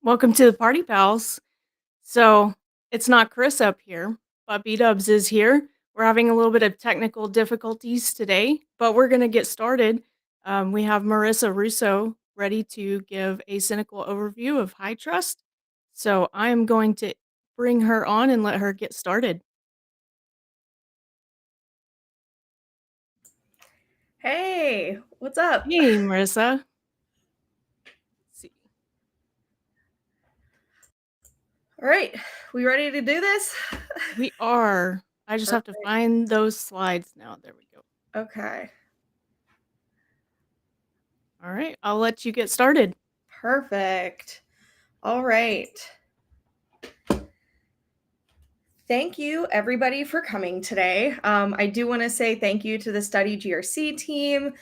Welcome to the Party Pals. So it's not Chris up here, but B-Dubs is here. We're having a little bit of technical difficulties today, but we're going to get started. We have Marissa Russo ready to give a cynical overview of HITRUST. So I am going to bring her on and let her get started. Hey, what's up? Hey, Marissa. Let's see. All right, we ready to do this? We are. I just have to Perfect. find those slides now. There we go. Okay, All right, I'll let you get started. perfect. All right. Thank you, everybody, for coming today. I do want to say thank you to the Study GRC team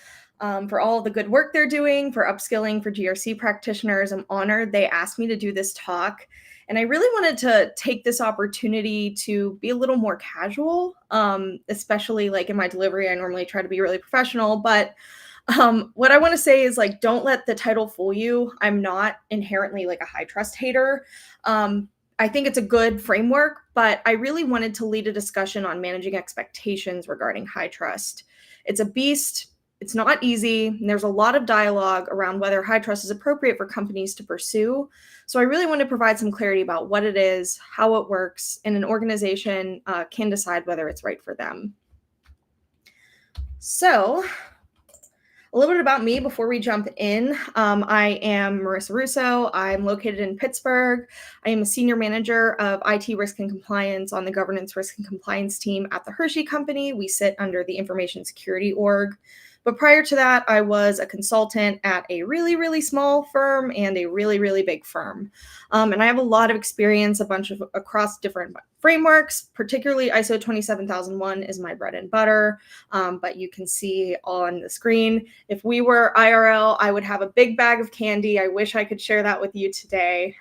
for all the good work they're doing for upskilling for GRC practitioners. I'm honored they asked me to do this talk. And I really wanted to take this opportunity to be a little more casual, especially like in my delivery. I normally try to be really professional, but what I want to say is like, don't let the title fool you. I'm not inherently like a HITRUST hater. I think it's a good framework, but I really wanted to lead a discussion on managing expectations regarding HITRUST. It's a beast. It's not easy. And there's a lot of dialogue around whether HITRUST is appropriate for companies to pursue. So I really want to provide some clarity about what it is, how it works, and an organization can decide whether it's right for them. So a little bit about me before we jump in. I am Marissa Russo. I'm located in Pittsburgh. I am a senior manager of IT risk and compliance on the governance risk and compliance team at the Hershey Company. We sit under the information security org. But prior to that, I was a consultant at a really, really small firm and a really, really big firm. And I have a lot of experience, across different frameworks, particularly ISO 27001 is my bread and butter. But you can see on the screen, if we were IRL, I would have a big bag of candy. I wish I could share that with you today.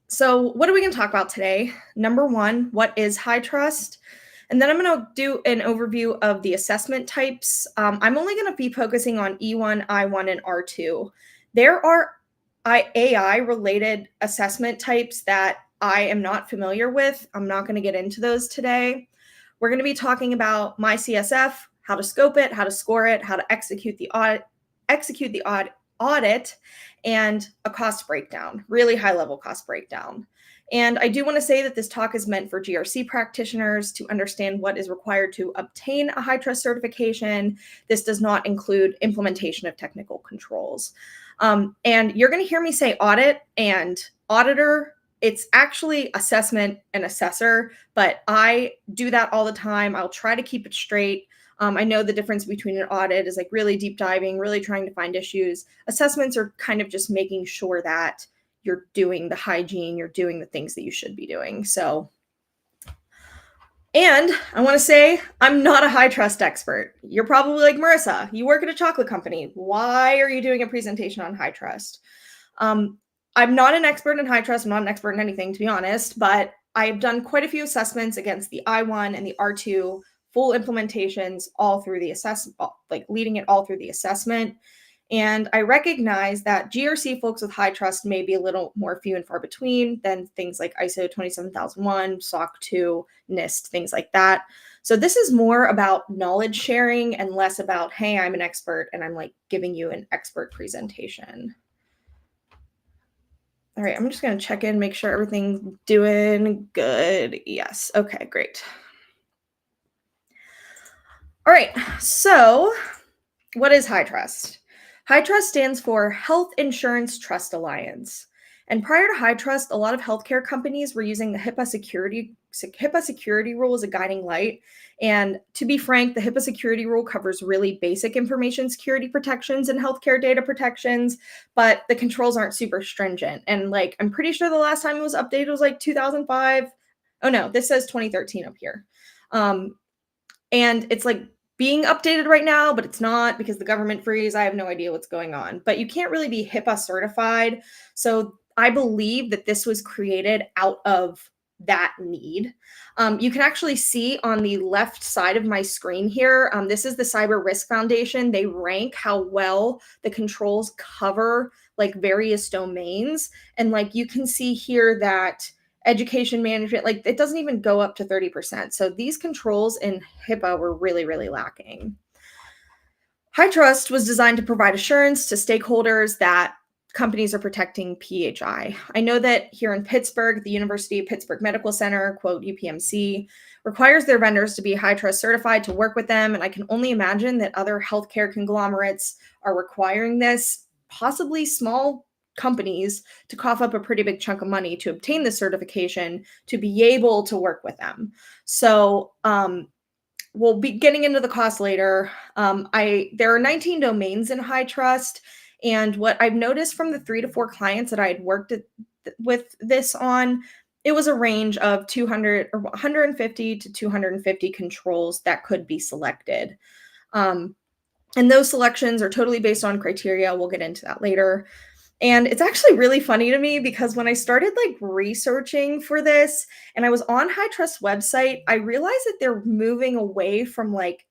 So what are we going to talk about today? Number one, what is HITRUST? And then I'm going to do an overview of the assessment types. I'm only going to be focusing on E1, I1, and R2. There are AI-related assessment types that I am not familiar with. I'm not going to get into those today. We're going to be talking about MyCSF, how to scope it, how to score it, how to execute the audit, and a cost breakdown, really high-level cost breakdown. And I do want to say that this talk is meant for GRC practitioners to understand what is required to obtain a HITRUST certification. This does not include implementation of technical controls. And you're going to hear me say audit and auditor. It's actually assessment and assessor, but I do that all the time. I'll try to keep it straight. I know the difference between an audit is like really deep diving, really trying to find issues. Assessments are kind of just making sure that you're doing the hygiene, you're doing the things that you should be doing. So, and I want to say I'm not a HITRUST expert. You're probably like, Marissa, you work at a chocolate company. Why are you doing a presentation on HITRUST? I'm not an expert in HITRUST. I'm not an expert in anything, to be honest, but I've done quite a few assessments against the I1 and the R2 full implementations all through the assessment, like leading it all through the assessment. And I recognize that GRC folks with HITRUST may be a little more few and far between than things like ISO 27001, SOC 2, NIST, things like that. So this is more about knowledge sharing and less about, hey, I'm an expert and I'm like giving you an expert presentation. All right, I'm just going to check in, make sure everything's doing good. Yes. Okay, great. All right, so what is HITRUST? HITRUST stands for Health Insurance Trust Alliance. And prior to HITRUST, a lot of healthcare companies were using the HIPAA security rule as a guiding light. And to be frank, the HIPAA security rule covers really basic information security protections and healthcare data protections, but the controls aren't super stringent. And like, I'm pretty sure the last time it was updated was like 2005. Oh no, this says 2013 up here. And it's like being updated right now, but it's not because the government freeze. I have no idea what's going on, but you can't really be HIPAA certified. So I believe that this was created out of that need. You can actually see on the left side of my screen here, this is the Cyber Risk Foundation. They rank how well the controls cover like various domains. And like you can see here that education management, like it doesn't even go up to 30%. So these controls in HIPAA were really, really lacking. HITRUST was designed to provide assurance to stakeholders that companies are protecting PHI. I know that here in Pittsburgh, the University of Pittsburgh Medical Center, quote UPMC, requires their vendors to be HITRUST certified to work with them. And I can only imagine that other healthcare conglomerates are requiring this, possibly small companies to cough up a pretty big chunk of money to obtain the certification to be able to work with them. So we'll be getting into the cost later. There are 19 domains in HITRUST, and what I've noticed from the 3 to 4 clients that I had worked with this on, it was a range of 200 or 150 to 250 controls that could be selected. And those selections are totally based on criteria. We'll get into that later. And it's actually really funny to me because when I started like researching for this and I was on HITRUST website, I realized that they're moving away from like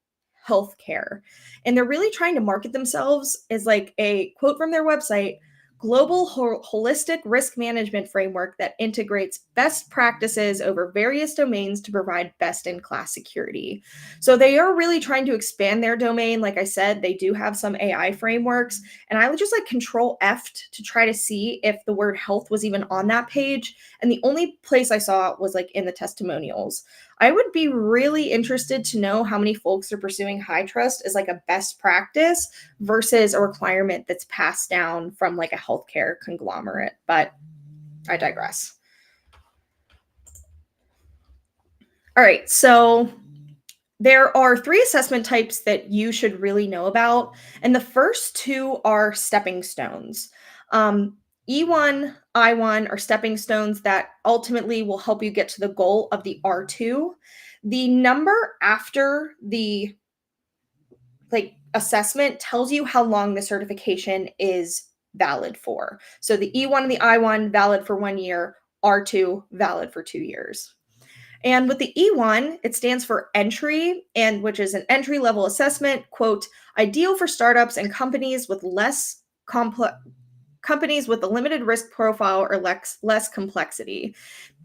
healthcare. And they're really trying to market themselves as like a quote from their website, global holistic risk management framework that integrates best practices over various domains to provide best-in-class security. So they are really trying to expand their domain. Like I said, they do have some AI frameworks, and I would just like Control F to try to see if the word health was even on that page. And the only place I saw it was like in the testimonials. I would be really interested to know how many folks are pursuing HITRUST as like a best practice versus a requirement that's passed down from like a healthcare conglomerate, but I digress. All right, so there are 3 assessment types that you should really know about, and the first 2 are stepping stones. E1, I1 are stepping stones that ultimately will help you get to the goal of the R2. The number after the like assessment tells you how long the certification is valid for. So the E1 and the I1 valid for 1 year, R2 valid for 2 years. And with the E1, it stands for entry, and which is an entry level assessment, quote, ideal for startups and companies with less complex companies with a limited risk profile or less complexity.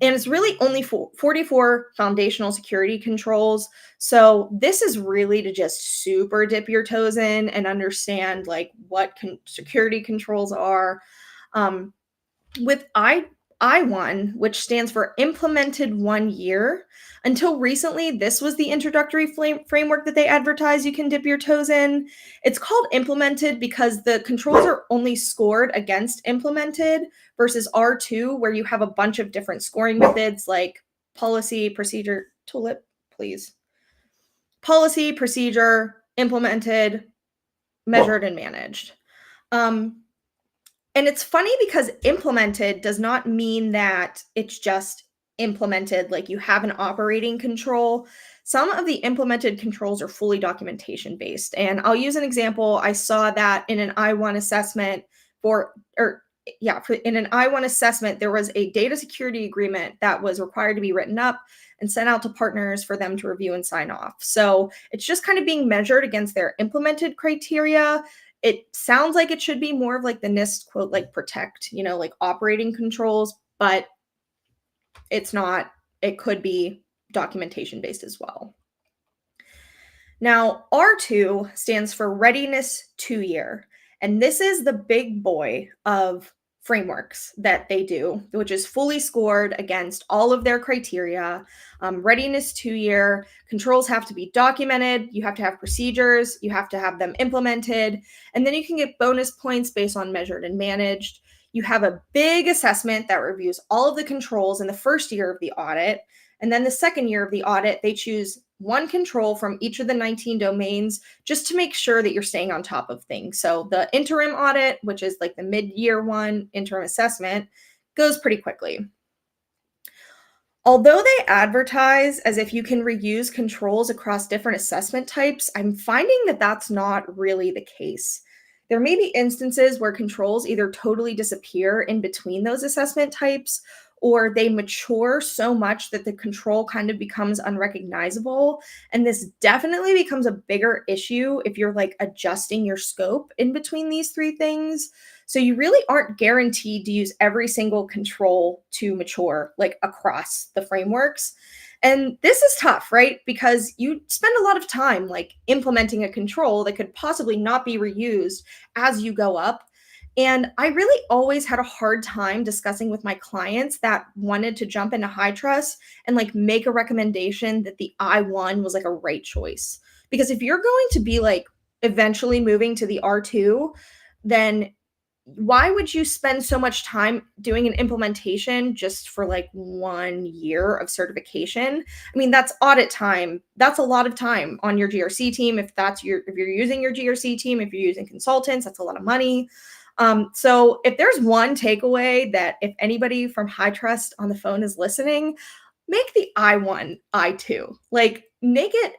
And it's really only 44 foundational security controls. So this is really to just super dip your toes in and understand like what security controls are. With I1, which stands for implemented 1 year. Until recently, this was the introductory framework that they advertise you can dip your toes in. It's called implemented because the controls are only scored against implemented versus R2, where you have a bunch of different scoring methods like policy, procedure, tulip, please. Policy, procedure, implemented, measured, and managed. And it's funny because implemented does not mean that it's just implemented, like you have an operating control. Some of the implemented controls are fully documentation based. And I'll use an example. I saw that in an I1 assessment in an I1 assessment, there was a data security agreement that was required to be written up and sent out to partners for them to review and sign off. So it's just kind of being measured against their implemented criteria. It sounds like it should be more of like the NIST quote, like protect, like operating controls, but it's not. It could be documentation based as well. Now, R2 stands for Readiness 2 Year, and this is the big boy of frameworks that they do, which is fully scored against all of their criteria. Readiness 2 Year, controls have to be documented, you have to have procedures, you have to have them implemented, and then you can get bonus points based on measured and managed. You have a big assessment that reviews all of the controls in the first year of the audit, and then the second year of the audit, they choose 1 control from each of the 19 domains just to make sure that you're staying on top of things. So the interim audit, which is like the mid-year one interim assessment, goes pretty quickly. Although they advertise as if you can reuse controls across different assessment types, I'm finding that that's not really the case. There may be instances where controls either totally disappear in between those assessment types, or they mature so much that the control kind of becomes unrecognizable. And this definitely becomes a bigger issue if you're like adjusting your scope in between these three things. So you really aren't guaranteed to use every single control to mature like across the frameworks. And this is tough, right? Because you spend a lot of time like implementing a control that could possibly not be reused as you go up. And I really always had a hard time discussing with my clients that wanted to jump into HITRUST and like make a recommendation that the I1 was like a right choice. Because if you're going to be like eventually moving to the R2, then why would you spend so much time doing an implementation just for like 1 year of certification? I mean, that's audit time. That's a lot of time on your GRC team. If you're using your GRC team, if you're using consultants, that's a lot of money. So if there's one takeaway that if anybody from HITRUST on the phone is listening, make the I1 I2. Like make it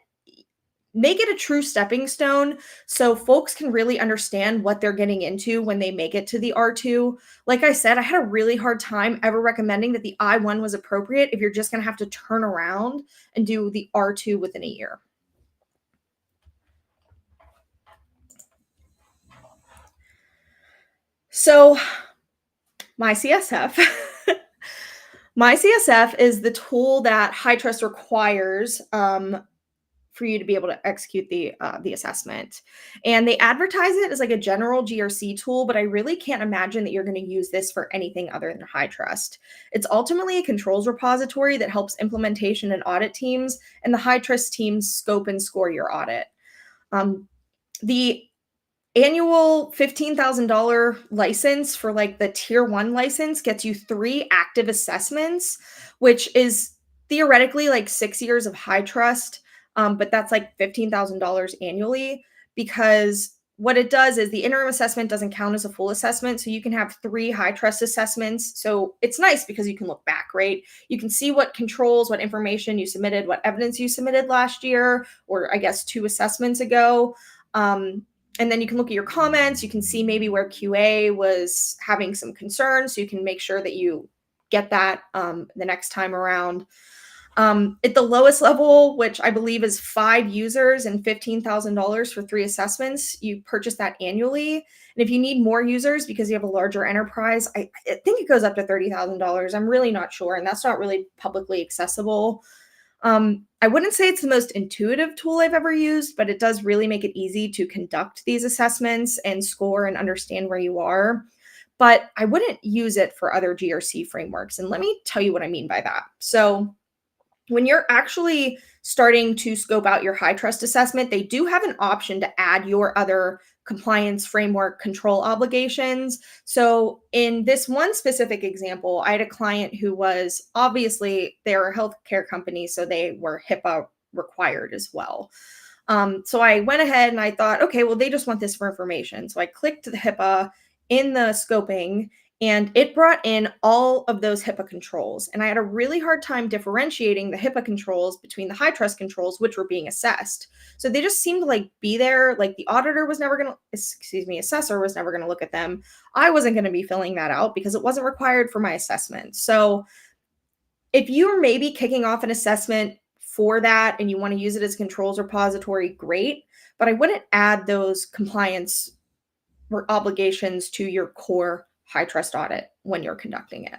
a true stepping stone so folks can really understand what they're getting into when they make it to the R2. Like I said, I had a really hard time ever recommending that the I1 was appropriate if you're just going to have to turn around and do the R2 within a year. So, MyCSF. MyCSF is the tool that HITRUST requires for you to be able to execute the assessment. And they advertise it as like a general GRC tool, but I really can't imagine that you're going to use this for anything other than HITRUST. It's ultimately a controls repository that helps implementation and audit teams and the HITRUST teams scope and score your audit. The annual $15,000 license for like the tier 1 license gets you 3 active assessments, which is theoretically like 6 years of HITRUST, but that's like $15,000 annually, because what it does is the interim assessment doesn't count as a full assessment, so you can have 3 HITRUST assessments. So it's nice because you can look back, right? You can see what controls, what information you submitted, what evidence you submitted last year, or I guess 2 assessments ago. And then you can look at your comments. You can see maybe where QA was having some concerns, so you can make sure that you get that the next time around. At the lowest level, which I believe is 5 users and $15,000 for 3 assessments, you purchase that annually. And if you need more users because you have a larger enterprise, I think it goes up to $30,000. I'm really not sure, and that's not really publicly accessible. I wouldn't say it's the most intuitive tool I've ever used, but it does really make it easy to conduct these assessments and score and understand where you are. But I wouldn't use it for other GRC frameworks. And let me tell you what I mean by that. So when you're actually starting to scope out your HITRUST assessment, they do have an option to add your other compliance framework control obligations. So in this one specific example, I had a client who was obviously, they're a healthcare company, so they were HIPAA required as well. So I went ahead and I thought, okay, well, they just want this for information. So I clicked the HIPAA in the scoping, and it brought in all of those HIPAA controls. And I had a really hard time differentiating the HIPAA controls between the HITRUST controls, which were being assessed. So they just seemed to like be there. Like the auditor was never going to, assessor was never going to look at them. I wasn't going to be filling that out because it wasn't required for my assessment. So if you're maybe kicking off an assessment for that and you want to use it as controls repository, great. But I wouldn't add those compliance or obligations to your core HITRUST audit when you're conducting it.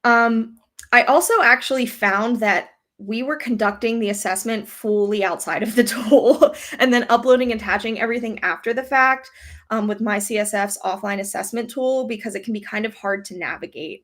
I also actually found that we were conducting the assessment fully outside of the tool and then uploading and attaching everything after the fact with MyCSF's offline assessment tool, because it can be kind of hard to navigate.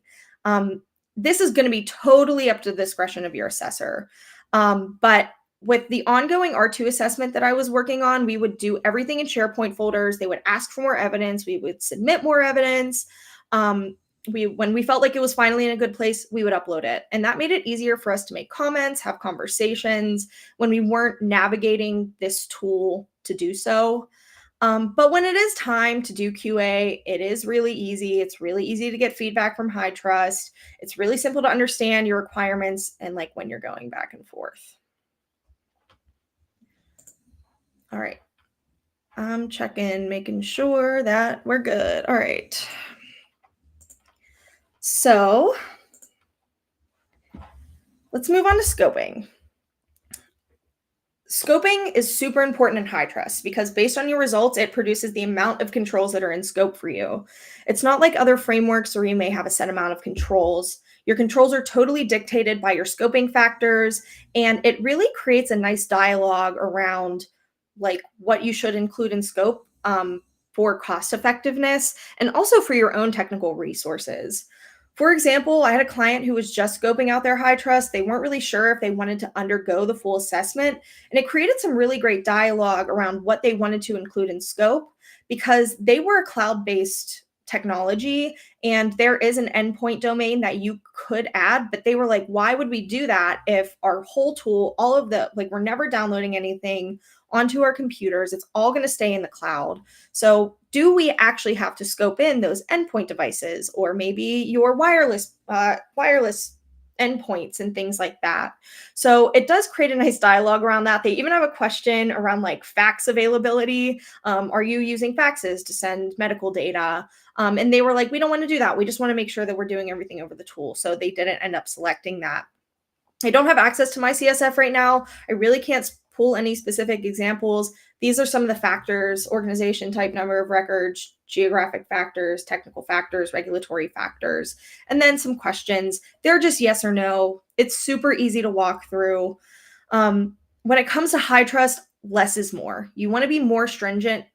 This is going to be totally up to the discretion of your assessor. But with the ongoing R2 assessment that I was working on, we would do everything in SharePoint folders. They would ask for more evidence. We would submit more evidence. When we felt like it was finally in a good place, we would upload it. And that made it easier for us to make comments, have conversations when we weren't navigating this tool to do so. But when it is time to do QA, it is really easy. It's really easy to get feedback from HITRUST. It's really simple to understand your requirements and like when you're going back and forth. All right. I'm checking, making sure that we're good. All right. So let's move on to scoping. Scoping is super important in HITRUST because based on your results, it produces the amount of controls that are in scope for you. It's not like other frameworks where you may have a set amount of controls. Your controls are totally dictated by your scoping factors, and it really creates a nice dialogue around like what you should include in scope for cost effectiveness and also for your own technical resources. For example, I had a client who was just scoping out their HITRUST. They weren't really sure if they wanted to undergo the full assessment, and it created some really great dialogue around what they wanted to include in scope because they were a cloud-based technology and there is an endpoint domain that you could add, but they were like, why would we do that if our whole tool, all of the, like, we're never downloading anything onto our computers. It's all going to stay in the cloud. So do we actually have to scope in those endpoint devices or maybe your wireless endpoints and things like that? So it does create a nice dialogue around that. They even have a question around like fax availability. Are you using faxes to send medical data? And they were like, we don't want to do that. We just want to make sure that we're doing everything over the tool. So they didn't end up selecting that. I don't have access to MyCSF right now. I really can't pull any specific examples. These are some of the factors: organization type, number of records, geographic factors, technical factors, regulatory factors, and then some questions. They're just yes or no. It's super easy to walk through. When it comes to HITRUST, less is more. You want to be more stringent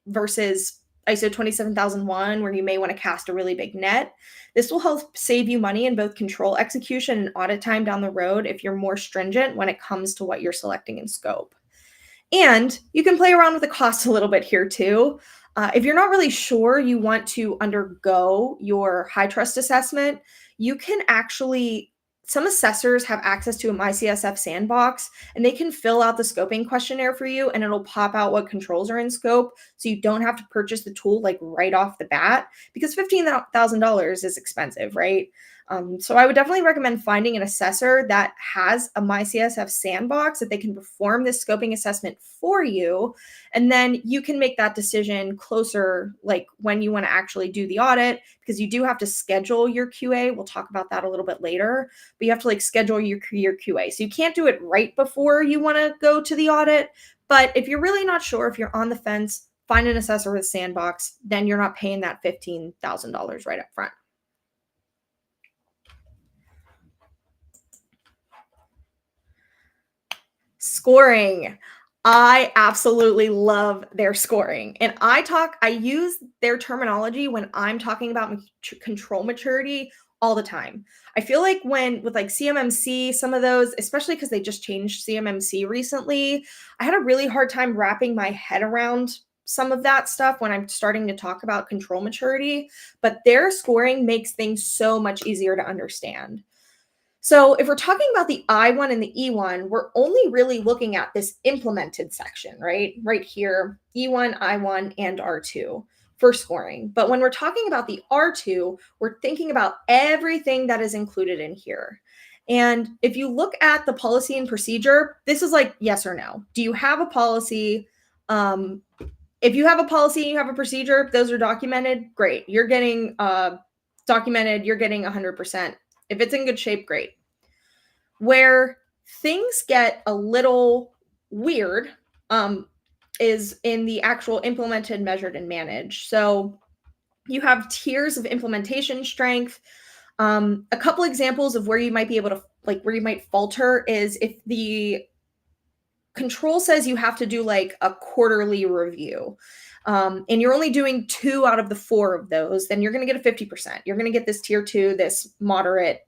versus ISO 27001, where you may want to cast a really big net. This will help save you money in both control execution and audit time down the road if you're more stringent when it comes to what you're selecting in scope. And you can play around with the cost a little bit here too. If you're not really sure you want to undergo your HITRUST assessment, you can actually, some assessors have access to a MyCSF sandbox and they can fill out the scoping questionnaire for you and it'll pop out what controls are in scope. So you don't have to purchase the tool like right off the bat because $15,000 is expensive, right? So I would definitely recommend finding an assessor that has a MyCSF sandbox that they can perform this scoping assessment for you. And then you can make that decision closer, like when you want to actually do the audit, because you do have to schedule your QA. We'll talk about that a little bit later, but you have to like schedule your QA. So you can't do it right before you want to go to the audit. But if you're really not sure, if you're on the fence, find an assessor with sandbox, then you're not paying that $15,000 right up front. Scoring. I absolutely love their scoring. And I use their terminology when I'm talking about control maturity all the time. I feel like with like CMMC, some of those, especially because they just changed CMMC recently, I had a really hard time wrapping my head around some of that stuff when I'm starting to talk about control maturity, but their scoring makes things so much easier to understand. So if we're talking about the I1 and the E1, we're only really looking at this implemented section, right? Right here, E1, I1, and R2 for scoring. But when we're talking about the R2, we're thinking about everything that is included in here. And if you look at the policy and procedure, this is like yes or no. Do you have a policy? If you have a policy and you have a procedure, those are documented, great. You're getting documented, you're getting 100%. If it's in good shape, great. Where things get a little weird is in the actual implemented, measured, and managed. So you have tiers of implementation strength. A couple examples of where you might be able to, like where you might falter is if the control says you have to do like a quarterly review. And you're only doing 2 out of the 4 of those, then you're going to get a 50%. You're going to get this tier 2, this moderate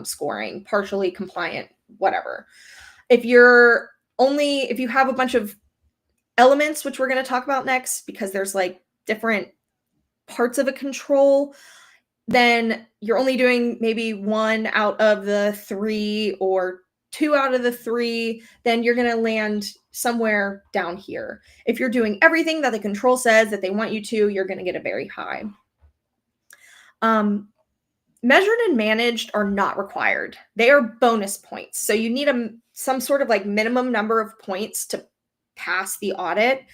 scoring, partially compliant, whatever. If you have a bunch of elements, which we're going to talk about next, because there's like different parts of a control, then you're only doing maybe 1 out of the 3 or 2 out of the 3, then you're going to land somewhere down here. If you're doing everything that the control says that they want you to, you're going to get a very high. Measured and managed are not required. They are bonus points. So you need some sort of like minimum number of points to pass the audit.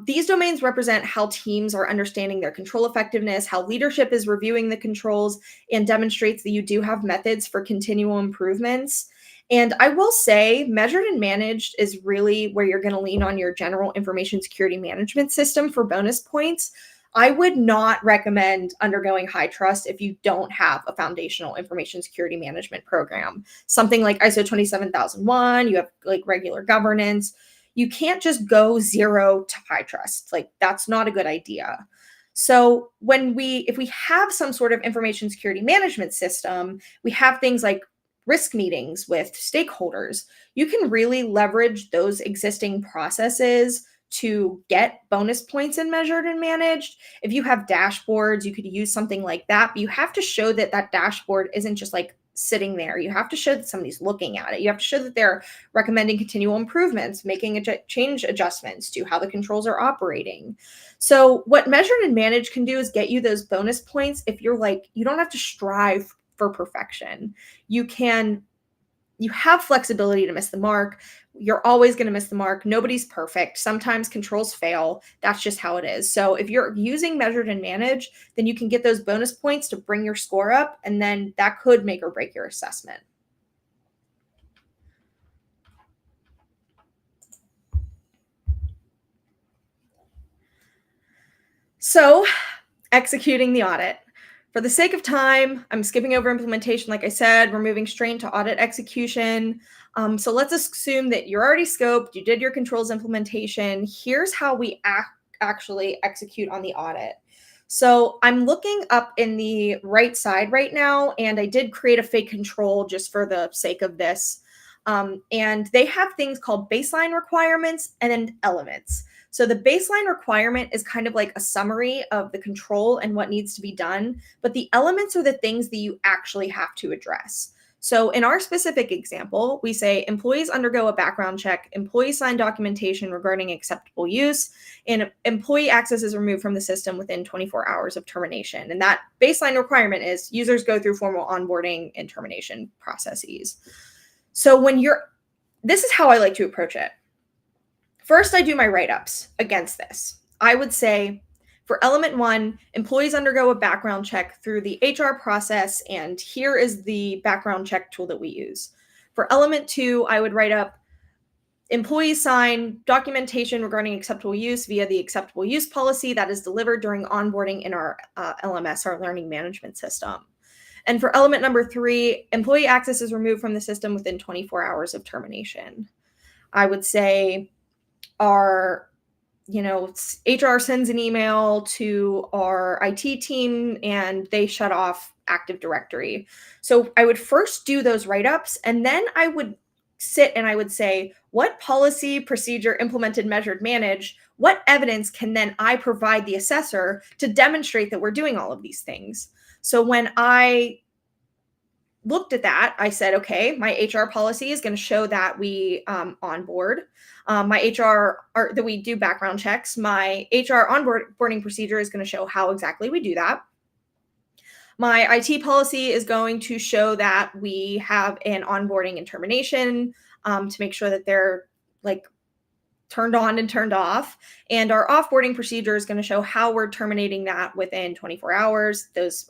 These domains represent how teams are understanding their control effectiveness, how leadership is reviewing the controls, and demonstrates that you do have methods for continual improvements. And I will say, measured and managed is really where you're going to lean on your general information security management system for bonus points. I would not recommend undergoing HITRUST if you don't have a foundational information security management program. Something like ISO 27001, you have like regular governance. You can't just go zero to HITRUST. Like, that's not a good idea. So if we have some sort of information security management system, we have things like risk meetings with stakeholders. You can really leverage those existing processes to get bonus points in measured and managed. If you have dashboards, you could use something like that, but you have to show that that dashboard isn't just like sitting there. You have to show that somebody's looking at it. You have to show that they're recommending continual improvements, making change adjustments to how the controls are operating. So what measured and managed can do is get you those bonus points. If you're like, you don't have to strive for perfection. You have flexibility to miss the mark. You're always going to miss the mark. Nobody's perfect. Sometimes controls fail. That's just how it is. So if you're using measured and managed, then you can get those bonus points to bring your score up, and then that could make or break your assessment. So, executing the audit. For the sake of time, I'm skipping over implementation. Like I said, we're moving straight to audit execution. So let's assume that you're already scoped, you did your controls implementation. Here's how we actually execute on the audit. So I'm looking up in the right side right now, and I did create a fake control just for the sake of this. And they have things called baseline requirements and then elements. So the baseline requirement is kind of like a summary of the control and what needs to be done, but the elements are the things that you actually have to address. So in our specific example, we say employees undergo a background check, employees sign documentation regarding acceptable use, and employee access is removed from the system within 24 hours of termination. And that baseline requirement is users go through formal onboarding and termination processes. So this is how I like to approach it. First, I do my write-ups against this. I would say for element 1, employees undergo a background check through the HR process, and here is the background check tool that we use. For element 2, I would write up employees sign documentation regarding acceptable use via the acceptable use policy that is delivered during onboarding in our LMS, our learning management system. And for element number 3, employee access is removed from the system within 24 hours of termination. I would say HR sends an email to our IT team and they shut off Active Directory. So I would first do those write-ups, and then I would sit and I would say, what policy, procedure, implemented, measured, managed, what evidence can then I provide the assessor to demonstrate that we're doing all of these things? So when I looked at that, I said, okay, my HR policy is going to show that we onboard. That we do background checks. My HR onboarding procedure is going to show how exactly we do that. My IT policy is going to show that we have an onboarding and termination to make sure that they're like turned on and turned off. And our offboarding procedure is going to show how we're terminating that within 24 hours. That's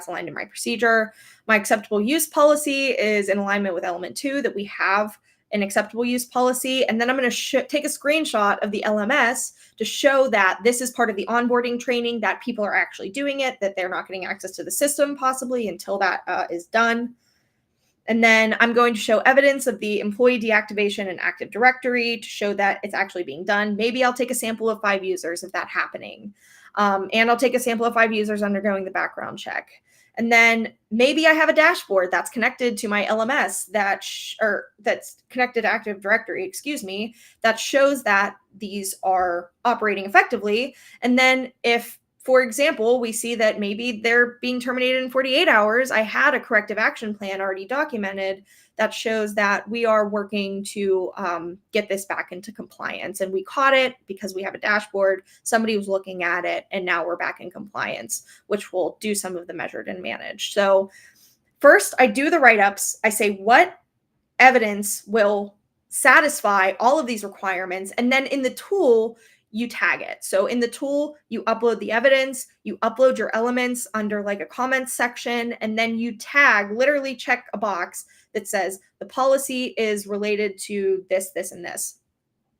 aligned in my procedure. My acceptable use policy is in alignment with element 2, that we have an acceptable use policy. And then I'm going to take a screenshot of the LMS to show that this is part of the onboarding training, that people are actually doing it, that they're not getting access to the system possibly until that is done. And then I'm going to show evidence of the employee deactivation and Active Directory to show that it's actually being done. Maybe I'll take a sample of 5 users of that happening. And I'll take a sample of 5 users undergoing the background check. And then maybe I have a dashboard that's connected to my LMS that's connected to Active Directory, that shows that these are operating effectively. And then if, for example, we see that maybe they're being terminated in 48 hours, I had a corrective action plan already documented that shows that we are working to get this back into compliance. And we caught it because we have a dashboard, somebody was looking at it, and now we're back in compliance, which will do some of the measured and managed. So first, I do the write-ups. I say what evidence will satisfy all of these requirements. And then in the tool, you tag it. So in the tool, you upload the evidence, you upload your elements under like a comments section, and then you tag, literally check a box that says the policy is related to this, this, and this.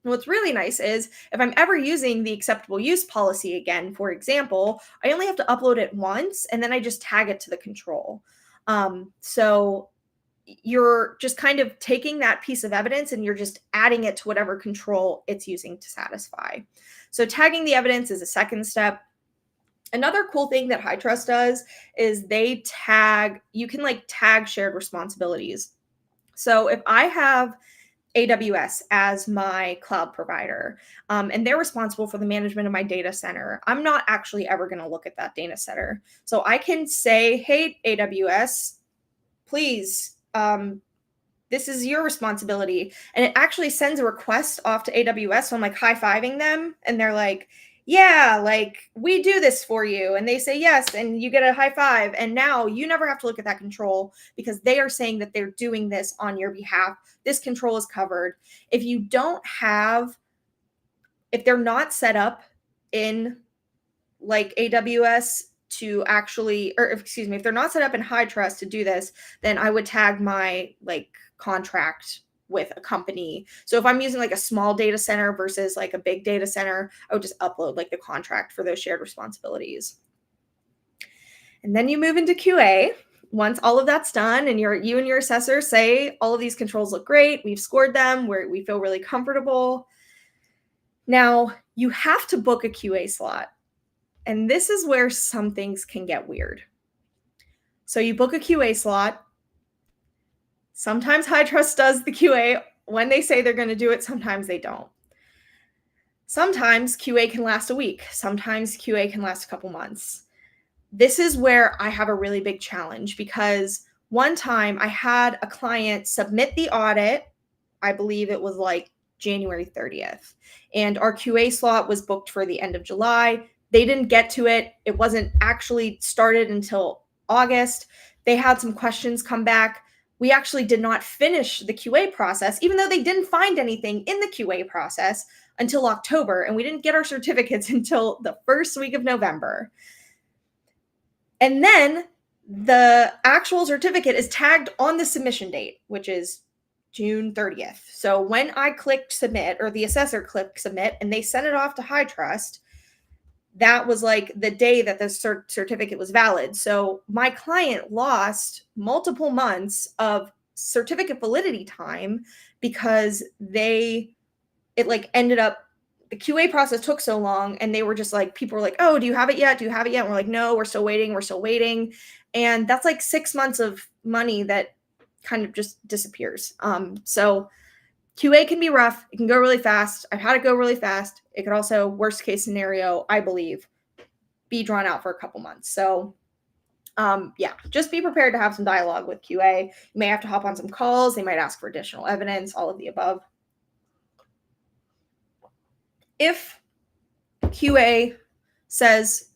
And what's really nice is if I'm ever using the acceptable use policy again, for example, I only have to upload it once and then I just tag it to the control. So you're just kind of taking that piece of evidence and you're just adding it to whatever control it's using to satisfy. So tagging the evidence is a second step. Another cool thing that HITRUST does is they tag, you can like tag shared responsibilities. So if I have AWS as my cloud provider, and they're responsible for the management of my data center, I'm not actually ever going to look at that data center. So I can say, hey, AWS, please, this is your responsibility. And it actually sends a request off to AWS. So I'm like high-fiving them and they're like, yeah, like we do this for you. And they say yes, and you get a high five. And now you never have to look at that control because they are saying that they're doing this on your behalf. This control is covered. If you don't have, if they're not set up in like AWS to actually, or excuse me, if they're not set up in HITRUST to do this, then I would tag my like contract with a company. So if I'm using like a small data center versus like a big data center, I would just upload like the contract for those shared responsibilities. And then you move into QA. Once all of that's done and you and your assessor say all of these controls look great, we've scored them, we feel really comfortable. Now you have to book a QA slot. And this is where some things can get weird. So you book a QA slot. Sometimes HITRUST does the QA when they say they're going to do it. Sometimes they don't. Sometimes QA can last a week. Sometimes QA can last a couple months. This is where I have a really big challenge because one time I had a client submit the audit. I believe it was like January 30th. And our QA slot was booked for the end of July. They didn't get to it. It wasn't actually started until August. They had some questions come back. We actually did not finish the QA process, even though they didn't find anything in the QA process until October. And we didn't get our certificates until the first week of November. And then the actual certificate is tagged on the submission date, which is June 30th. So when I clicked submit, or the assessor clicked submit, and they sent it off to HITRUST, that was like the day that the certificate was valid. So my client lost multiple months of certificate validity time because it like ended up, the QA process took so long and they were just like, people were like, oh, do you have it yet? Do you have it yet? And we're like, no, we're still waiting. We're still waiting. And that's like 6 months of money that kind of just disappears. So QA can be rough. It can go really fast. I've had it go really fast. It could also, worst case scenario, I believe, be drawn out for a couple months. So yeah, just be prepared to have some dialogue with QA. You may have to hop on some calls. They might ask for additional evidence, all of the above. If QA says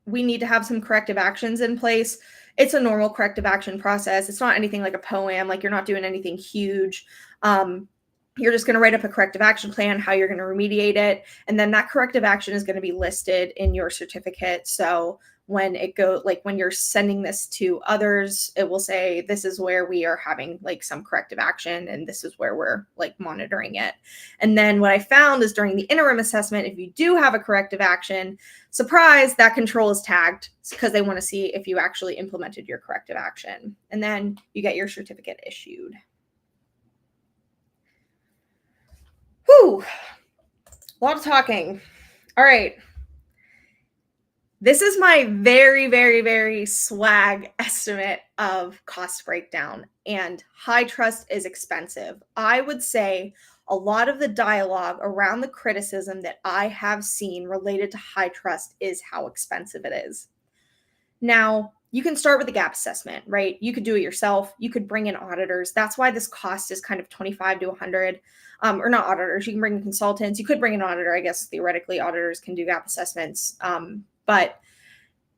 we need to have some corrective actions in place, it's a normal corrective action process. It's not anything like a POAM, like you're not doing anything huge. You're just going to write up a corrective action plan, how you're going to remediate it. And then that corrective action is going to be listed in your certificate. So when it goes, like when you're sending this to others, it will say, this is where we are having like some corrective action and this is where we're like monitoring it. And then what I found is during the interim assessment, if you do have a corrective action, surprise, that control is tagged because they want to see if you actually implemented your corrective action. And then you get your certificate issued. Whew, a lot of talking. All right. This is my very, very, very swag estimate of cost breakdown, and HITRUST is expensive. I would say a lot of the dialogue around the criticism that I have seen related to HITRUST is how expensive it is. Now, you can start with a gap assessment, right? You could do it yourself. You could bring in auditors. That's why this cost is kind of 25 to 100. Or not auditors. You can bring in consultants. You could bring an auditor. I guess theoretically auditors can do gap assessments. But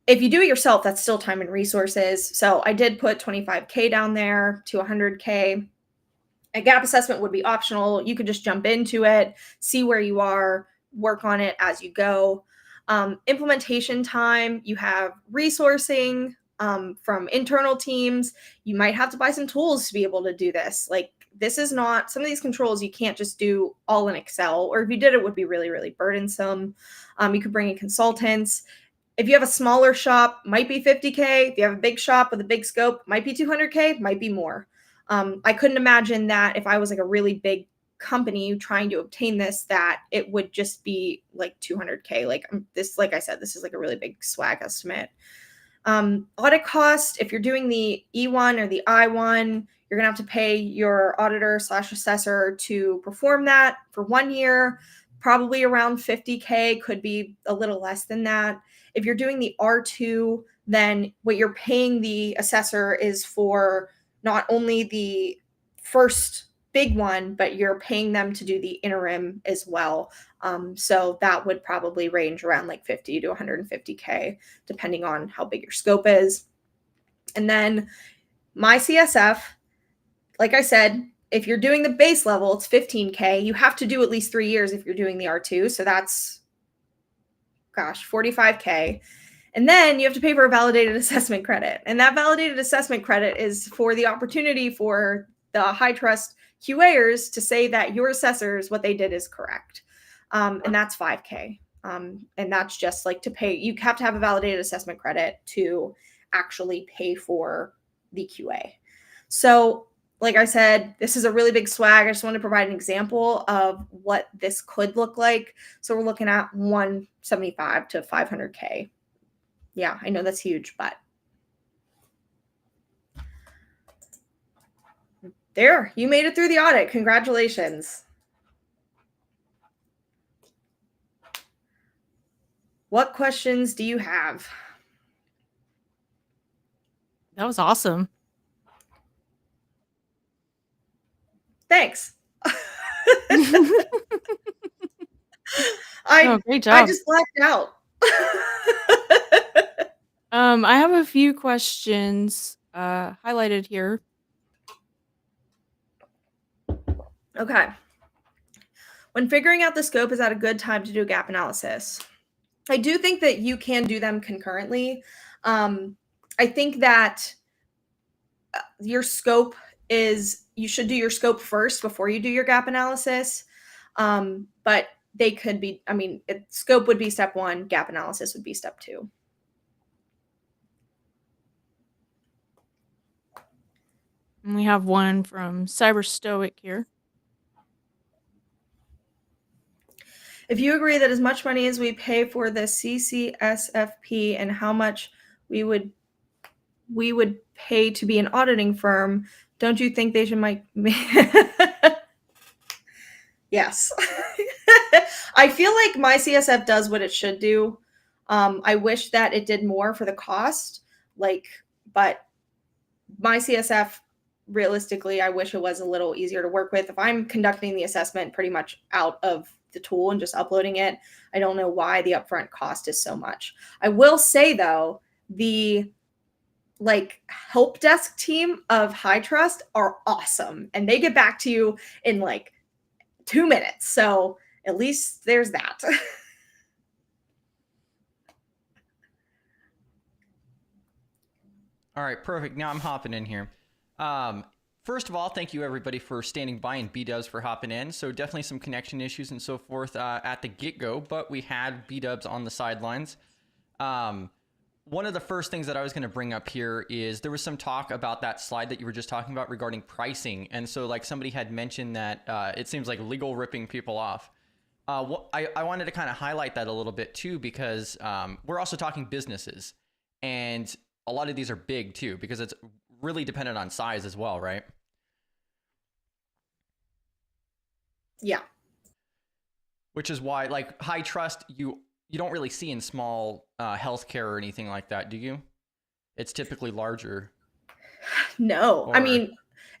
if you do it yourself, that's still time and resources. So I did put 25K down there to 100K. A gap assessment would be optional. You could just jump into it, see where you are, work on it as you go. Implementation time, you have resourcing from internal teams. You might have to buy some tools to be able to do this. Like, this is not, some of these controls you can't just do all in Excel, or if you did, it would be really, really burdensome. You could bring in consultants. If you have a smaller shop, might be 50K. If you have a big shop with a big scope, might be 200K, might be more. I couldn't imagine that if I was like a really big company trying to obtain this, that it would just be like 200K. Like this, like I said, this is like a really big swag estimate. Audit cost, if you're doing the E1 or the I1, you're gonna have to pay your auditor/assessor to perform that for 1 year, probably around 50K, could be a little less than that. If you're doing the R2, then what you're paying the assessor is for not only the first big one, but you're paying them to do the interim as well. So that would probably range around like 50 to 150K, depending on how big your scope is. And then MyCSF, like I said, if you're doing the base level, it's 15K. You have to do at least 3 years if you're doing the R2. So that's, 45K. And then you have to pay for a validated assessment credit. And that validated assessment credit is for the opportunity for the HITRUST QAers to say that your assessors, what they did is correct. And that's 5K. And that's just like to pay. You have to have a validated assessment credit to actually pay for the QA. So, like I said, this is a really big swag. I just want to provide an example of what this could look like. So we're looking at 175 to 500K. Yeah, I know that's huge, but there, you made it through the audit. Congratulations. What questions do you have? That was awesome. Thanks. Great job. I just blacked out. I have a few questions highlighted here. Okay. When figuring out the scope, is that a good time to do a gap analysis? I do think that you can do them concurrently. I think that your scope is, you should do your scope first before you do your gap analysis. But they could be, scope would be step 1, gap analysis would be step 2. And we have one from Cyberstoic here. If you agree that as much money as we pay for the CCSFP and how much we would pay to be an auditing firm, don't you think they should Yes. I feel like MyCSF does what it should do. I wish that it did more for the cost, but MyCSF, realistically, I wish it was a little easier to work with. If I'm conducting the assessment pretty much out of the tool and just uploading it, I don't know why the upfront cost is so much. I will say though, the help desk team of HITRUST are awesome, and they get back to you in 2 minutes. So at least there's that. All right, perfect. Now I'm hopping in here. First of all, thank you everybody for standing by, and B-dubs for hopping in. So definitely some connection issues and so forth at the get-go, but we had B-dubs on the sidelines. One of the first things that I was going to bring up here is there was some talk about that slide that you were just talking about regarding pricing. And so somebody had mentioned that it seems like legal ripping people off. I wanted to kind of highlight that a little bit too, because we're also talking businesses, and a lot of these are big too, because it's really dependent on size as well, right? Yeah. Which is why HITRUST, you don't really see in small healthcare or anything like that, do you? It's typically larger. No,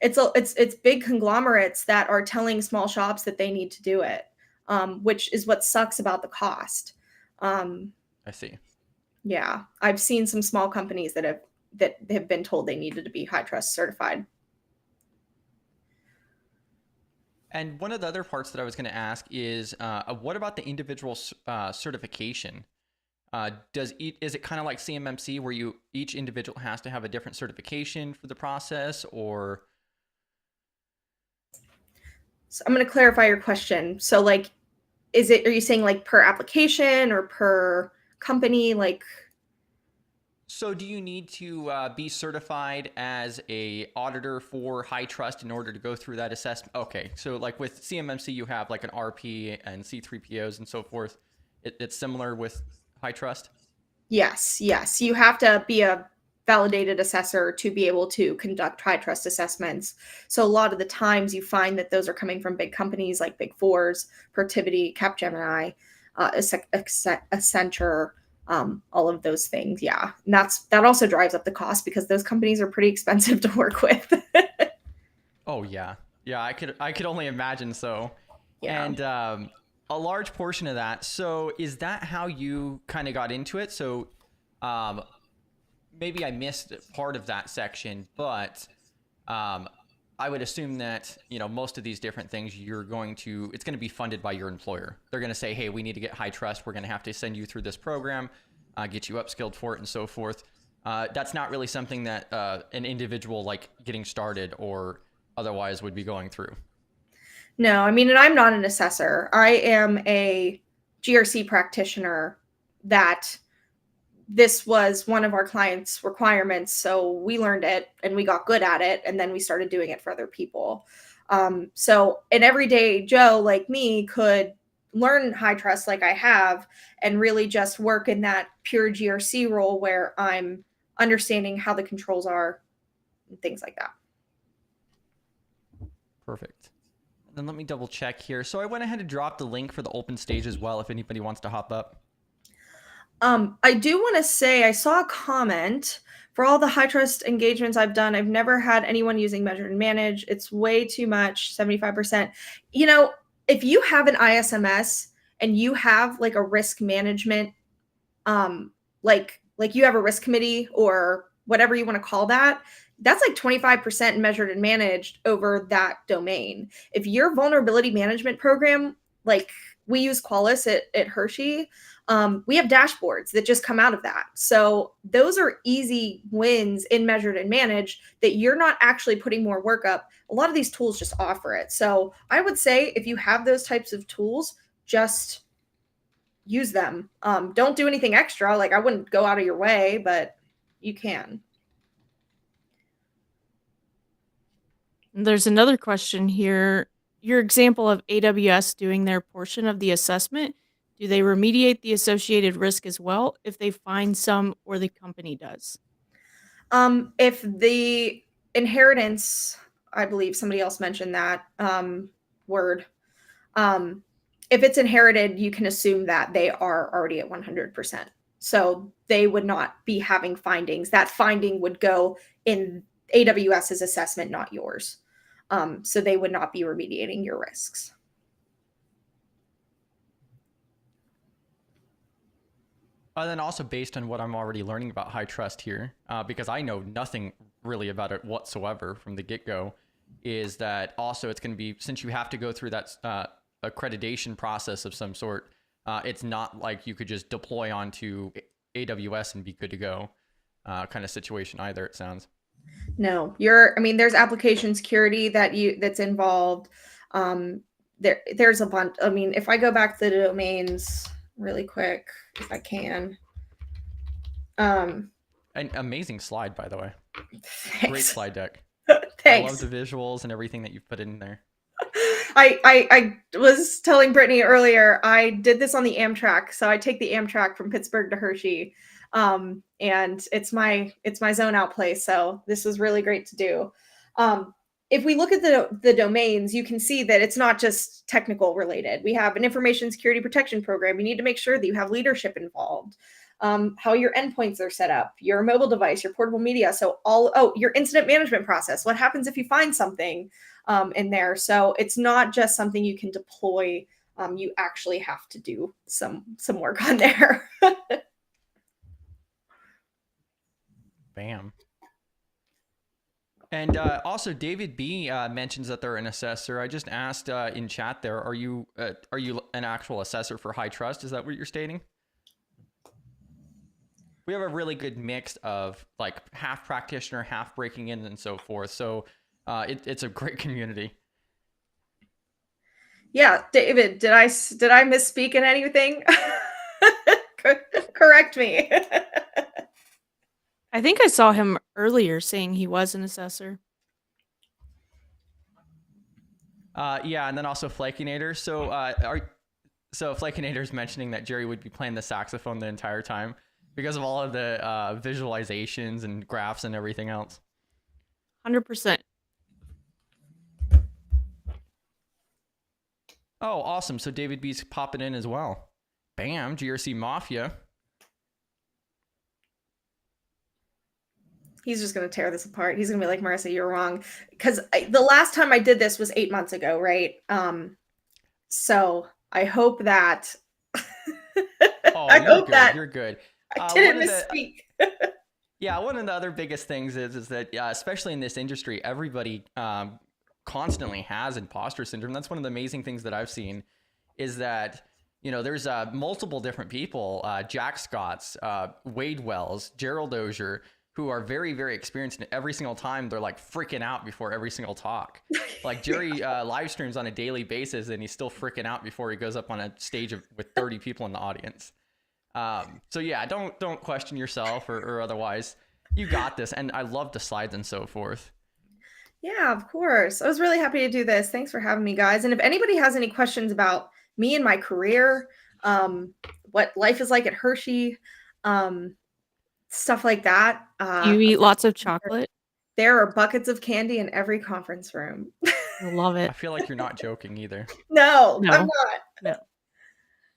it's big conglomerates that are telling small shops that they need to do it, which is what sucks about the cost. I see. Yeah, I've seen some small companies that have been told they needed to be HITRUST certified. And one of the other parts that I was going to ask is, what about the individual certification? Is it kind of like CMMC where each individual has to have a different certification for the process, or? So I'm going to clarify your question. So like, are you saying like per application or per company? Like, So do you need to be certified as a auditor for HITRUST in order to go through that assessment? Okay, so like with CMMC, you have like an RP and C3POs and so forth. It's similar with HITRUST? yes. You have to be a validated assessor to be able to conduct high trust assessments. So a lot of the times you find that those are coming from big companies like Big Fours, Protiviti, Capgemini, Accenture, all of those things. Yeah, and that also drives up the cost because those companies are pretty expensive to work with. Oh yeah, yeah. I could only imagine so. Yeah. And a large portion of that. So is that how you kind of got into it? So maybe I missed part of that section, but I would assume that, most of these different things it's going to be funded by your employer. They're going to say, hey, we need to get HITRUST. We're going to have to send you through this program, get you upskilled for it and so forth. That's not really something that an individual like getting started or otherwise would be going through. No, I mean, and I'm not an assessor. I am a GRC practitioner that this was one of our clients' requirements. So we learned it and we got good at it. And then we started doing it for other people. So an everyday Joe like me could learn HITRUST like I have and really just work in that pure GRC role where I'm understanding how the controls are and things like that. Perfect. And then let me double check here. So I went ahead and dropped the link for the open stage as well if anybody wants to hop up. I do want to say I saw a comment for all the HITRUST engagements I've done. I've never had anyone using measure and manage. It's way too much, 75%. If you have an ISMS and you have like a risk management, like you have a risk committee or whatever you want to call that, that's like 25% measured and managed over that domain. If your vulnerability management program, like we use Qualys at Hershey, we have dashboards that just come out of that. So those are easy wins in measured and managed that you're not actually putting more work up. A lot of these tools just offer it. So I would say if you have those types of tools, just use them. Don't do anything extra. Like I wouldn't go out of your way, but you can. There's another question here. Your example of AWS doing their portion of the assessment, do they remediate the associated risk as well if they find some or the company does? If the inheritance, I believe somebody else mentioned that word. If it's inherited, you can assume that they are already at 100%. So they would not be having findings. That finding would go in AWS's assessment, not yours. So they would not be remediating your risks. And then also based on what I'm already learning about HITRUST here, because I know nothing really about it whatsoever from the get-go, is that also it's going to be, since you have to go through that accreditation process of some sort, it's not like you could just deploy onto AWS and be good to go kind of situation either, it sounds. No, there's application security that's involved. There's a bunch. If I go back to the domains really quick, if I can. An amazing slide, by the way. Thanks. Great slide deck. Thanks. I love the visuals and everything that you've put in there. I was telling Brittany earlier, I did this on the Amtrak. So I take the Amtrak from Pittsburgh to Hershey. And it's my zone out place. So this was really great to do. If we look at the domains, you can see that it's not just technical related. We have an information security protection program. You need to make sure that you have leadership involved. How your endpoints are set up, your mobile device, your portable media. So your incident management process. What happens if you find something in there? So it's not just something you can deploy. You actually have to do some work on there. Bam. And also, David B mentions that they're an assessor. I just asked in chat there, are you an actual assessor for HITRUST? Is that what you're stating? We have a really good mix of like half practitioner, half breaking in, and so forth. So it's a great community. Yeah, David, did I misspeak in anything? Correct me. I think I saw him earlier saying he was an assessor. Yeah, and then also Flakinator. So Flakinator's mentioning that Jerry would be playing the saxophone the entire time because of all of the visualizations and graphs and everything else. 100%. Oh, awesome. So David B's popping in as well. Bam, GRC Mafia. He's just going to tear this apart. He's going to be like, Marissa, you're wrong. Because the last time I did this was 8 months ago, right? So I hope that... Oh, I hope that you're good. I didn't misspeak. Yeah, one of the other biggest things is that, especially in this industry, everybody constantly has imposter syndrome. That's one of the amazing things that I've seen is that, you know, there's multiple different people, Jack Scotts, Wade Wells, Gerald Dozier, who are very, very experienced, and every single time they're like freaking out before every single talk. Like Jerry live streams on a daily basis, and he's still freaking out before he goes up on a stage with 30 people in the audience. So yeah, don't question yourself or otherwise. You got this, and I love the slides and so forth. Yeah, of course. I was really happy to do this. Thanks for having me, guys. And if anybody has any questions about me and my career, what life is like at Hershey, stuff like that. Do you eat lots of chocolate? There are buckets of candy in every conference room. I love it. I feel like you're not joking either. No, I'm not. No.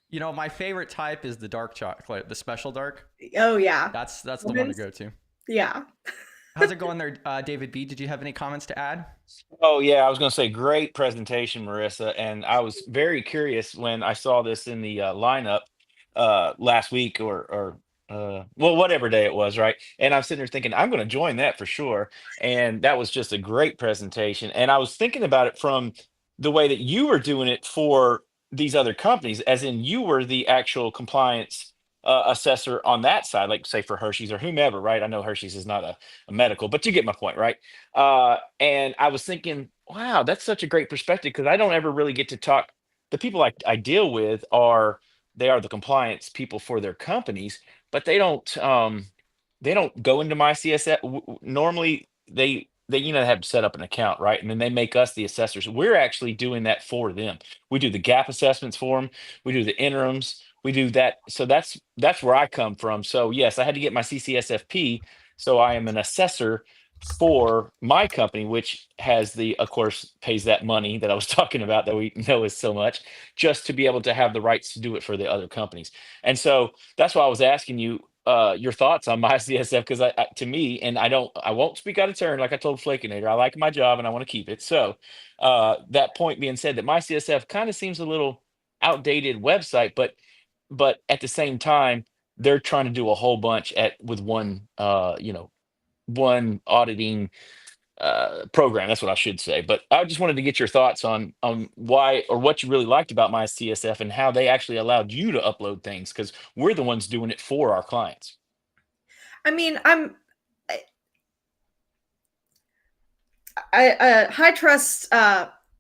You know, my favorite type is the dark chocolate, the special dark. Oh, yeah. That's the one to go to. Yeah. How's it going there, David B? Did you have any comments to add? Oh yeah, I was going to say great presentation, Marissa, and I was very curious when I saw this in the lineup last week or well, whatever day it was, right? And I'm sitting there thinking I'm going to join that for sure, and that was just a great presentation. And I was thinking about it from the way that you were doing it for these other companies, as in you were the actual compliance assessor on that side, like say for Hershey's or whomever, right? I know Hershey's is not a medical, but you get my point, right? And I was thinking, wow, that's such a great perspective because I don't ever really get to talk. The people I deal with they are the compliance people for their companies, but they don't go into my CSF. Normally they have to set up an account, right? And then they make us the assessors. We're actually doing that for them. We do the gap assessments for them. We do the interims. We do that. So that's where I come from. So yes, I had to get my CCSFP. So I am an assessor for my company, which has of course, pays that money that I was talking about that we know is so much, just to be able to have the rights to do it for the other companies. And so that's why I was asking you your thoughts on my CSF because to me, and I won't speak out of turn like I told Flakinator. I like my job and I want to keep it. So that point being said, that my CSF kind of seems a little outdated website, but at the same time, they're trying to do a whole bunch with one auditing program. That's what I should say. But I just wanted to get your thoughts on why or what you really liked about my CSF and how they actually allowed you to upload things because we're the ones doing it for our clients. I mean, I HITRUST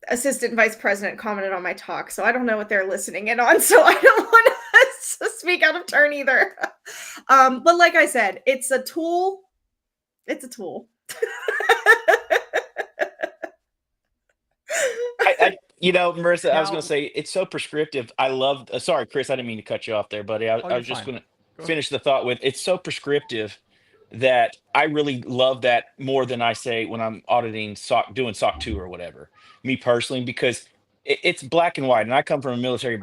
assistant vice president commented on my talk, so I don't know what they're listening in on, so I don't want to speak out of turn either. But like I said, it's a tool. It's a tool. Marissa, I was going to say it's so prescriptive. I love. Sorry, Chris, I didn't mean to cut you off there, buddy. I was just going to finish the thought with it's so prescriptive that I really love that more than I say when I'm auditing SOC, doing SOC 2 or whatever. Me personally, because it's black and white, and I come from a military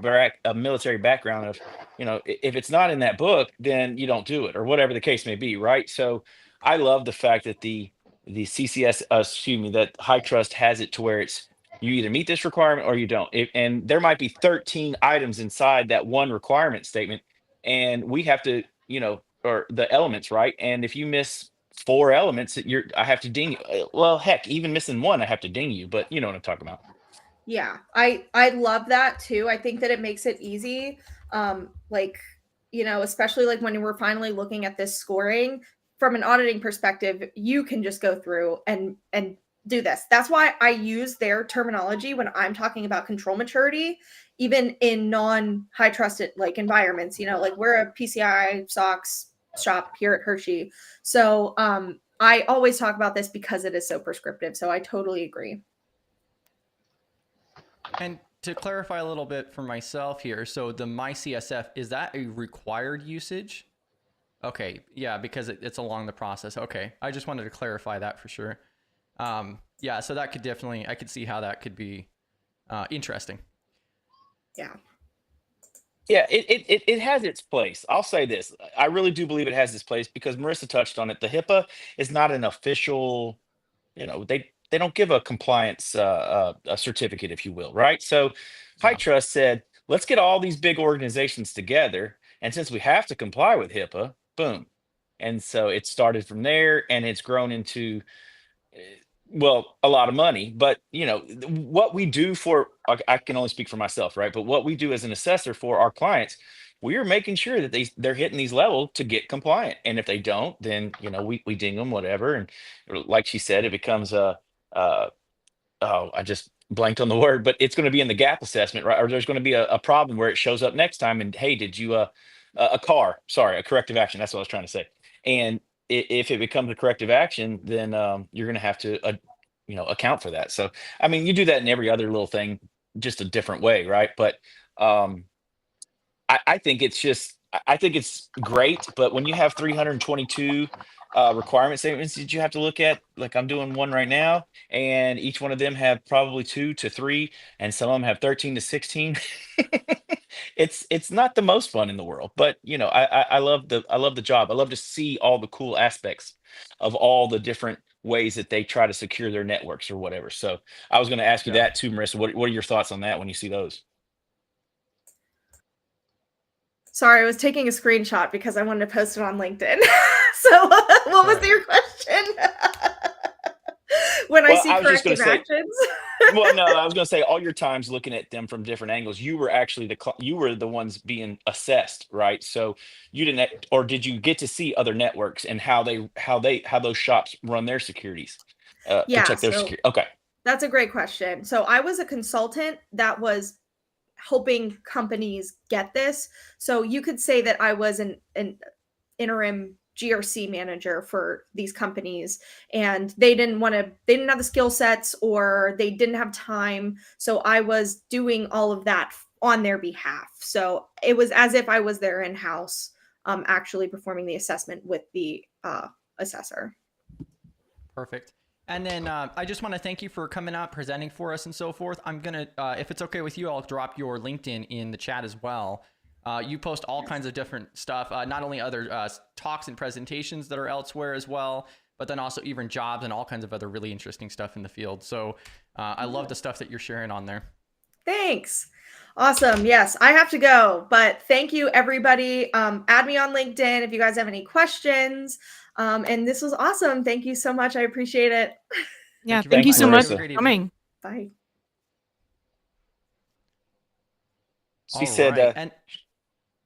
background of, if it's not in that book, then you don't do it, or whatever the case may be, right? So I love the fact that the CCS, that HITRUST has it to where it's you either meet this requirement or you don't. And there might be 13 items inside that one requirement statement, and we have to, or the elements, right? And if you miss 4 elements that I have to ding you. Well, heck, even missing one, I have to ding you, but you know what I'm talking about. Yeah, I love that too. I think that it makes it easy. Like, especially like when we're finally looking at this scoring from an auditing perspective, you can just go through and do this. That's why I use their terminology when I'm talking about control maturity, even in non-high trusted like environments. Like we're a PCI SOX shop here at Hershey. So I always talk about this because it is so prescriptive. So I totally agree. And to clarify a little bit for myself here, so the MyCSF, is that a required usage? Okay, yeah, because it's along the process. Okay, I just wanted to clarify that for sure. Yeah, so that could definitely, I could see how that could be interesting. Yeah. Yeah, it has its place. I'll say this. I really do believe it has its place because Marissa touched on it. The HIPAA is not an official, they don't give a compliance a certificate, if you will, right? So Yeah. HITRUST said, let's get all these big organizations together. And since we have to comply with HIPAA, boom. And so it started from there and it's grown into well, a lot of money, but what we do for I can only speak for myself, right? But what we do as an assessor for our clients, we are making sure that they're hitting these levels to get compliant. And if they don't, then we ding them, whatever. And like she said, it becomes uh oh, I just blanked on the word, but it's going to be in the gap assessment, right? Or there's going to be a problem where it shows up next time and hey, did you a car, sorry, a corrective action. That's what I was trying to say. And if it becomes a corrective action, then you're going to have to account for that. So I mean, you do that in every other little thing, just a different way, right? But um I think it's just I think it's great, but when you have 322 requirement statements that you have to look at, like I'm doing one right now, and each one of them have probably 2 to 3, and some of them have 13 to 16. It's not the most fun in the world, but I love the job. I love to see all the cool aspects of all the different ways that they try to secure their networks or whatever. So I was going to ask you Yeah. that too, Marissa. What are your thoughts on that when you see those? Sorry, I was taking a screenshot because I wanted to post it on LinkedIn. So, what was your question? When I Well, see I was just going corrective to say, actions? well, no, I was going to say all your times looking at them from different angles, you were actually you were the ones being assessed, right? So you didn't, or did you get to see other networks and how those shops run their securities, Yeah, protect their so security? Okay, that's a great question. So I was a consultant that was helping companies get this. So you could say that I was an interim GRC manager for these companies, and they didn't have the skill sets or they didn't have time. So I was doing all of that on their behalf. So it was as if I was there in house, actually performing the assessment with the assessor. Perfect. And then I just want to thank you for coming out, presenting for us and so forth. I'm going to, if it's okay with you, I'll drop your LinkedIn in the chat as well. You post all kinds of different stuff, not only other talks and presentations that are elsewhere as well, but then also even jobs and all kinds of other really interesting stuff in the field. So I love the stuff that you're sharing on there. Thanks. Awesome. Yes, I have to go, but thank you, everybody. Add me on LinkedIn if you guys have any questions. And this was awesome. Thank you so much. I appreciate it. Yeah, you very thank you thanks, so much Have a Marissa. for great evening. coming. Bye. She All said, right. And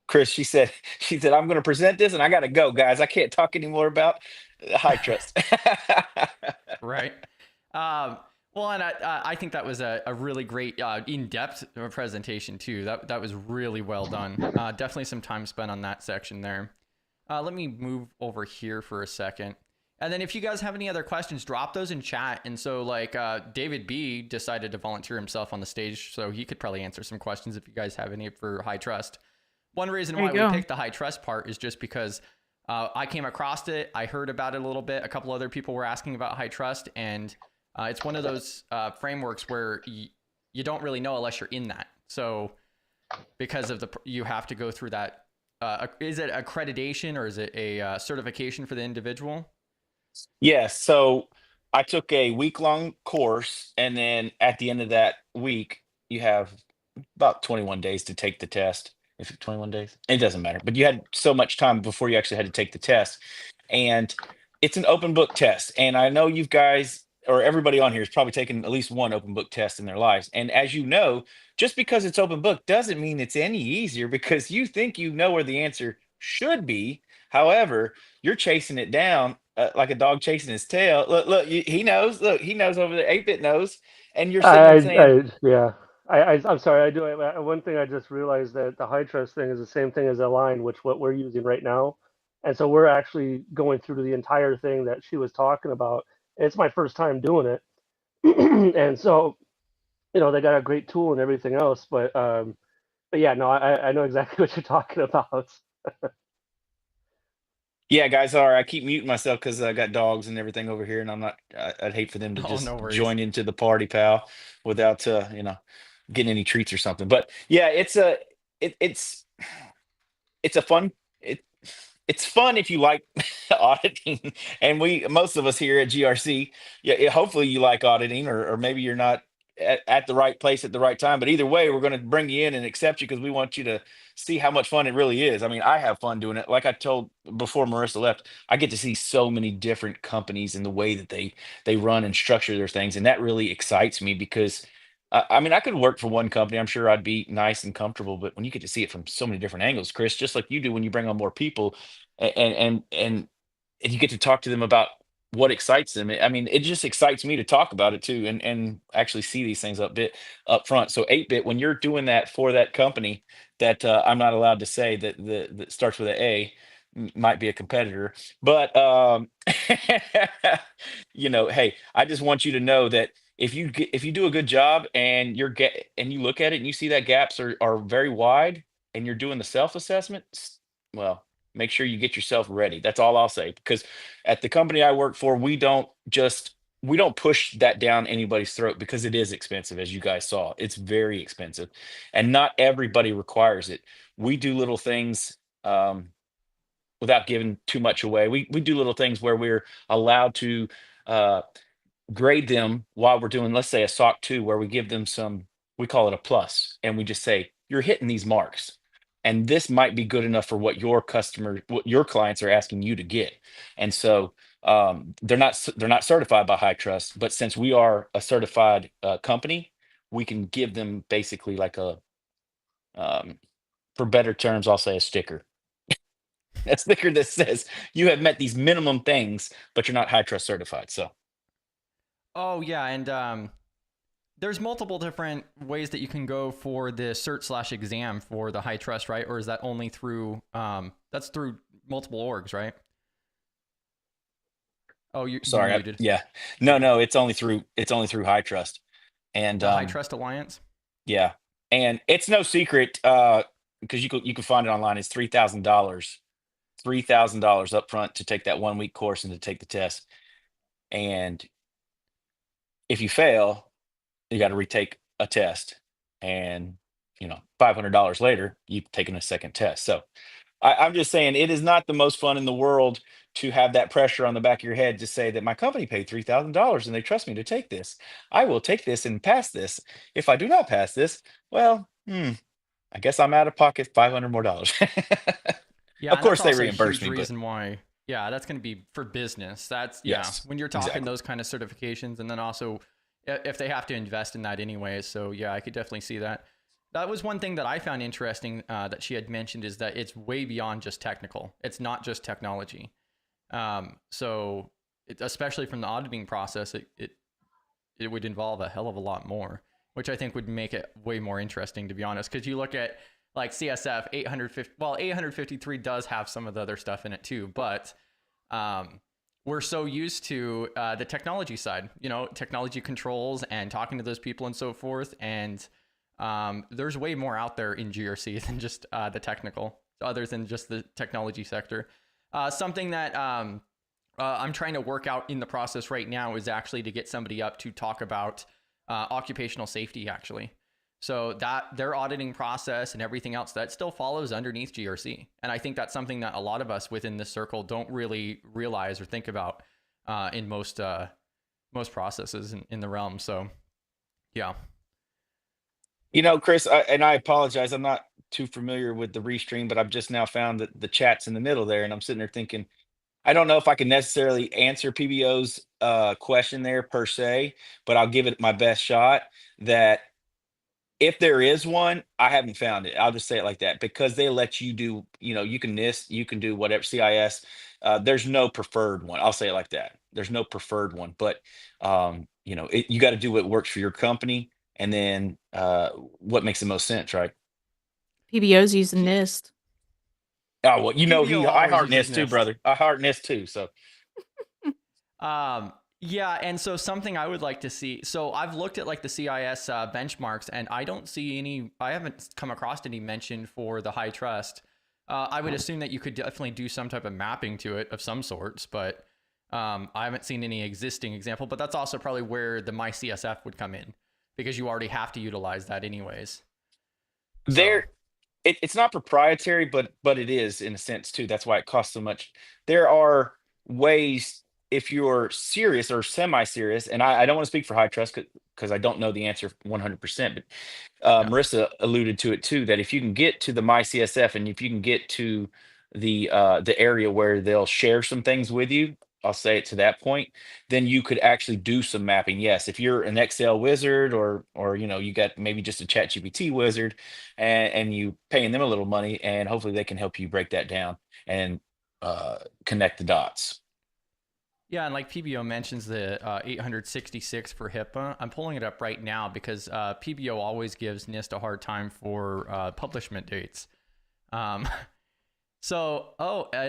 Chris, she said, I'm going to present this and I got to go, guys. I can't talk anymore about high trust. right. Well, and I think that was a really great in-depth presentation too. That was really well done. Definitely some time spent on that section there. Let me move over here for a second. And then if you guys have any other questions, drop those in chat. And so like David B decided to volunteer himself on the stage, so he could probably answer some questions if you guys have any for high trust. One reason There why you we go. picked the high trust part is just because I came across it. I heard about it a little bit. A couple other people were asking about high trust, and it's one of those frameworks where you don't really know unless you're in that. So because of you have to go through that. Is it accreditation or is it a certification for the individual? Yes. So I took a week-long course, and then at the end of that week, you have about 21 days to take the test. If it's 21 days, it doesn't matter. But you had so much time before you actually had to take the test. And it's an open book test. And I know you guys or everybody on here has probably taken at least one open book test in their lives. And as you know, just because it's open book doesn't mean it's any easier because you think you know where the answer should be. However, you're chasing it down like a dog chasing his tail. Look, he knows. Look, he knows over there. 8-bit knows. And you're sitting there saying, Yeah. I'm sorry. One thing I just realized that the high trust thing is the same thing as Align, which what we're using right now. And so we're actually going through the entire thing that she was talking about. And it's my first time doing it. And so, they got a great tool and everything else, but yeah, no, I know exactly what you're talking about. yeah, guys, sorry, I keep muting myself because I got dogs and everything over here, and I'd hate for them to Oh, just no worries. join into the party, pal, without getting any treats or something. But yeah, it's it's a fun it it's fun if you like auditing, and most of us here at GRC, yeah, hopefully you like auditing, or maybe you're not at the right place at the right time. But either way, we're going to bring you in and accept you because we want you to see how much fun it really is. I mean, I have fun doing it. Like I told before Marissa left, I get to see so many different companies and the way that they run and structure their things, and that really excites me because I mean, I could work for one company. I'm sure I'd be nice and comfortable, but when you get to see it from so many different angles, Chris, just like you do when you bring on more people, and you get to talk to them about what excites them. I mean, it just excites me to talk about it too, and actually see these things up front. So 8-bit, when you're doing that for that company that I'm not allowed to say that starts with an A, might be a competitor, but hey, I just want you to know that if you do a good job and you look at it and you see that gaps are very wide and you're doing the self-assessment, well, make sure you get yourself ready. That's all I'll say. Because at the company I work for, we don't push that down anybody's throat because it is expensive, as you guys saw. It's very expensive, and not everybody requires it. We do little things without giving too much away. We do little things where we're allowed to uh, grade them while we're doing, let's say, a SOC 2, where we give them we call it a plus, and we just say, you're hitting these marks. And this might be good enough for what what your clients are asking you to get. And so they're not certified by High Trust, but since we are a certified company, we can give them basically like um, for better terms, I'll say a sticker. A sticker that says you have met these minimum things, but you're not High Trust certified. So Oh yeah, and there's multiple different ways that you can go for the cert/exam for the high trust, right? Or is that only through that's through multiple orgs, right? Oh, you're sorry, muted. yeah, no, it's only through High Trust, and The High Trust Alliance. yeah, and it's no secret because you can find it online. It's $3,000 up front to take that 1 week course and to take the test. And if you fail, you got to retake a test, and $500 later, you've taken a second test. So I'm just saying, it is not the most fun in the world to have that pressure on the back of your head to say that my company paid $3,000 and they trust me to take this. I will take this and pass this. If I do not pass this, well, I guess I'm out of pocket $500 more. Yeah, Of and that's course, they also a reimburse huge me, but reason why. Yeah, that's going to be for business. That's yes, when you're talking exactly. those kind of certifications, and then also if they have to invest in that anyways. So yeah, I could definitely see that. That was one thing that I found interesting that she had mentioned, is that it's way beyond just technical. It's not just technology. So especially from the auditing process, it would involve a hell of a lot more, which I think would make it way more interesting, to be honest. Because you look at like CSF 850, well, 853 does have some of the other stuff in it too, but we're so used to the technology side, technology controls and talking to those people and so forth. And there's way more out there in GRC than just the technical, other than just the technology sector. Something that I'm trying to work out in the process right now is actually to get somebody up to talk about occupational safety, actually. So that their auditing process and everything else, that still follows underneath GRC. And I think that's something that a lot of us within this circle don't really realize or think about in most processes in the realm. So yeah. Chris, I apologize. I'm not too familiar with the restream, but I've just now found that the chat's in the middle there, and I'm sitting there thinking, I don't know if I can necessarily answer PBO's question there per se, but I'll give it my best shot. That if there is one, I haven't found it. I'll just say it like that, because they let you do, you can NIST, you can do whatever CIS. There's no preferred one. I'll say it like that. There's no preferred one, but you got to do what works for your company, and then what makes the most sense, right? PBO's using NIST. Oh well, PBO I always heart uses NIST too, NIST. brother. I heart NIST too. So Yeah, and so something I would like to see. So I've looked at like the CIS benchmarks, and I don't see any. I haven't come across any mention for the HITRUST. I would assume that you could definitely do some type of mapping to it of some sorts, but I haven't seen any existing example. But that's also probably where the MyCSF would come in, because you already have to utilize that anyways. there, it's not proprietary, but it is in a sense too. That's why it costs so much. There are ways, if you're serious or semi-serious, and I don't want to speak for high trust because I don't know the answer 100%, but Yeah. Marissa alluded to it too, that if you can get to the MyCSF, and if you can get to the area where they'll share some things with you, I'll say it to that point, then you could actually do some mapping. Yes, if you're an Excel wizard, or you got maybe just a Chat GPT wizard, and you paying them a little money, and hopefully they can help you break that down and connect the dots. Yeah, and like PBO mentions the 866 for HIPAA. I'm pulling it up right now because PBO always gives NIST a hard time for publishment dates. It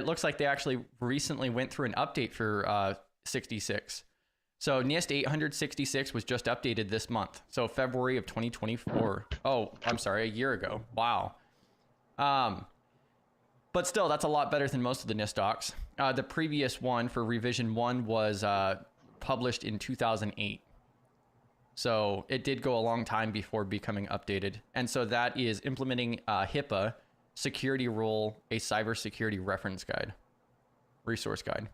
looks like they actually recently went through an update for 66. So NIST 866 was just updated this month. So February of 2024. Oh, I'm sorry, a year ago. Wow. But still, that's a lot better than most of the NIST docs. The previous one for revision 1 was published in 2008. So it did go a long time before becoming updated. And so that is implementing HIPAA security rule, a cybersecurity reference guide, resource guide.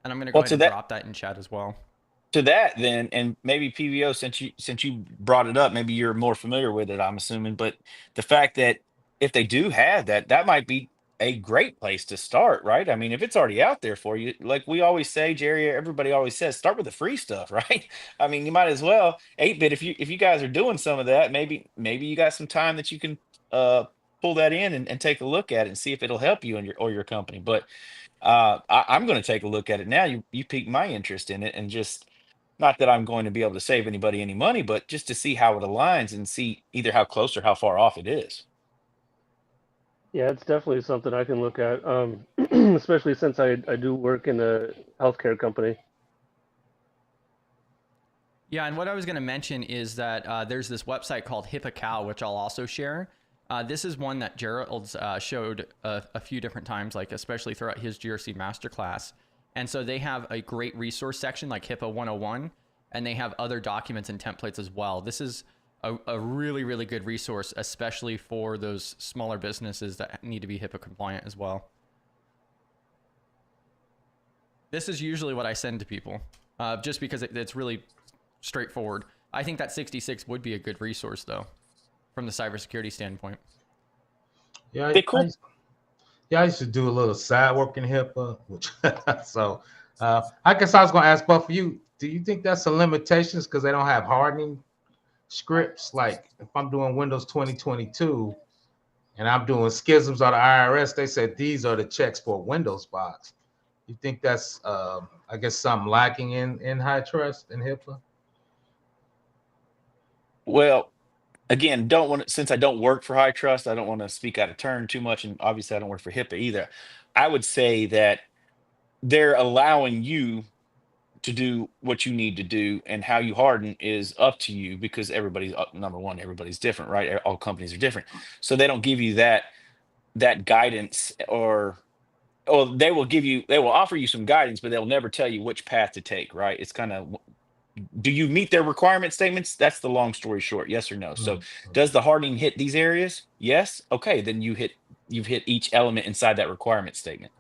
And I'm going to go ahead and drop that in chat as well. To that then, and maybe PBO, since you brought it up, maybe you're more familiar with it, I'm assuming, but the fact that if they do have that, that might be a great place to start, right? I mean, if it's already out there for you, like we always say, Jerry, everybody always says, start with the free stuff, right? I mean, you might as well 8-bit, if you guys are doing some of that, maybe you got some time that you can pull that in and take a look at it and see if it'll help you and your company. But I'm going to take a look at it now. You piqued my interest in it, and just, not that I'm going to be able to save anybody any money, but just to see how it aligns and see either how close or how far off it is. Yeah, it's definitely something I can look at, especially since I do work in a healthcare company. Yeah, and what I was going to mention is that there's this website called HIPAA, which I'll also share. This is one that Gerald's showed a few different times, like especially throughout his GRC masterclass. And so they have a great resource section like HIPAA 101, and they have other documents and templates as well. This is a really, really good resource, especially for those smaller businesses that need to be HIPAA compliant as well. This is usually what I send to people, just because it's really straightforward. I think that 66 would be a good resource, though, from the cybersecurity standpoint. Yeah, Cool. I used to do a little side work in HIPAA, which so I guess I was going to ask both of you, do you think that's a limitation because they don't have hardening scripts? Like if I'm doing Windows 2022 and I'm doing schisms on the IRS, they said these are the checks for a Windows box. You think that's, I guess, something lacking in HITRUST and HIPAA? Well, again, since I don't work for HITRUST, I don't want to speak out of turn too much, and obviously I don't work for HIPAA either. I would say that they're allowing you to do what you need to do, and how you harden is up to you, because number one, everybody's different, right? All companies are different, so they don't give you that guidance, or they will offer you some guidance, but they'll never tell you which path to take, right? It's kind of, do you meet their requirement statements? That's the long story short, yes or no. So does the hardening hit these areas? Yes. Okay, then you've hit each element inside that requirement statement.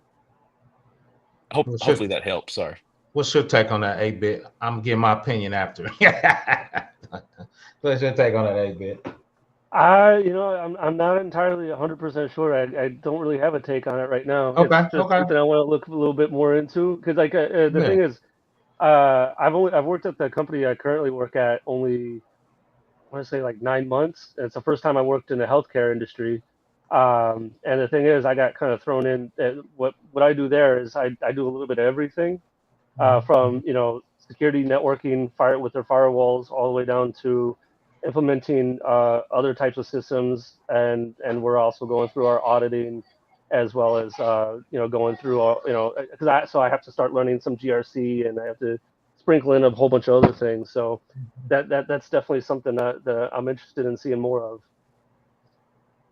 Hopefully that helps. Sorry. What's your take on that 8-bit? I'm getting my opinion after. What's your take on that 8-bit? I'm not entirely 100% sure. I don't really have a take on it right now. It's Okay, just okay, something I want to look a little bit more into because, like, the yeah. thing is, I've worked at the company I currently work at only I want to say like 9 months. And it's the first time I worked in the healthcare industry. And the thing is, I got kind of thrown in. What I do there is I do a little bit of everything, from security networking fire with their firewalls all the way down to implementing other types of systems, and we're also going through our auditing as well as going through all because I have to start learning some GRC, and I have to sprinkle in a whole bunch of other things. So that's definitely something that I'm interested in seeing more of.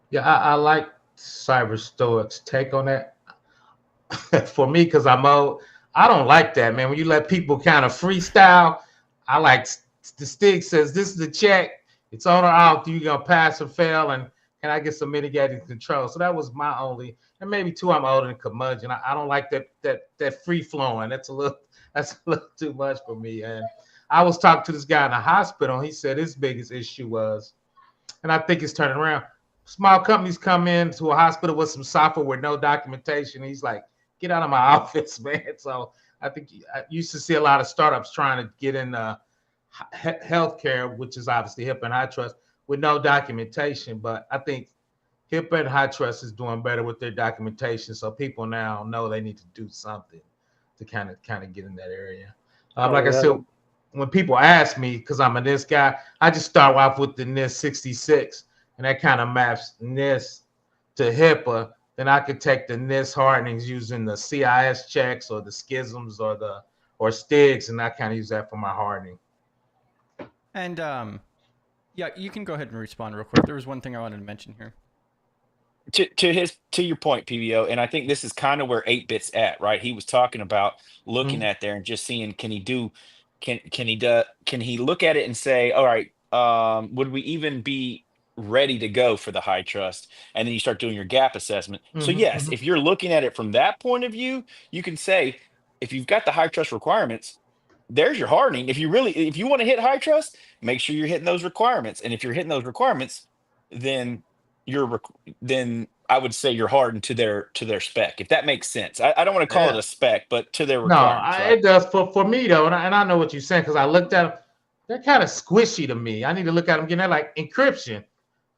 Yeah, I like Cyber Stoics' take on that. For me, because I'm old, I don't like that, man. When you let people kind of freestyle, I like the stick says this is the check. It's on or out. You gonna pass or fail, and can I get some mitigating control? So that was my only, and maybe too, I'm older than curmudgeon. I don't like that free flowing. That's a little too much for me. And I was talking to this guy in the hospital. And he said his biggest issue was, and I think it's turning around. Small companies come into a hospital with some software with no documentation. He's like, get out of my office, man. So I think I used to see a lot of startups trying to get in healthcare, which is obviously HIPAA and HITRUST, with no documentation. But I think HIPAA and HITRUST is doing better with their documentation, so people now know they need to do something to kind of get in that area. Oh Like I yeah. said, when people ask me, because I'm a NIST guy, I just start off with the NIST 66, and that kind of maps NIST to HIPAA. Then I could take the NIST hardenings using the CIS checks or the schisms or STIGs, and I kind of use that for my hardening. And yeah, you can go ahead and respond real quick. There was one thing I wanted to mention here. To your point, PBO, and I think this is kind of where 8-bit's at, right? He was talking about looking Mhm. at there and just seeing, can he look at it and say, all right, would we even be ready to go for the high trust? And then you start doing your gap assessment. So yes, Mhm. if you're looking at it from that point of view, you can say, if you've got the high trust requirements, there's your hardening. If you want to hit high trust, make sure you're hitting those requirements. And if you're hitting those requirements, then then I would say you're hardened to their spec, if that makes sense. I don't want to call it Yeah. a spec, but to their No, requirements, right? it does for me though, and I know what you're saying because I looked at them. They're kind of squishy to me. I need to look at them again. They're like encryption.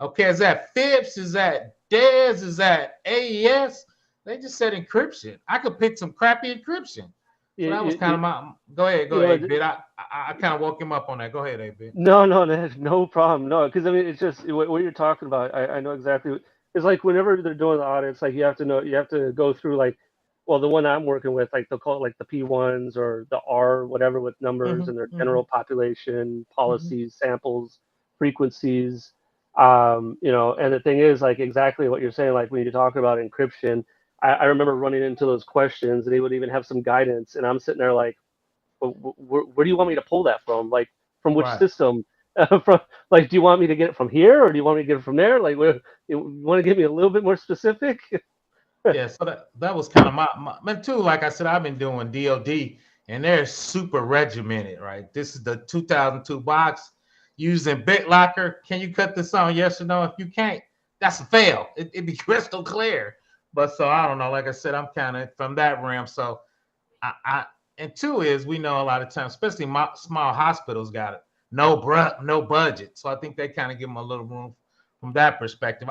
Okay, is that FIPS? Is that DES? Is that AES? They just said encryption. I could pick some crappy encryption. So that was You, kind of my. Go ahead, you go know, ahead, bit. I kind of woke him up on that. Go ahead, A bit. no, no problem. No, because I mean, it's just what you're talking about. I know exactly. It's like whenever they're doing the audits, like you have to go through like, well, the one I'm working with, like they'll call it like the P1s or the R, whatever, with numbers and their Mm-hmm. general population, Mm-hmm. policies, samples, frequencies. And the thing is, like exactly what you're saying, like when you're talking about encryption, I remember running into those questions, and they would even have some guidance, and I'm sitting there like, where do you want me to pull that from? Like, from which Right. system? From like, do you want me to get it from here, or do you want me to get it from there? Like, you want to give me a little bit more specific? Yeah, so that was kind of my man too. Like I said, I've been doing DoD, and they're super regimented, right? This is the 2002 box using BitLocker. Can you cut this on? Yes or no? If you can't, that's a fail. It'd be crystal clear. But so I don't know. Like I said, I'm kind of from that realm. So I and two is we know a lot of times, especially small hospitals, got it no budget. So I think they kind of give them a little room from that perspective.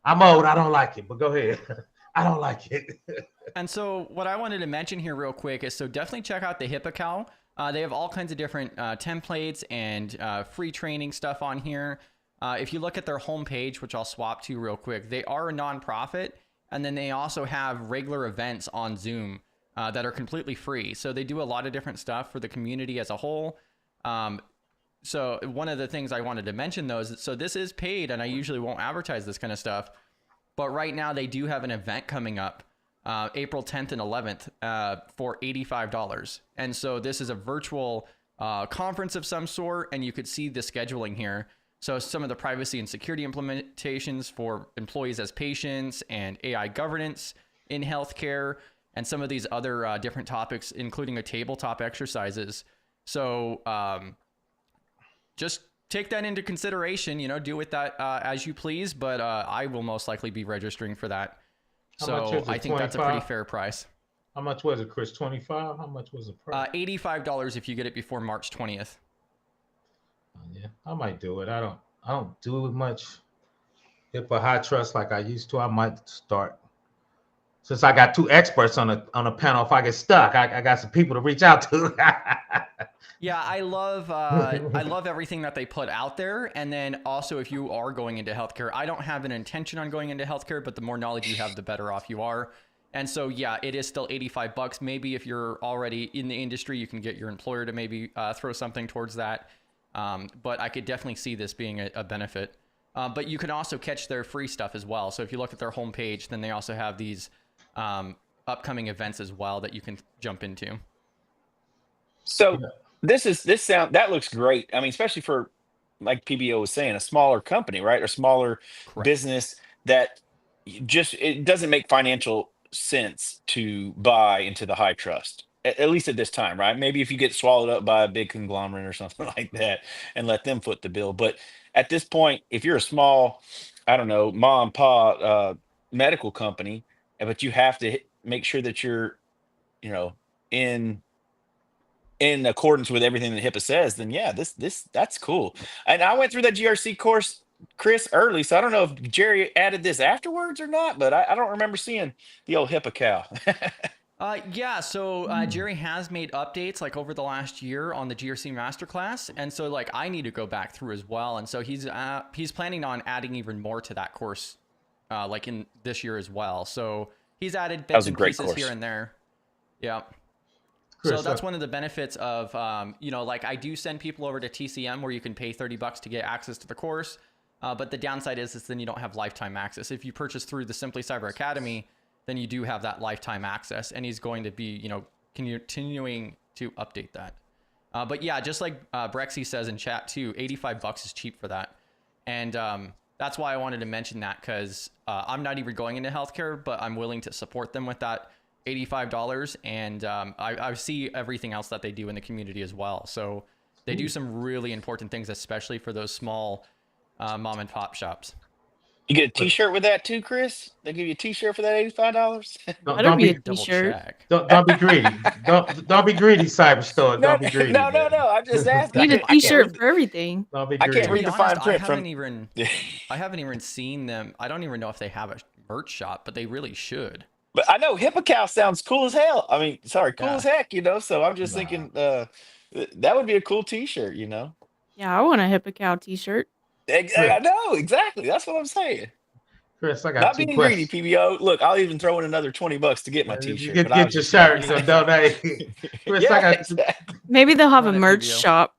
I'm old. I don't like it, but go ahead. I don't like it. And so what I wanted to mention here real quick is, so definitely check out the HIPAA Cal. They have all kinds of different templates and free training stuff on here. If you look at their homepage, which I'll swap to real quick, they are a nonprofit, and then they also have regular events on Zoom that are completely free. So they do a lot of different stuff for the community as a whole. So one of the things I wanted to mention though is, so this is paid, and I usually won't advertise this kind of stuff, but right now they do have an event coming up April 10th and 11th for $85. And so this is a virtual conference of some sort, and you could see the scheduling here. So some of the privacy and security implementations for employees as patients, and AI governance in healthcare, and some of these other different topics, including a tabletop exercises. So just take that into consideration. Do with that as you please. But I will most likely be registering for that. How much So is it, I think that's a pretty 25? fair price. How much was it, Chris? 25? How much was the price? $85 if you get it before March 20th. Yeah, I might do it. I don't do much HIPAA HITRUST like I used to. I might start. Since I got 2 experts on a panel, if I get stuck, I got some people to reach out to. Yeah, I love everything that they put out there. And then also, if you are going into healthcare, I don't have an intention on going into healthcare, but the more knowledge you have, the better off you are. And so, yeah, it is still $85. Maybe if you're already in the industry, you can get your employer to maybe throw something towards that. But I could definitely see this being a benefit. But you can also catch their free stuff as well. So if you look at their homepage, then they also have these upcoming events as well that you can jump into. So that looks great. I mean, especially for, like PBO was saying, a smaller company, right? Or smaller Correct. business that it doesn't make financial sense to buy into the HITRUST, at least at this time, right? Maybe if you get swallowed up by a big conglomerate or something like that and let them foot the bill. But at this point, if you're a small, I don't know, mom and pop medical company, but you have to make sure that you're, in accordance with everything that HIPAA says, then yeah, that's cool. And I went through that GRC course, Chris, early, so I don't know if Jerry added this afterwards or not, but I don't remember seeing the old HIPAA cow. Yeah, so Jerry has made updates like over the last year on the GRC masterclass, and so like I need to go back through as well, and so he's planning on adding even more to that course, like in this year as well. So he's added bits and pieces here and there. Yeah. So that's one of the benefits of, like I do send people over to TCM where you can pay $30 to get access to the course. But the downside is then you don't have lifetime access. If you purchase through the Simply Cyber Academy, then you do have that lifetime access, and he's going to be, continuing to update that. But yeah, just like Brexy says in chat too, $85 is cheap for that. And that's why I wanted to mention that, because I'm not even going into healthcare, but I'm willing to support them with that $85. And I see everything else that they do in the community as well. So they do some really important things, especially for those small mom and pop shops. You get a T-shirt with that too, Chris? They give you a T-shirt for that $85. Better be a T-shirt. Don't be greedy. Don't be greedy, Cyberstore. Don't be greedy. No. I'm just asking. Need a T-shirt for everything. Don't be I greedy. can't read the fine print I haven't even seen them. I don't even know if they have a merch shop, but they really should. But I know HIPAA cow sounds cool as hell. I mean, sorry, cool as heck, So I'm just thinking that would be a cool T-shirt, Yeah, I want a HIPAA cow T-shirt. I know, exactly. That's what I'm saying. Chris, I got Not 2 being questions. greedy, PBO. Look, I'll even throw in another $20 to get my T-shirt. Get your shirt, donate. Chris, I got Maybe they'll have a merch shop.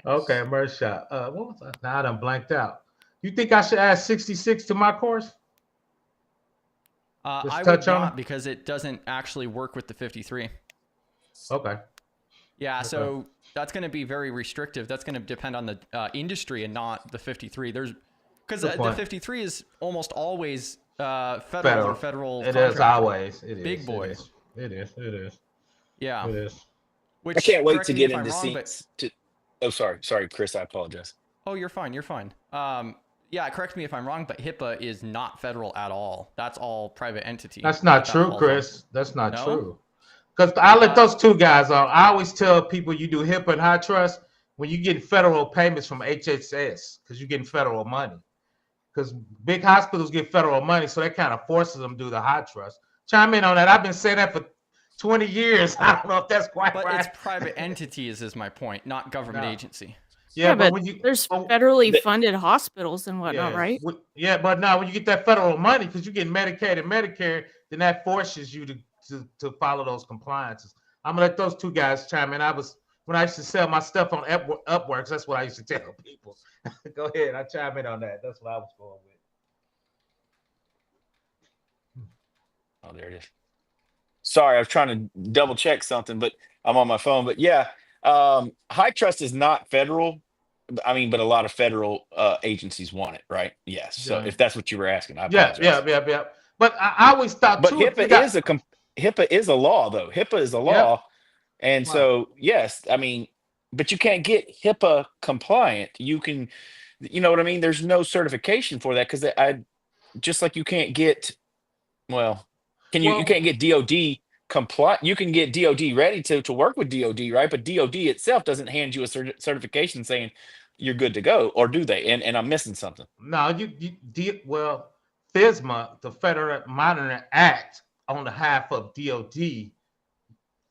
Okay, a merch shop. What was that? Now I done blanked out. You think I should add 66 to my course? I would not, because it doesn't actually work with the 53. Okay. Yeah, so that's going to be very restrictive. That's going to depend on the industry and not the 53. Because the 53 is almost always federal or federal. It is always. It is. Big boy. It is. Yeah. It is. I can't wait to get into seats. Sorry, Chris. I apologize. Oh, you're fine. Yeah, correct me if I'm wrong, but HIPAA is not federal at all. That's all private entity. That's not true, Chris. That's not true. Because I let those 2 guys on. I always tell people you do HIPAA and HITRUST when you get federal payments from HHS, because you're getting federal money. Because big hospitals get federal money, so that kind of forces them to do the HITRUST. Chime in on that. I've been saying that for 20 years. I don't know if that's quite right. But it's private entities is my point, not government agency. Yeah, but there's federally funded hospitals and whatnot, right? Yeah, but now when you get that federal money, because you get Medicaid and Medicare, then that forces you to follow those compliances. I'm gonna let those 2 guys chime in. When I used to sell my stuff on Upworks, that's what I used to tell people. Go ahead, I chime in on that. That's what I was going with. Oh, there it is. Sorry, I was trying to double check something, but I'm on my phone. But yeah, HITRUST is not federal. I mean, but a lot of federal agencies want it, right? Yes. So if that's what you were asking, I apologize. Yeah. But I always thought too. HIPAA is a law, though. HIPAA is a law, and so yes, I mean, but you can't get HIPAA compliant. You can, you know what I mean? There's no certification for that because I just like you can't get, well, you Well, can't get DOD compliant. You can get DOD ready to work with DOD, right? But DOD itself doesn't hand you a certification saying you're good to go, or do they? And I'm missing something. no, you did well. FISMA, the Federal Monitoring Act, on behalf of DOD,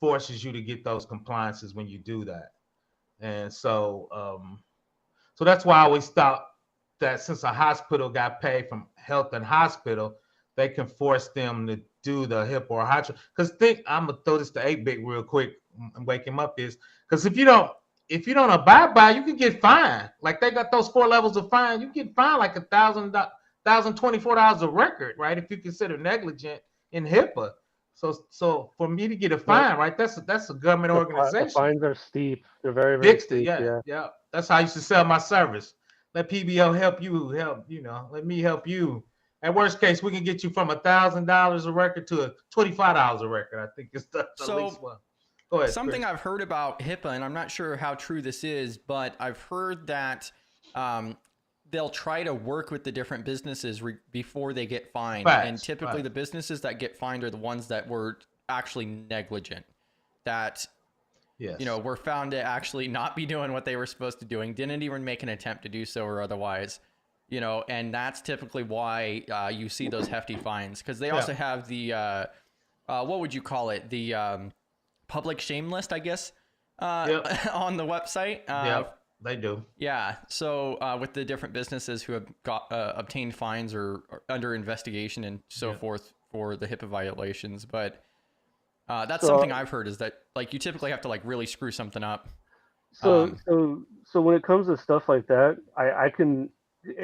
forces you to get those compliances when you do that. And so that's why I always thought that since a hospital got paid from health and hospital, they can force them to do the HIPAA or HITRUST. Because I'm gonna throw this to 8-bit real quick and wake him up, is because if you don't abide by it, you can get fined. Like they got those 4 levels of fine. You get fined like $1,024 a record, right? If you consider negligent in HIPAA. So for me to get a fine, right? That's a government The organization. fines are steep. They're very, very Big, steep. yeah, yeah. That's how I used to sell my service. Let PBO help you, let me help you. At worst case, we can get you from $1,000 a record to $25 a record. I think it's the least one. Go ahead. Something Chris. I've heard about HIPAA, and I'm not sure how true this is, but I've heard that they'll try to work with the different businesses before they get fined. And typically the businesses that get fined are the ones that were actually negligent. That, yes, were found to actually not be doing what they were supposed to doing, didn't even make an attempt to do so or otherwise, and that's typically why you see those hefty fines. Because they also have the, what would you call it? The public shame list, I guess, on the website. They do. Yeah. So with the different businesses who have got obtained fines or under investigation and so forth for the HIPAA violations. But that's something I've heard, is that like you typically have to like really screw something up. So when it comes to stuff like that, I can,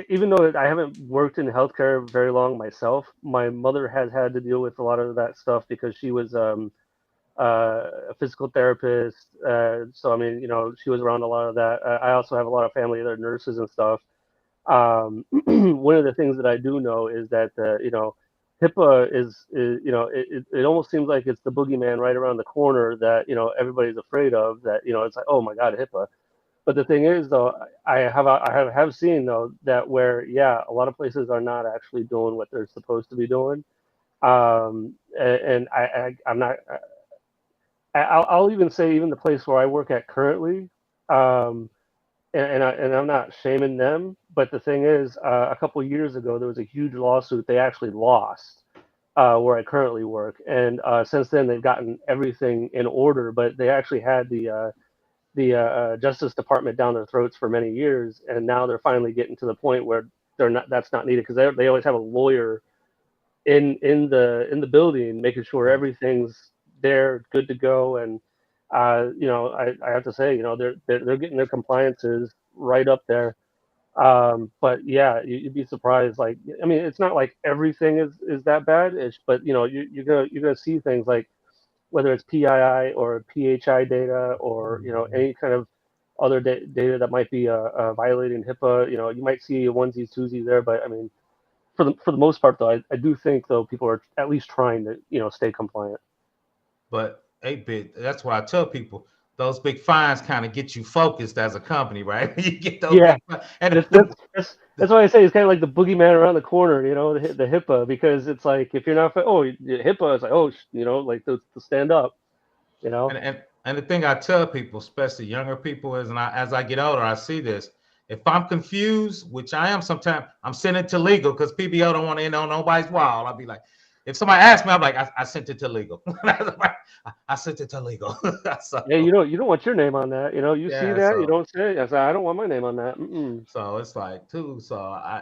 even though I haven't worked in healthcare very long myself, my mother has had to deal with a lot of that stuff because she was a physical therapist. So I mean, she was around a lot of that. I also have a lot of family that are nurses and stuff. One of the things that I do know is that HIPAA is it almost seems like it's the boogeyman right around the corner that everybody's afraid of. That it's like, oh my God, HIPAA. But the thing is, though, I have seen though that where a lot of places are not actually doing what they're supposed to be doing. And I'm not. I'll even say even the place where I work at currently, and I'm not shaming them, but the thing is, a couple of years ago there was a huge lawsuit they actually lost where I currently work, and since then they've gotten everything in order, but they actually had the Justice Department down their throats for many years, and now they're finally getting to the point where that's not needed because they always have a lawyer in the building making sure everything's there, good to go, and I have to say, they're getting their compliances right up there. But yeah, you'd be surprised. Like, I mean, it's not like everything is that bad, but you're gonna see things like whether it's PII or PHI data or any kind of other data that might be violating HIPAA. You might see a onesies twosies there, but I mean, for the most part, though, I do think though people are at least trying to stay compliant. But 8-bit, that's why I tell people those big fines kind of get you focused as a company, right? You get those and that's why I say it's kind of like the boogeyman around the corner, the HIPAA, because it's like if you're not HIPAA, it's like like to stand up, And the thing I tell people, especially younger people, is, and as I get older, I see this. If I'm confused, which I am sometimes, I'm sending it to legal because PBO don't want to end on nobody's wall. I'll be like, if somebody asks me, I'm like, I sent it to legal. I sent it to legal. So, yeah, you don't want your name on that. You see that, you don't say. I don't want my name on that. So it's like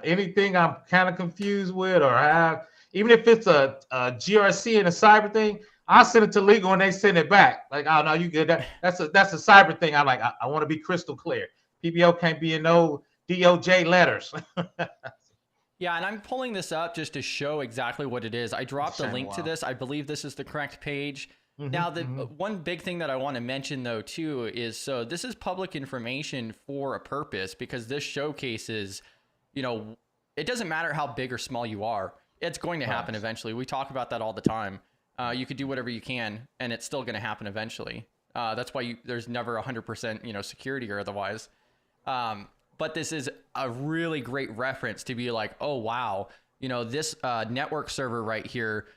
anything I'm kind of confused with, or have, even if it's a GRC and a cyber thing, I'll send it to legal and they send it back. Like, oh no, you good. That's a cyber thing. I'm like, I want to be crystal clear. PBO can't be in no DOJ letters. Yeah, and I'm pulling this up just to show exactly what it is. I dropped a link to this. I believe this is the correct page. Now, the one big thing that I want to mention, though, too, is so this is public information for a purpose, because this showcases, it doesn't matter how big or small you are. It's going to happen eventually. We talk about that all the time. You could do whatever you can, and it's still going to happen eventually. That's why there's never 100% security or otherwise. But this is a really great reference to be like, oh wow, this network server right here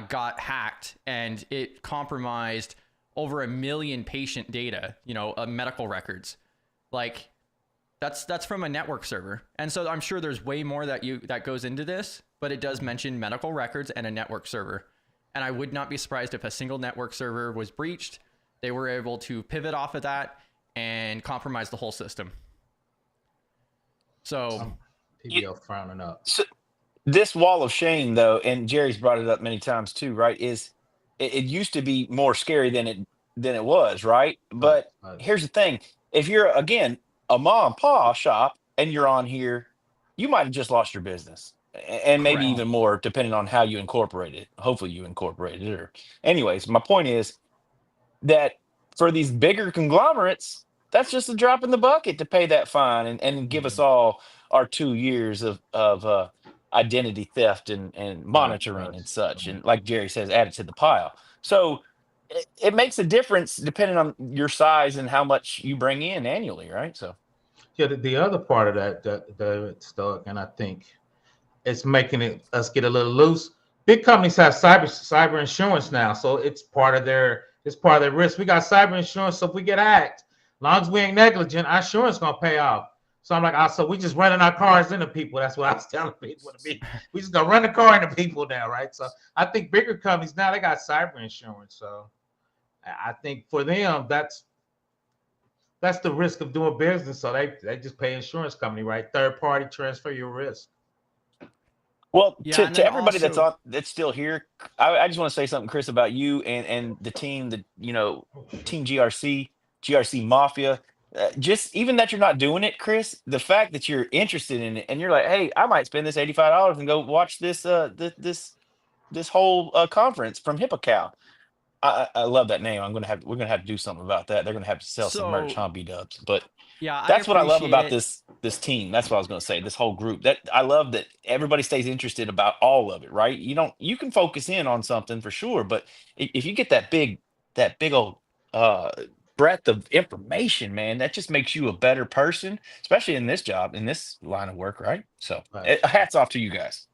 got hacked and it compromised over 1 million patient data, medical records. Like that's from a network server. And so I'm sure there's way more that goes into this, but it does mention medical records and a network server. And I would not be surprised if a single network server was breached. They were able to pivot off of that and compromise the whole system. So PBL frowning up. So this wall of shame, though, and Jerry's brought it up many times too, right? Is it used to be more scary than it was, right? But Right. here's the thing: if you're again a mom and pa shop and you're on here, you might have just lost your business, and maybe Correct. even more, depending on how you incorporate it. Hopefully, you incorporate it. Or, anyways, my point is that for these bigger conglomerates, that's just a drop in the bucket to pay that fine and give us all our 2 years of identity theft and monitoring and such. And like Jerry says, add it to the pile. So it makes a difference depending on your size and how much you bring in annually, right? So Yeah, the other part of that Stuck, and I think it's making us get a little loose. Big companies have cyber insurance now, so it's part of their risk. We got cyber insurance, so if we get hacked, as long as we ain't negligent, our insurance gonna pay off. So I'm like, so we just running our cars into people. That's what I was telling people to be. We just gonna run the car into people now, right? So I think bigger companies now they got cyber insurance. So I think for them that's the risk of doing business. So they just pay insurance company, right? Third party transfer your risk. well, Yeah, and to then everybody also, that's still here, I just want to say something, Chris, about you and the team, Team GRC Mafia. Just even that you're not doing it, Chris. The fact that you're interested in it and you're like, hey, I might spend this $85 and go watch this whole conference from HIPAA. I love that name. We're gonna have to do something about that. They're gonna have to sell some merch, so huh, B-dubs. But yeah, I that's what I love appreciate about it. this team. That's what I was going to say. This whole group. That I love that everybody stays interested about all of it. Right? You can focus in on something for sure, but if you get that big old uh, breadth of information, man, that just makes you a better person, especially in this job, in this line of work. Right? So, hats off to you guys.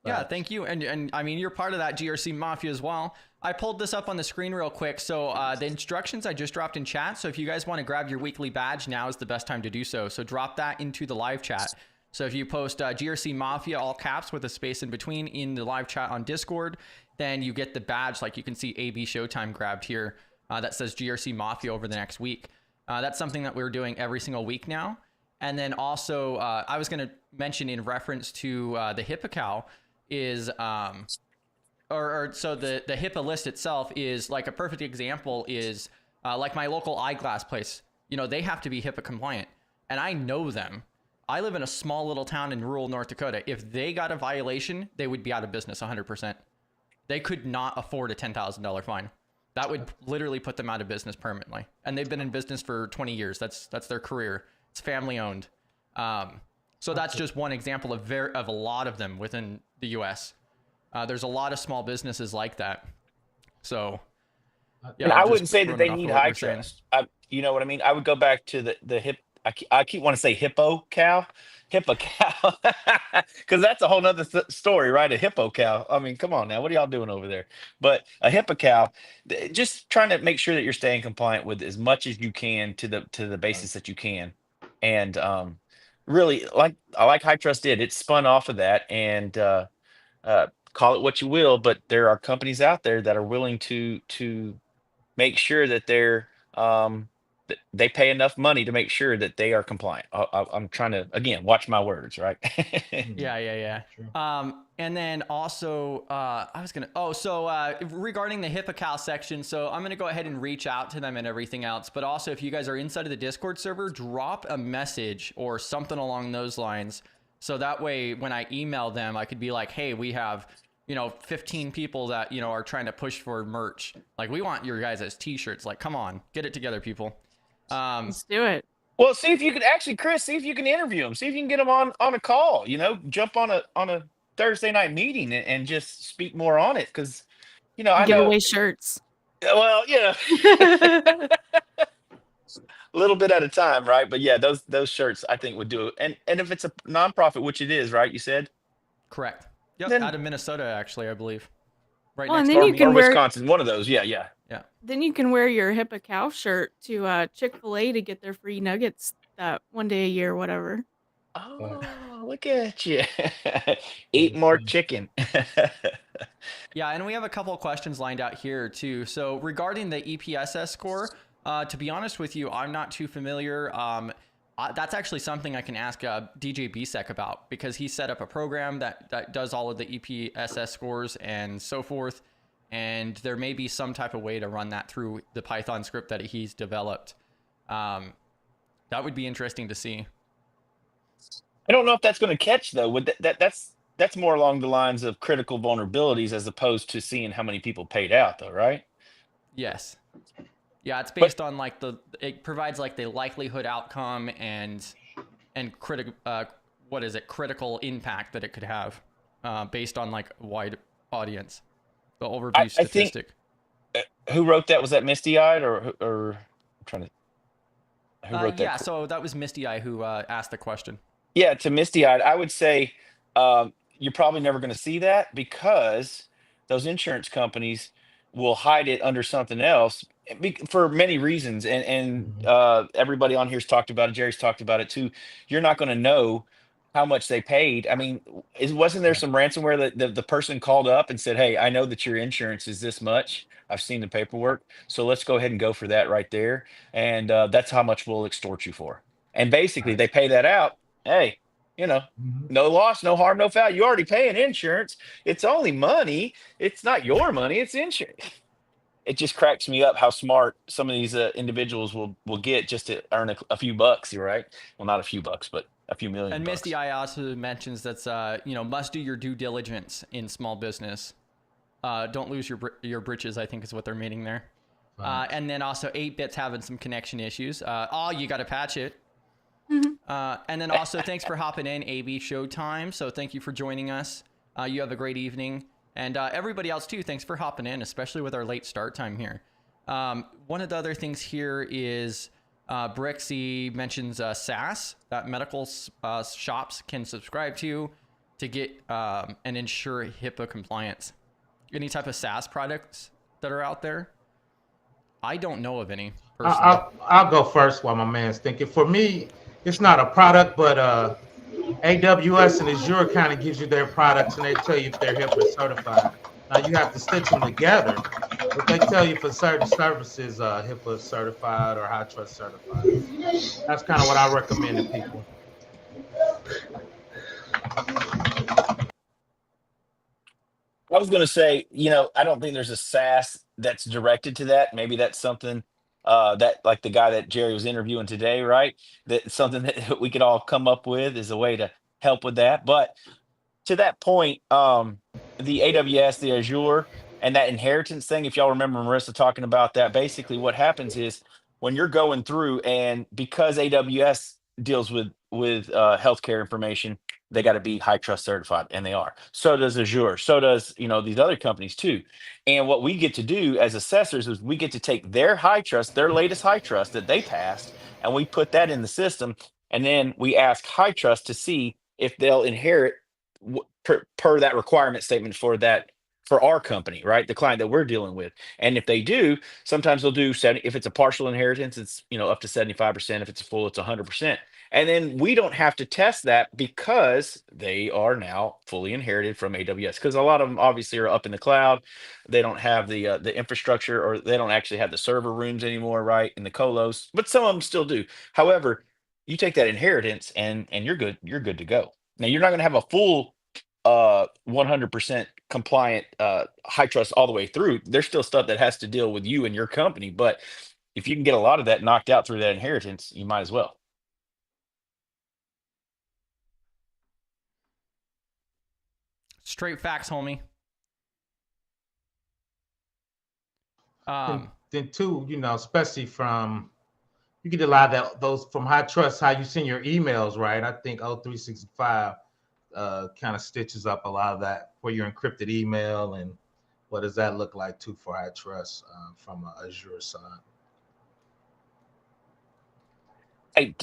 Yeah, thank you. And I mean, you're part of that GRC Mafia as well. I pulled this up on the screen real quick. So the instructions I just dropped in chat. So if you guys want to grab your weekly badge, now is the best time to do so. So drop that into the live chat. So if you post GRC Mafia, all caps with a space in between in the live chat on Discord, then you get the badge. Like you can see AB Showtime grabbed here that says GRC Mafia over the next week. That's something that we're doing every single week now. And then also I was going to mention in reference to the HIPAA is so the HIPAA list itself is like a perfect example is like my local eyeglass place. They have to be HIPAA compliant, and I know them. I live in a small little town in rural North Dakota. If they got a violation, they would be out of business 100%. They could not afford a $10,000 fine. That would literally put them out of business permanently. And they've been in business for 20 years. That's their career. It's family owned. So that's just one example of a lot of them within the US. There's a lot of small businesses like that. So, yeah, And I wouldn't say that they need HITRUST. You know what I mean? I would go back to the hip. I keep want to say HIPAA cow, because that's a whole nother story, right? A hippo cow. I mean, come on now, what are y'all doing over there? But a HIPAA cow, just trying to make sure that you're staying compliant with as much as you can to the basis that you can, and really I like HITRUST did. It spun off of that, and call it what you will, but there are companies out there that are willing to make sure that they pay enough money to make sure that they are compliant. I'm trying to again watch my words, right? Yeah. And then also, regarding the HIPAA section, so I'm going to go ahead and reach out to them and everything else. But also, if you guys are inside of the Discord server, drop a message or something along those lines. So that way, when I email them, I could be like, hey, we have 15 people that, are trying to push for merch. Like, we want your guys as t-shirts. Like, come on, get it together, people. Let's do it. Well, see if you can actually, Chris, see if you can interview them. See if you can get them on a call. Jump on a Thursday night meeting and just speak more on it. Because I Give know away shirts. Well, a little bit at a time, right? But yeah, those shirts I think would do it. And if it's a nonprofit, which it is, right? You said, Correct. Yep, then out of Minnesota, actually, I believe. Right Well, and next then door you to me. can or wear Wisconsin, one of those. Yeah, yeah. Yeah. then you can wear your HIPAA cow shirt to Chick-fil-A to get their free nuggets that one day a year, whatever. Oh, look at you. Eat more chicken. Yeah, and we have a couple of questions lined out here too. So regarding the EPSS score, to be honest with you, I'm not too familiar. That's actually something I can ask DJ BSEC about, because he set up a program that does all of the EPSS scores and so forth. And there may be some type of way to run that through the Python script that he's developed. That would be interesting to see. I don't know if that's going to catch though. Would that's more along the lines of critical vulnerabilities as opposed to seeing how many people paid out, though, right? Yes. Yeah, it's But based on like it provides like the likelihood outcome and critical critical impact that it could have based on like a wide audience. The overview I think statistic. who wrote that? Was that Misty Eyed or I'm trying to who wrote that? Yeah, so that was Misty Eye who asked the question. Yeah, to Misty Eyed, I would say you're probably never going to see that because those insurance companies will hide it under something else for many reasons. And everybody on here's talked about it. Jerry's talked about it too. You're not going to know how much they paid. I mean, wasn't there some ransomware that the person called up and said, "Hey, I know that your insurance is this much. I've seen the paperwork, so let's go ahead and go for that right there, and that's how much we'll extort you for." And basically, they pay that out. Hey, no loss, no harm, no foul. You already paying insurance. It's only money. It's not your money. It's insurance. It just cracks me up how smart some of these individuals will get just to earn a few bucks. You're right. Well, not a few bucks, but a few million And bucks. Misty Eye also mentions that's must do your due diligence in small business. Don't lose your britches, I think is what they're meaning there. And then also 8-Bit's having some connection issues. You got to patch it. And then also thanks for hopping in, AB Showtime. So thank you for joining us. You have a great evening. And everybody else too, thanks for hopping in, especially with our late start time here. One of the other things here is Brixie mentions SaaS that medical shops can subscribe to get and ensure HIPAA compliance. Any type of SaaS products that are out there? I don't know of any. I'll go first while my man's thinking. For me, it's not a product, but AWS and Azure kind of gives you their products and they tell you if they're HIPAA certified. Now you have to stitch them together, but they tell you for certain services HIPAA certified or HITRUST certified. That's kind of what I recommend to people. I was going to say, I don't think there's a SaaS that's directed to that. Maybe that's something that, like the guy that Jerry was interviewing today, right? That's something that we could all come up with as a way to help with that. But to that point, the AWS, the Azure, and that inheritance thing, if y'all remember Marissa talking about that, basically what happens is when you're going through, and because AWS deals with healthcare information, they got to be HITRUST certified, and they are. So does Azure. So does these other companies too. And what we get to do as assessors is we get to take their HITRUST, their latest HITRUST that they passed, and we put that in the system, and then we ask HITRUST to see if they'll inherit per that requirement statement for our company, right? The client that we're dealing with. And if they do, sometimes they'll do if it's a partial inheritance, it's up to 75%. If it's a full, it's 100%. And then we don't have to test that because they are now fully inherited from AWS. Because a lot of them obviously are up in the cloud. They don't have the infrastructure, or they don't actually have the server rooms anymore, right? In the colos, but some of them still do. However, you take that inheritance and you're good. You're good to go. Now you're not going to have a full 100% compliant HITRUST all the way through. There's still stuff that has to deal with you and your company, but if you can get a lot of that knocked out through that inheritance, you might as well. Straight facts, homie. Then two, especially you get a lot of those from HITRUST, how you send your emails, right? I think O365 kind of stitches up a lot of that for your encrypted email and what does that look like too for HITRUST from an Azure side? Hey,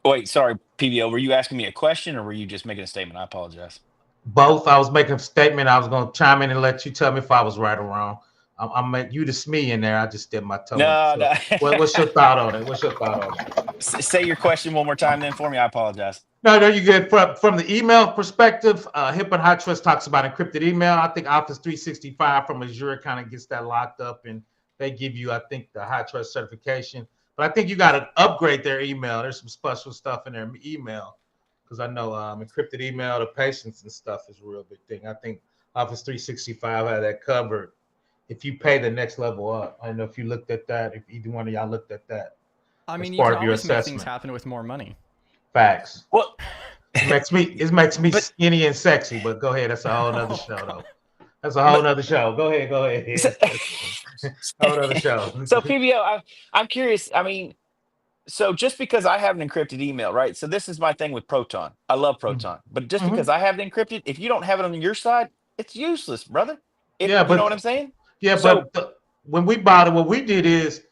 wait, sorry, PBO. Were you asking me a question or were you just making a statement? I apologize. Both. I was making a statement. I was going to chime in and let you tell me if I was right or wrong. I'm make you the SME in there. I just dipped my toe. No, So, what's your thought on it? What's your thought on it? Say your question one more time then for me. I apologize. No, you good. From the email perspective, HIPAA and HITRUST talks about encrypted email. I think Office 365 from Azure kind of gets that locked up, and they give you, I think, the HITRUST certification. But I think you got to upgrade their email. There's some special stuff in their email, because I know encrypted email to patients and stuff is a real big thing. I think Office 365 had that covered. If you pay the next level up, I don't know if you looked at that. If either one of y'all looked at that. I mean, you can always make things happen with more money. Facts. Well, it makes me skinny and sexy, but go ahead. That's a whole nother show, though. That's a whole nother show. Go ahead. Whole nother show. So PBO, I'm curious. I mean, so just because I have an encrypted email, right? So this is my thing with Proton. I love Proton, but just because I have it encrypted, if you don't have it on your side, it's useless, brother. You know what I'm saying? Yeah, so, but when we bought it, what we did is,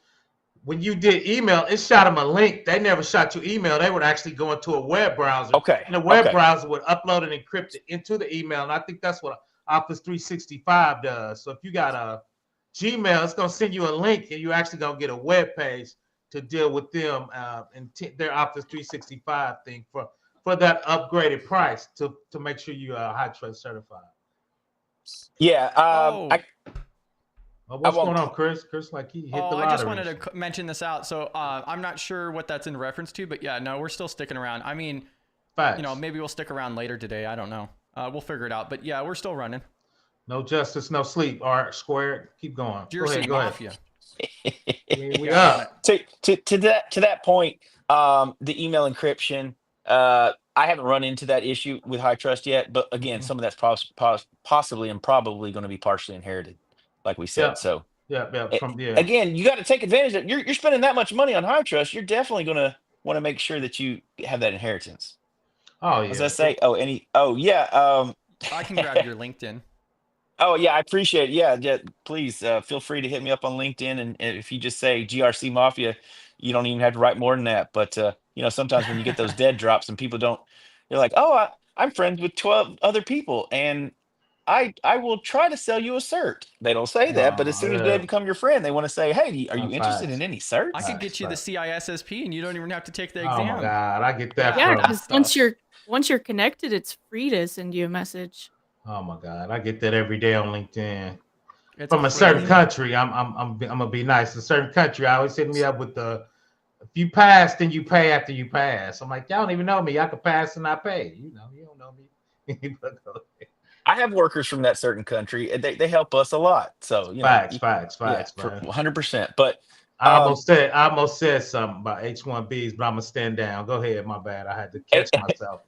when you did email, it shot them a link. They never shot you email. They would actually go into a web browser. Okay. And the web browser would upload and encrypt it into the email. And I think that's what Office 365 does. So if you got a Gmail, it's going to send you a link, and you're actually going to get a web page to deal with them and their Office 365 thing for that upgraded price to make sure you are HITRUST certified. Yeah. What's going on, Chris? Chris, like he hit the lottery. I just wanted to mention this out. So I'm not sure what that's in reference to, but yeah, no, we're still sticking around. I mean, maybe we'll stick around later today. I don't know. We'll figure it out. But yeah, we're still running. No justice, no sleep. All right, squared. Keep going. GRC Mafia. We up. To that point, the email encryption. I haven't run into that issue with HITRUST yet, but again, some of that's possibly and probably going to be partially inherited, like we said. So again, you got to take advantage of it. You're spending that much money on HITRUST. You're definitely going to want to make sure that you have that inheritance. Oh yeah. As I say, I can grab your LinkedIn. Oh yeah, I appreciate it. Yeah, please feel free to hit me up on LinkedIn, and if you just say GRC Mafia, you don't even have to write more than that. But sometimes when you get those dead drops and people don't, they're like, "Oh, I'm friends with 12 other people, and I will try to sell you a cert." They don't say that, but as soon as they become your friend, they want to say, "Hey, are you interested in any certs?" I could get you the CISSP, and you don't even have to take the exam. Oh my God, I get that. Yeah, because once you're connected, it's free to send you a message. Oh my God, I get that every day on LinkedIn. From a certain country, I'm gonna be nice. A certain country, I always hit me up with if you pass, then you pay after you pass. I'm like, y'all don't even know me. I could pass and not pay. You don't know me. I have workers from that certain country, and they help us a lot. So facts, 100%. But I almost said something about H1Bs, but I'm gonna stand down. Go ahead, my bad. I had to catch myself.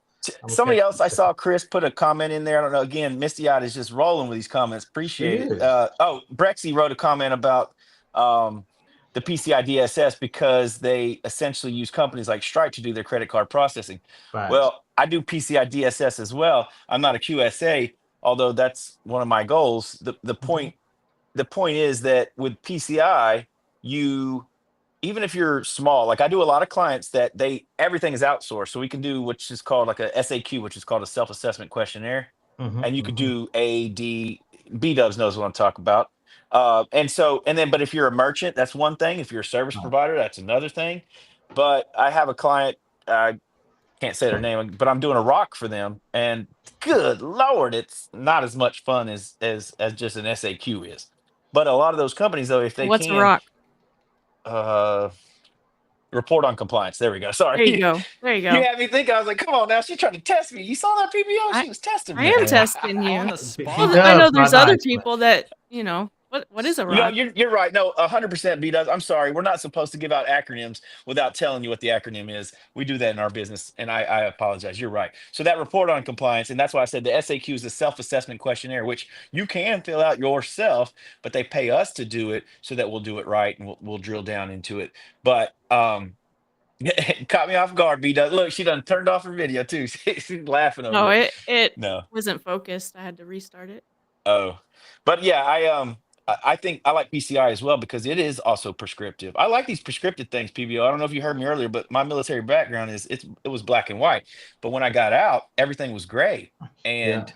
Somebody else, I saw Chris put a comment in there. I don't know. Again, Misty Out is just rolling with these comments. Appreciate it. Brexy wrote a comment about the PCI DSS because they essentially use companies like Stripe to do their credit card processing. Right. Well, I do PCI DSS as well. I'm not a QSA, although that's one of my goals. The point is that with PCI, even if you're small, like I do a lot of clients that everything is outsourced. So we can do which is called like a SAQ, which is called a self-assessment questionnaire. And you could do A, D, B-dubs knows what I'm talking about. But if you're a merchant, that's one thing. If you're a service provider, that's another thing. But I have a client, I can't say their name, but I'm doing a rock for them. And good Lord, it's not as much fun as just an SAQ is. But a lot of those companies, though, if they What's a rock? Report on compliance. There we go. Sorry. There you go. You had me thinking. I was like, come on now. She's trying to test me. You saw that PBO? She was testing me. I am testing you. On the spot. I know there's other people that, what is a rock? You're right. No, 100% B-dubs. I'm sorry. We're not supposed to give out acronyms without telling you what the acronym is. We do that in our business, and I apologize. You're right. So that report on compliance, and that's why I said the SAQ is a self-assessment questionnaire, which you can fill out yourself, but they pay us to do it so that we'll do it right, and we'll drill down into it. But it caught me off guard, B-dubs. Look, she done turned off her video, too. She's laughing over it no. wasn't focused. I had to restart it. Oh. But yeah, I think I like PCI as well because it is also prescriptive. I like these prescriptive things, PBO. I don't know if you heard me earlier, but my military background is it was black and white. But when I got out, everything was gray. Yeah.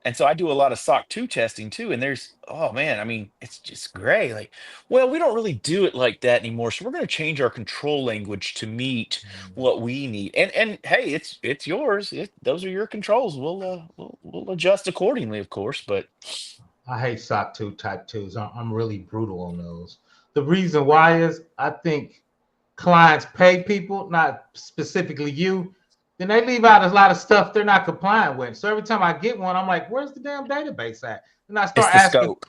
And so I do a lot of SOC 2 testing too. And there's, oh man, I mean, it's just gray. Like, well, we don't really do it like that anymore. So we're going to change our control language to meet what we need. And hey, it's yours. Those are your controls. We'll adjust accordingly, of course. But I hate SOC 2 type 2s. I'm really brutal on those. The reason why is I think clients pay people, not specifically you, then they leave out a lot of stuff they're not compliant with. So every time I get one, I'm like, where's the damn database at? And I it's start the asking, scope.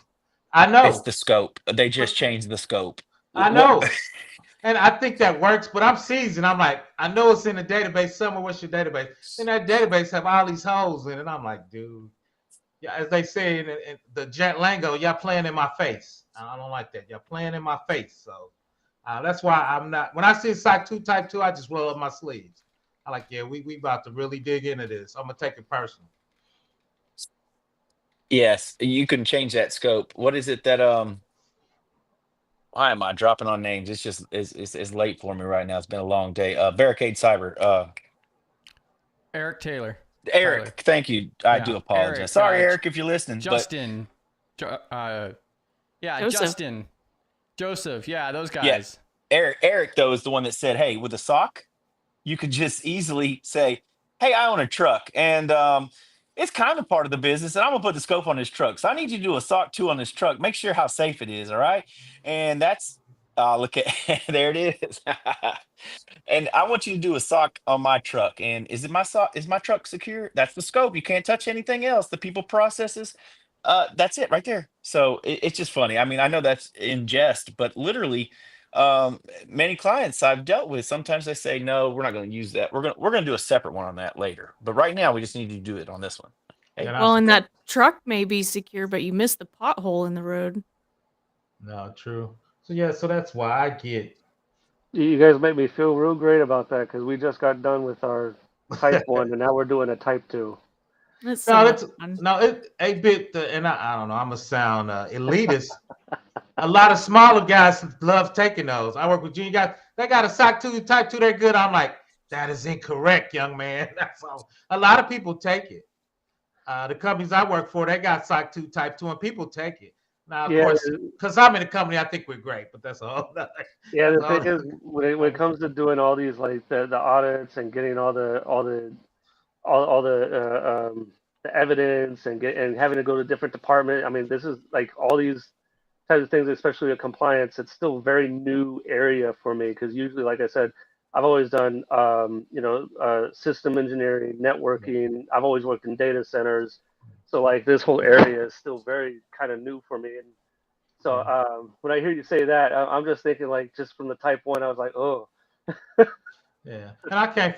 I It's know, the scope. They just changed the scope. I What? know. And I think that works, but I'm seasoned. I'm like, I know it's in the database somewhere. What's your database? And that database have all these holes in it. I'm like, dude, yeah, as they say in the jet lingo, y'all playing in my face. I don't like that. Y'all playing in my face. So that's why I'm not. When I see SOC 2 type 2, I just roll up my sleeves. I like, yeah, we about to really dig into this. I'm gonna take it personal. Yes, you can change that scope. What is it that why am I dropping on names? It's just it's late for me right now. It's been a long day. Barricade Cyber. Eric Taylor. Eric, thank you. I do Yeah, apologize. Eric, Sorry, Eric, if you're listening. Justin. Yeah, Joseph. Justin. Joseph. Yeah, those guys. Yes. Eric though is the one that said, "Hey, with a SOC, you could just easily say, hey, I own a truck, and it's kind of part of the business, and I'm gonna put the scope on this truck. So I need you to do a SOC 2 on this truck. Make sure how safe it is. All right." And that's look at there it is. And I want you to do a SOC on my truck. And is it my SOC? Is my truck secure? That's the scope. You can't touch anything else. The people processes. That's it right there. So it's just funny. I mean, I know that's in jest, but literally, many clients I've dealt with, sometimes they say, no, we're not going to use that. We're gonna do a separate one on that later. But right now, we just need to do it on this one. Hey, And Well, and that truck may be secure, but you missed the pothole in the road. no, true. So yeah, so that's why I get. You guys make me feel real great about that because we just got done with our type 1 and now we're doing a type 2. That's so No, much it's fun. no, it a bit, and I don't know. I'm gonna sound elitist. A lot of smaller guys love taking those. I work with junior guys. They got a SOC 2 type 2. They're good. I'm like, that is incorrect, young man. That's all. A lot of people take it. The companies I work for, they got SOC 2 type 2, and people take it. Now, of course, because I'm in a company, I think we're great, but that's a whole other. Yeah, the thing is, when it comes to doing all these like the audits and getting all the evidence and having to go to different department. I mean, this is like all these types of things, especially with compliance. It's still a very new area for me because usually, like I said, I've always done system engineering, networking. I've always worked in data centers, so like this whole area is still very kind of new for me. And so when I hear you say that, I'm just thinking like just from the type 1, I was like, oh. Yeah, and I came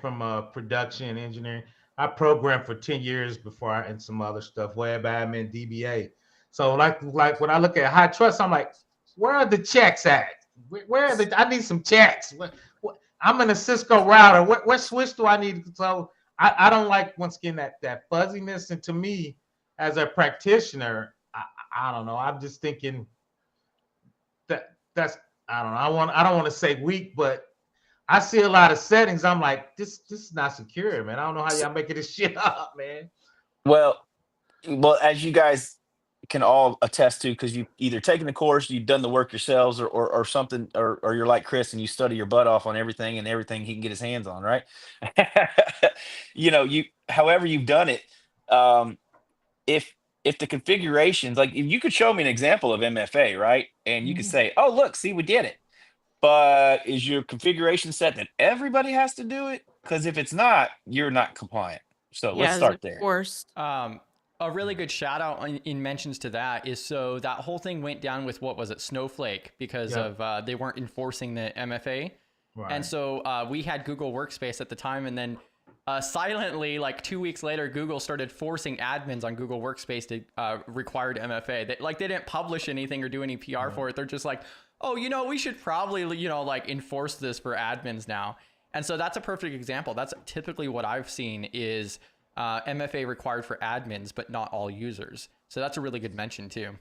from production engineering. I programmed for 10 years before and some other stuff, web admin, DBA. So like when I look at HITRUST, I'm like, where are the checks at? Where are the? I need some checks. I'm in a Cisco router. What switch do I need? So I don't like, once again, that fuzziness. And to me, as a practitioner, I don't know. I'm just thinking that's I don't know. I don't want to say weak, but I see a lot of settings. I'm like, this is not secure, man. I don't know how y'all making this shit up, man. Well, as you guys can all attest to, because you've either taken the course, you've done the work yourselves, or something, or you're like Chris and you study your butt off on everything he can get his hands on, right? However you've done it, if the configurations, like if you could show me an example of MFA, right? And you could say, oh, look, see, we did it. But is your configuration set that everybody has to do it? Because if it's not, you're not compliant. So let's start there. Forced. A really good shout out in mentions to that is, so that whole thing went down with, what was it, Snowflake, because of they weren't enforcing the MFA. Right. And so we had Google Workspace at the time, and then silently, like 2 weeks later, Google started forcing admins on Google Workspace to required MFA. They didn't publish anything or do any PR for it. They're just like, oh, we should probably, like enforce this for admins now. And so that's a perfect example. That's typically what I've seen is MFA required for admins, but not all users. So that's a really good mention too.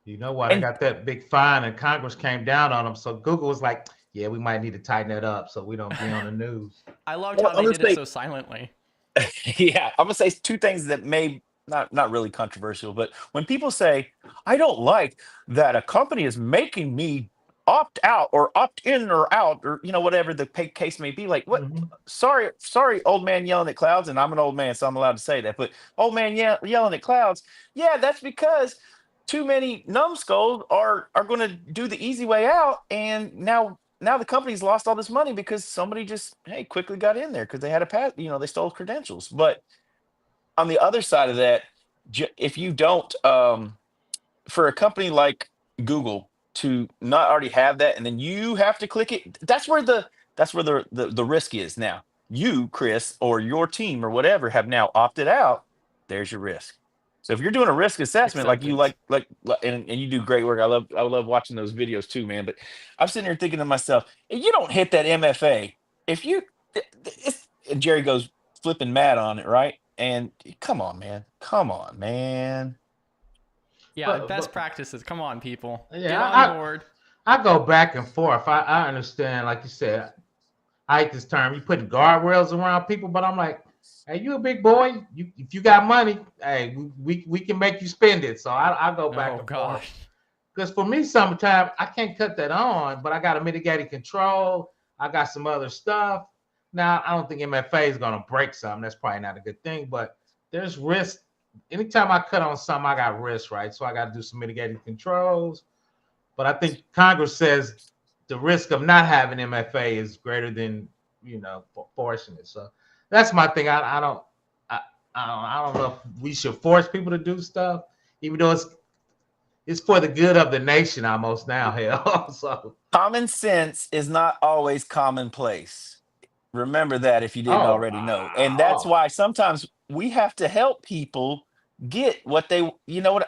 You know what? I And got that big fine, and Congress came down on them. So Google was like, "Yeah, we might need to tighten that up so we don't be on the news." I loved how I'm they gonna did it say, so silently. yeah, I'm gonna say two things that may not really controversial, but when people say, "I don't like that a company is making me opt out or opt in or out," or whatever the case may be, like, what? Mhm. Sorry, old man yelling at clouds, and I'm an old man, so I'm allowed to say that. But old man yelling at clouds, yeah, that's because too many numbskulls are going to do the easy way out, and now the company's lost all this money because somebody just quickly got in there because they had a pass, they stole credentials. But on the other side of that, if you don't, for a company like Google to not already have that, and then you have to click it, that's where the risk is. Now you, Chris, or your team or whatever have now opted out. There's your risk. So if you're doing a risk assessment, like you Acceptance. and you do great work. I love watching those videos too, man. But I'm sitting here thinking to myself, if you don't hit that MFA, if you it's, and Jerry goes flipping mad on it, right? And come on, man. Come on, man. Yeah, But, best but practices. Come on, people. yeah, Get on board. I go back and forth. I understand, like you said, I hate this term. You put guardrails around people, but I'm like, hey, you a big boy. If you got money, hey, we can make you spend it. So I go back Oh and forth. gosh. Because for me, sometimes I can't cut that on, but I got a mitigating control. I got some other stuff. Now, I don't think MFA is going to break something. That's probably not a good thing, but there's risk. Anytime I cut on something, I got risk, right? So I got to do some mitigating controls. But I think Congress says the risk of not having MFA is greater than, forcing it. So that's my thing. I don't know if we should force people to do stuff, even though it's for the good of the nation almost now. Hell, so Common sense is not always commonplace. Remember that if you didn't already know. And that's why sometimes we have to help people get what they, what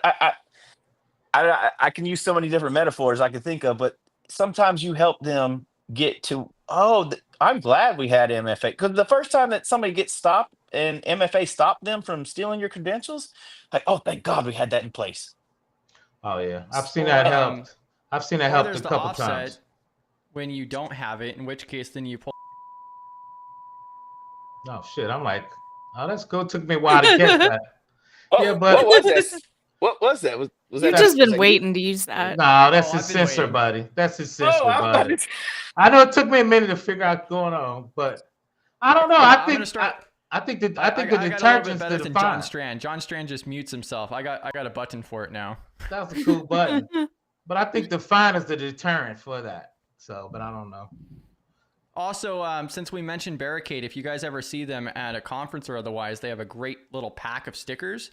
I can use so many different metaphors I can think of, but sometimes you help them get to, I'm glad we had MFA. Because the first time that somebody gets stopped and MFA stopped them from stealing your credentials, like, oh, thank God we had that in place. Oh yeah, I've seen Or, that helped. I've seen that Or helped there's a the couple offset times. when you don't have it, in which case then you pull. Oh shit, I'm like, oh that's cool. Took me a while to catch that. Yeah, Oh, what but was that? What was that? Was You've that that's just was been that you? waiting to use that. no, that's Oh, his I've been sensor, waiting. buddy. That's his Oh, sensor, I'm about buddy. to. I know it took me a minute to figure out what's going on, but I don't know. Yeah, I I'm gonna think start. I think the I the got a little bit detergent's better the than John define. Strand. John Strand just mutes himself. I got a button for it now. That was a cool button, but I think the fine is the deterrent for that. So, but I don't know. Also, since we mentioned Barricade, if you guys ever see them at a conference or otherwise, they have a great little pack of stickers.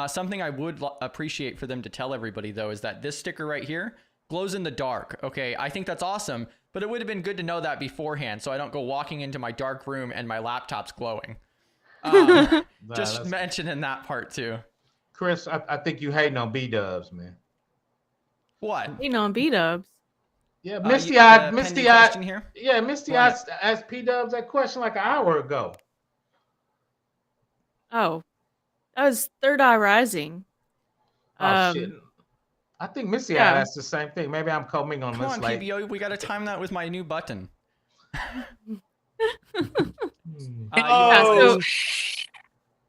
Something I would appreciate for them to tell everybody, though, is that this sticker right here glows in the dark. Okay, I think that's awesome, but it would have been good to know that beforehand so I don't go walking into my dark room and my laptop's glowing. Just mentioning that part, too. Chris, I think you hating on B-dubs, man. What? On B-dubs. Yeah, Misty question here? Yeah, Misty asked P-dubs that question like an hour ago. Oh, that was Third Eye Rising. Oh shit. I think Missy yeah. asked the same thing. Maybe I'm coming on Come this on, late. PBO, we got to time that with my new button. So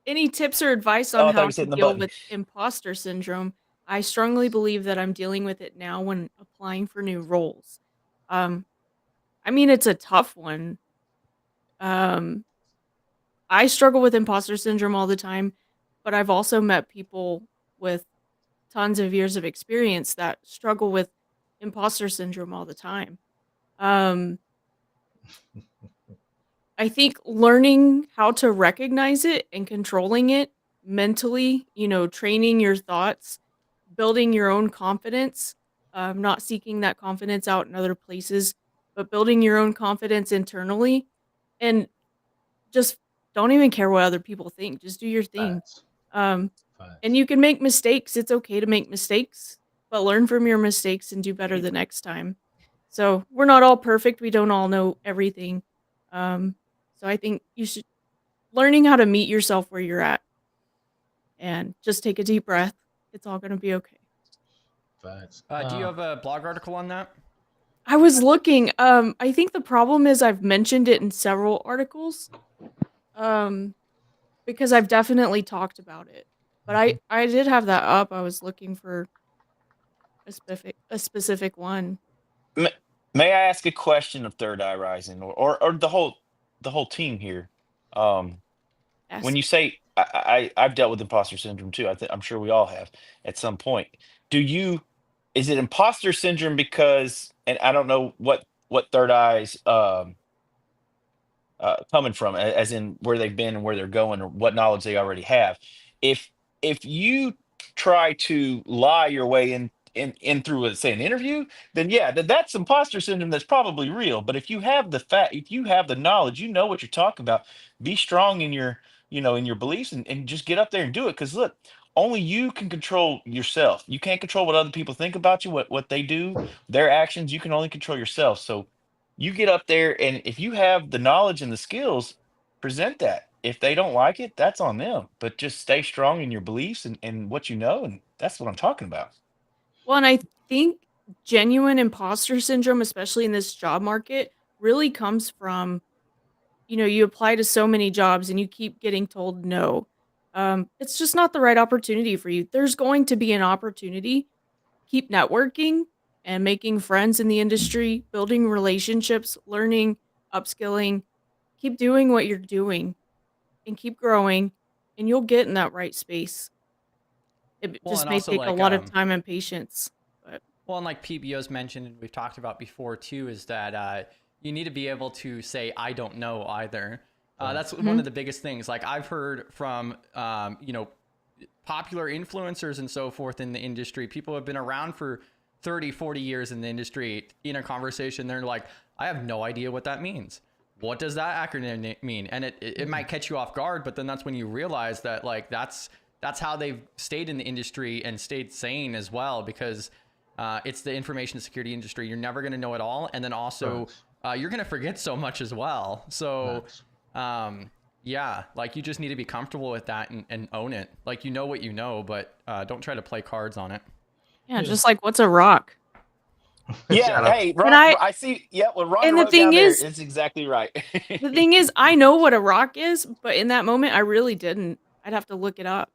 any tips or advice on how to deal with imposter syndrome? I strongly believe that I'm dealing with it now when applying for new roles. I mean, it's a tough one. I struggle with imposter syndrome all the time, but I've also met people with tons of years of experience that struggle with imposter syndrome all the time. I think learning how to recognize it and controlling it mentally, training your thoughts, building your own confidence, not seeking that confidence out in other places, but building your own confidence internally, and just don't even care what other people think. Just do your thing. And you can make mistakes. It's okay to make mistakes, but learn from your mistakes and do better the next time. So we're not all perfect. We don't all know everything. So I think you should learning how to meet yourself where you're at and just take a deep breath. it's all going to be okay. Facts. Do you have a blog article on that? I was looking. I think the problem is I've mentioned it in several articles. Because I've definitely talked about it. But I did have that up. I was looking for a specific one. May I ask a question of Third Eye Rising or the whole team here? When Yes. you say I've dealt with imposter syndrome too. I'm sure we all have at some point. Is it imposter syndrome because, and I don't know what Third Eye's coming from, as in where they've been and where they're going, or what knowledge they already have. If you try to lie your way in through, say, an interview, then yeah, that's imposter syndrome. That's probably real. But if you have if you have the knowledge, you know what you're talking about. Be strong in your in your beliefs, and just get up there and do it. Because look, only you can control yourself. You can't control what other people think about you, what they do, their actions. You can only control yourself. So you get up there, and if you have the knowledge and the skills, present that. If they don't like it, that's on them. But just stay strong in your beliefs and what you know, and that's what I'm talking about. Well, and I think genuine imposter syndrome, especially in this job market, really comes from, you apply to so many jobs and you keep getting told no. It's just not the right opportunity for you. There's going to be an opportunity. Keep networking and making friends in the industry, building relationships, learning, upskilling. Keep doing what you're doing and keep growing, and you'll get in that right space. It Well, just and may also take a like lot of time and patience. But well, and like PBO's mentioned, and we've talked about before too, is that you need to be able to say I don't know either. That's one of the biggest things. Like I've heard from popular influencers and so forth in the industry, people who have been around for 30, 40 years in the industry. In a conversation, they're like, I have no idea what that means. What does that acronym mean? And it might catch you off guard, but then that's when you realize that like that's how they've stayed in the industry and stayed sane as well, because it's the information security industry. You're never going to know it all. And then also you're going to forget so much as well. So yeah, like you just need to be comfortable with that and own it. Like, you know what you know, but don't try to play cards on it. yeah, just like what's a rock? Yeah, Shout out. hey, Ron, And I see. Yeah, what Ron and the wrote down thing there is, is exactly right. I know what a rock is, but in that moment, I really didn't. I'd have to look it up,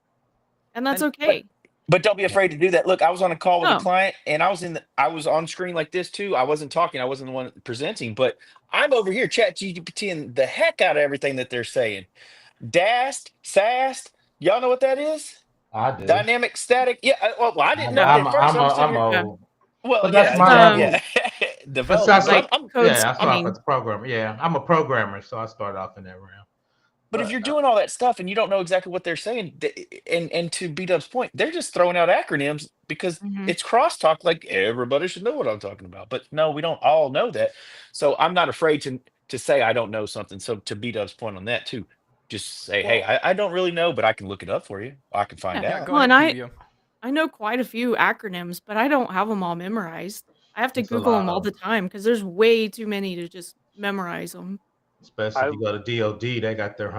and that's And okay. But don't be afraid to do that. Look, I was on a call with a No, client, and I was on screen like this too. I wasn't talking. I wasn't the one presenting, but I'm over here chat GPTing the heck out of everything that they're saying. DAST, SAST. Y'all know what that is? I do. Dynamic static. Yeah. Well, I didn't I'm know it I'm at first. I'm I'm a, sitting I'm here. yeah, old. Well, But that's yeah, my yeah. level. That's Developer, that's but like what, I'm code yeah. I started off scanning. as a programmer. Yeah, I'm a programmer, so I started off in that realm. But if But you're doing all that stuff and you don't know exactly what they're saying, and to B Dub's point, they're just throwing out acronyms because Mhm. it's crosstalk. Like everybody should know what I'm talking about, but no, we don't all know that. So I'm not afraid to say I don't know something. So to B Dub's point on that too, just say, hey, well, I don't really know, but I can look it up for you. I can find Yeah. yeah, out. go Well, and ahead, PBO. I know quite a few acronyms, but I don't have them all memorized. I have to it's a Google lot them all of the them, time because there's way too many to just memorize them. especially if I you go to DOD. They Oh got their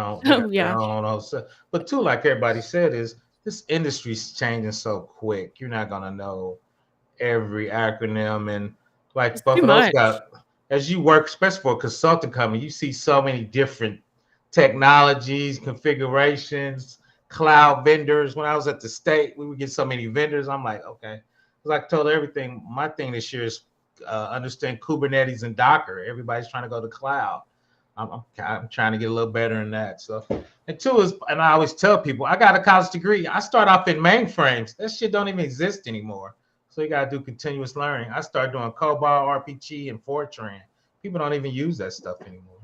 yeah. own. But too, like everybody said, is this industry's changing so quick. You're not gonna know every acronym, and It's like, but too for those much. guys, as you work, especially for a consulting company, you see so many different technologies, configurations, cloud vendors. When I was at the state, we would get so many vendors. I'm like, okay, because I told everything. My thing this year is understand Kubernetes and Docker. Everybody's trying to go to cloud. I'm trying to get a little better in that. So, and two is, and I always tell people, I got a college degree. I start off in mainframes. That shit don't even exist anymore. So you got to do continuous learning. I started doing COBOL, RPG, and Fortran. People don't even use that stuff anymore.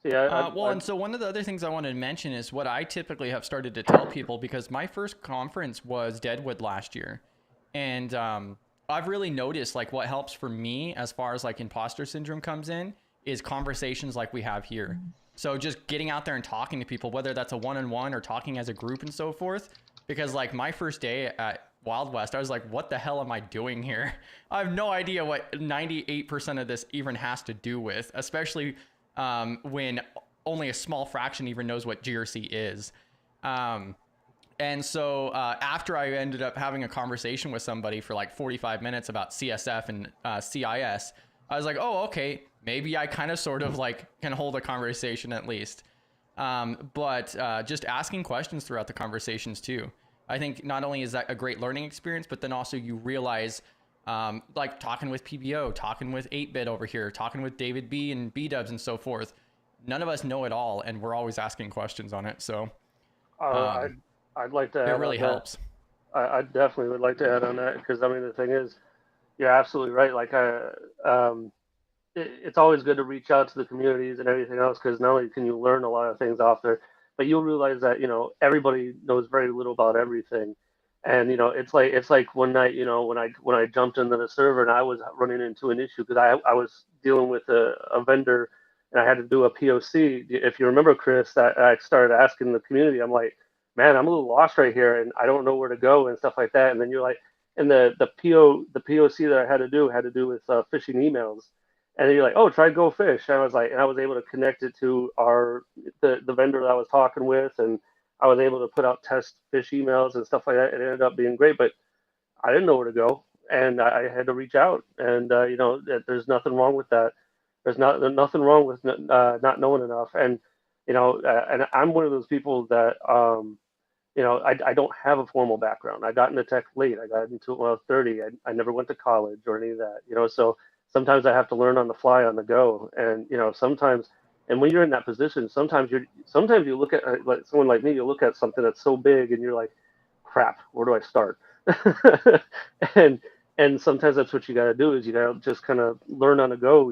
yeah, Well, and so one of the other things I wanted to mention is what I typically have started to tell people, because my first conference was Deadwood last year. And I've really noticed like what helps for me as far as like imposter syndrome comes in is conversations like we have here. So just getting out there and talking to people, whether that's a one-on-one or talking as a group and so forth. Because like my first day at Wild West, I was like, what the hell am I doing here? I have no idea what 98% of this even has to do with, especially when only a small fraction even knows what GRC is. And so after I ended up having a conversation with somebody for like 45 minutes about CSF and CIS, I was like, oh, okay, maybe I kind of sort of like can hold a conversation at least. But just asking questions throughout the conversations too. I think not only is that a great learning experience, but then also you realize like talking with PBO, talking with 8-Bit over here, talking with David B and B-Dubs and so forth. None of us know it all, and we're always asking questions on it. So I'd like to add it really on that. helps. I definitely would like to add on that because I mean the thing is, you're absolutely right. Like it's always good to reach out to the communities and everything else because not only can you learn a lot of things off there, but you'll realize that everybody knows very little about everything. And it's like one night when I jumped into the server and I was running into an issue because I was dealing with a vendor and I had to do a POC. If you remember, Chris, that I started asking the community, I'm like, man, I'm a little lost right here and I don't know where to go and stuff like that. And then you're like, and the POC that I had to do with phishing emails. And then you're like, oh, try Go Fish. And I was able to connect it to the vendor that I was talking with, and I was able to put out test fish emails and stuff like that. It ended up being great, but I didn't know where to go, and I had to reach out. And there's nothing wrong with that. There's nothing wrong with not knowing enough. And and I'm one of those people that I don't have a formal background. I got into tech late. I got into it when I was 30. I never went to college or any of that, so sometimes I have to learn on the fly on the go. And, sometimes, and when you're in that position, sometimes you look at like someone like me, you look at something that's so big and you're like, crap, where do I start? and, and sometimes that's what you got to do is you got to just kind of learn on the go,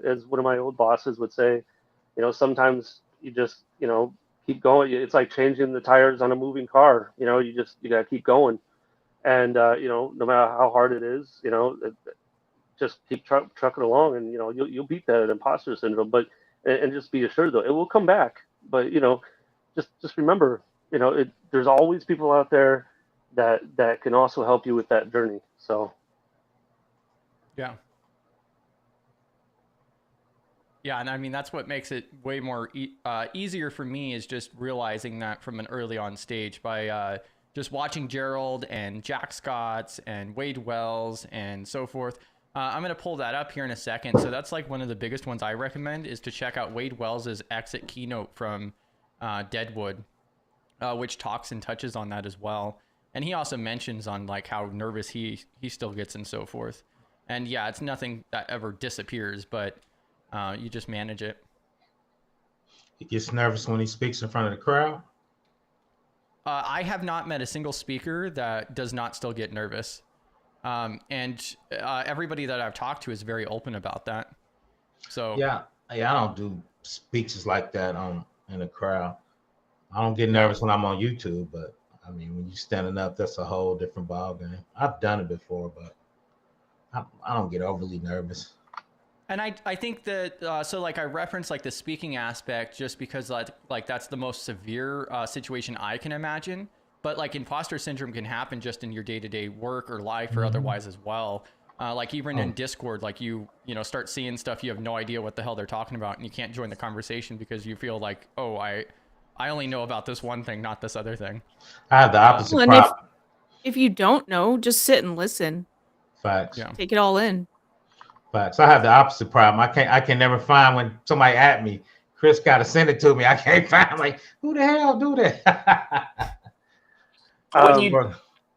as one of my old bosses would say, sometimes you just, keep going. It's like changing the tires on a moving car. You got to keep going. And, no matter how hard it is, just keep trucking along and, you'll beat that imposter syndrome, but, and just be assured though, it will come back. But, just remember, there's always people out there that can also help you with that journey. So. Yeah. Yeah, and I mean, that's what makes it way more easier for me is just realizing that from an early on stage by just watching Gerald and Jack Scotts and Wade Wells and so forth. I'm going to pull that up here in a second. So that's like one of the biggest ones I recommend is to check out Wade Wells' exit keynote from Deadwood, which talks and touches on that as well. And he also mentions on like how nervous he still gets and so forth. And yeah, it's nothing that ever disappears, but you just manage it. He gets nervous when he speaks in front of the crowd. I have not met a single speaker that does not still get nervous. And everybody that I've talked to is very open about that. So yeah, I don't do speeches like that in the crowd. I don't get nervous when I'm on YouTube, but I mean, when you're standing up, that's a whole different ballgame. I've done it before, but I don't get overly nervous. And I think that, so like I referenced like the speaking aspect just because like that's the most severe situation I can imagine. But like imposter syndrome can happen just in your day-to-day work or life or otherwise as well. Like even in Discord, like you start seeing stuff, you have no idea what the hell they're talking about and you can't join the conversation because you feel like, oh, I only know about this one thing, not this other thing. I have the opposite and problem. if you don't know, just sit and listen. Facts. Yeah. Take it all in. Facts. I have the opposite problem. I can never find when somebody at me. Chris got to send it to me. I can't find. I'm like, who the hell do that?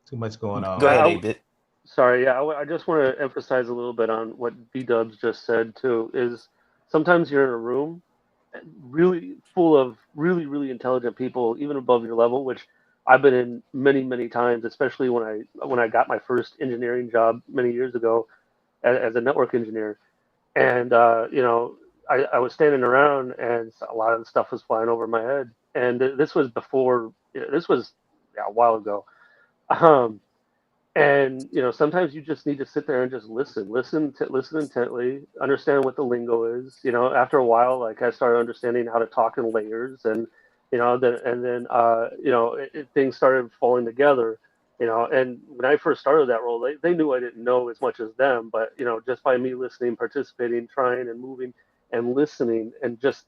Too much going on. Go ahead, 8-Bit. Sorry, yeah, I just want to emphasize a little bit on what B-Dubs just said too. Is sometimes you're in a room really full of really, really intelligent people, even above your level, which I've been in many, many times, especially when I got my first engineering job many years ago as a network engineer. And I was standing around and a lot of the stuff was flying over my head. And this was a while ago. And sometimes you just need to sit there and just listen intently, understand what the lingo is. After a while, like I started understanding how to talk in layers, and things started falling together. And when I first started that role, they knew I didn't know as much as them, but just by me listening, participating, trying, and moving, and listening, and just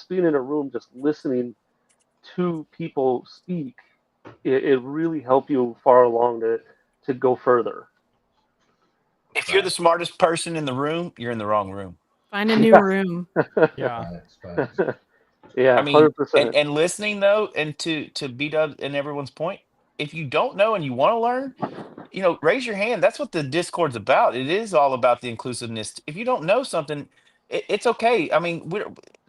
being in a room, just listening to people speak it really help you far along to go further. If you're the smartest person in the room, you're in the wrong room. Find a new room. Yeah. Facts. Yeah, I mean, 100%. and listening though, and to beat up and everyone's point, if you don't know and you want to learn, raise your hand. That's what the Discord's about. It is all about the inclusiveness. If you don't know something, it's okay. I mean,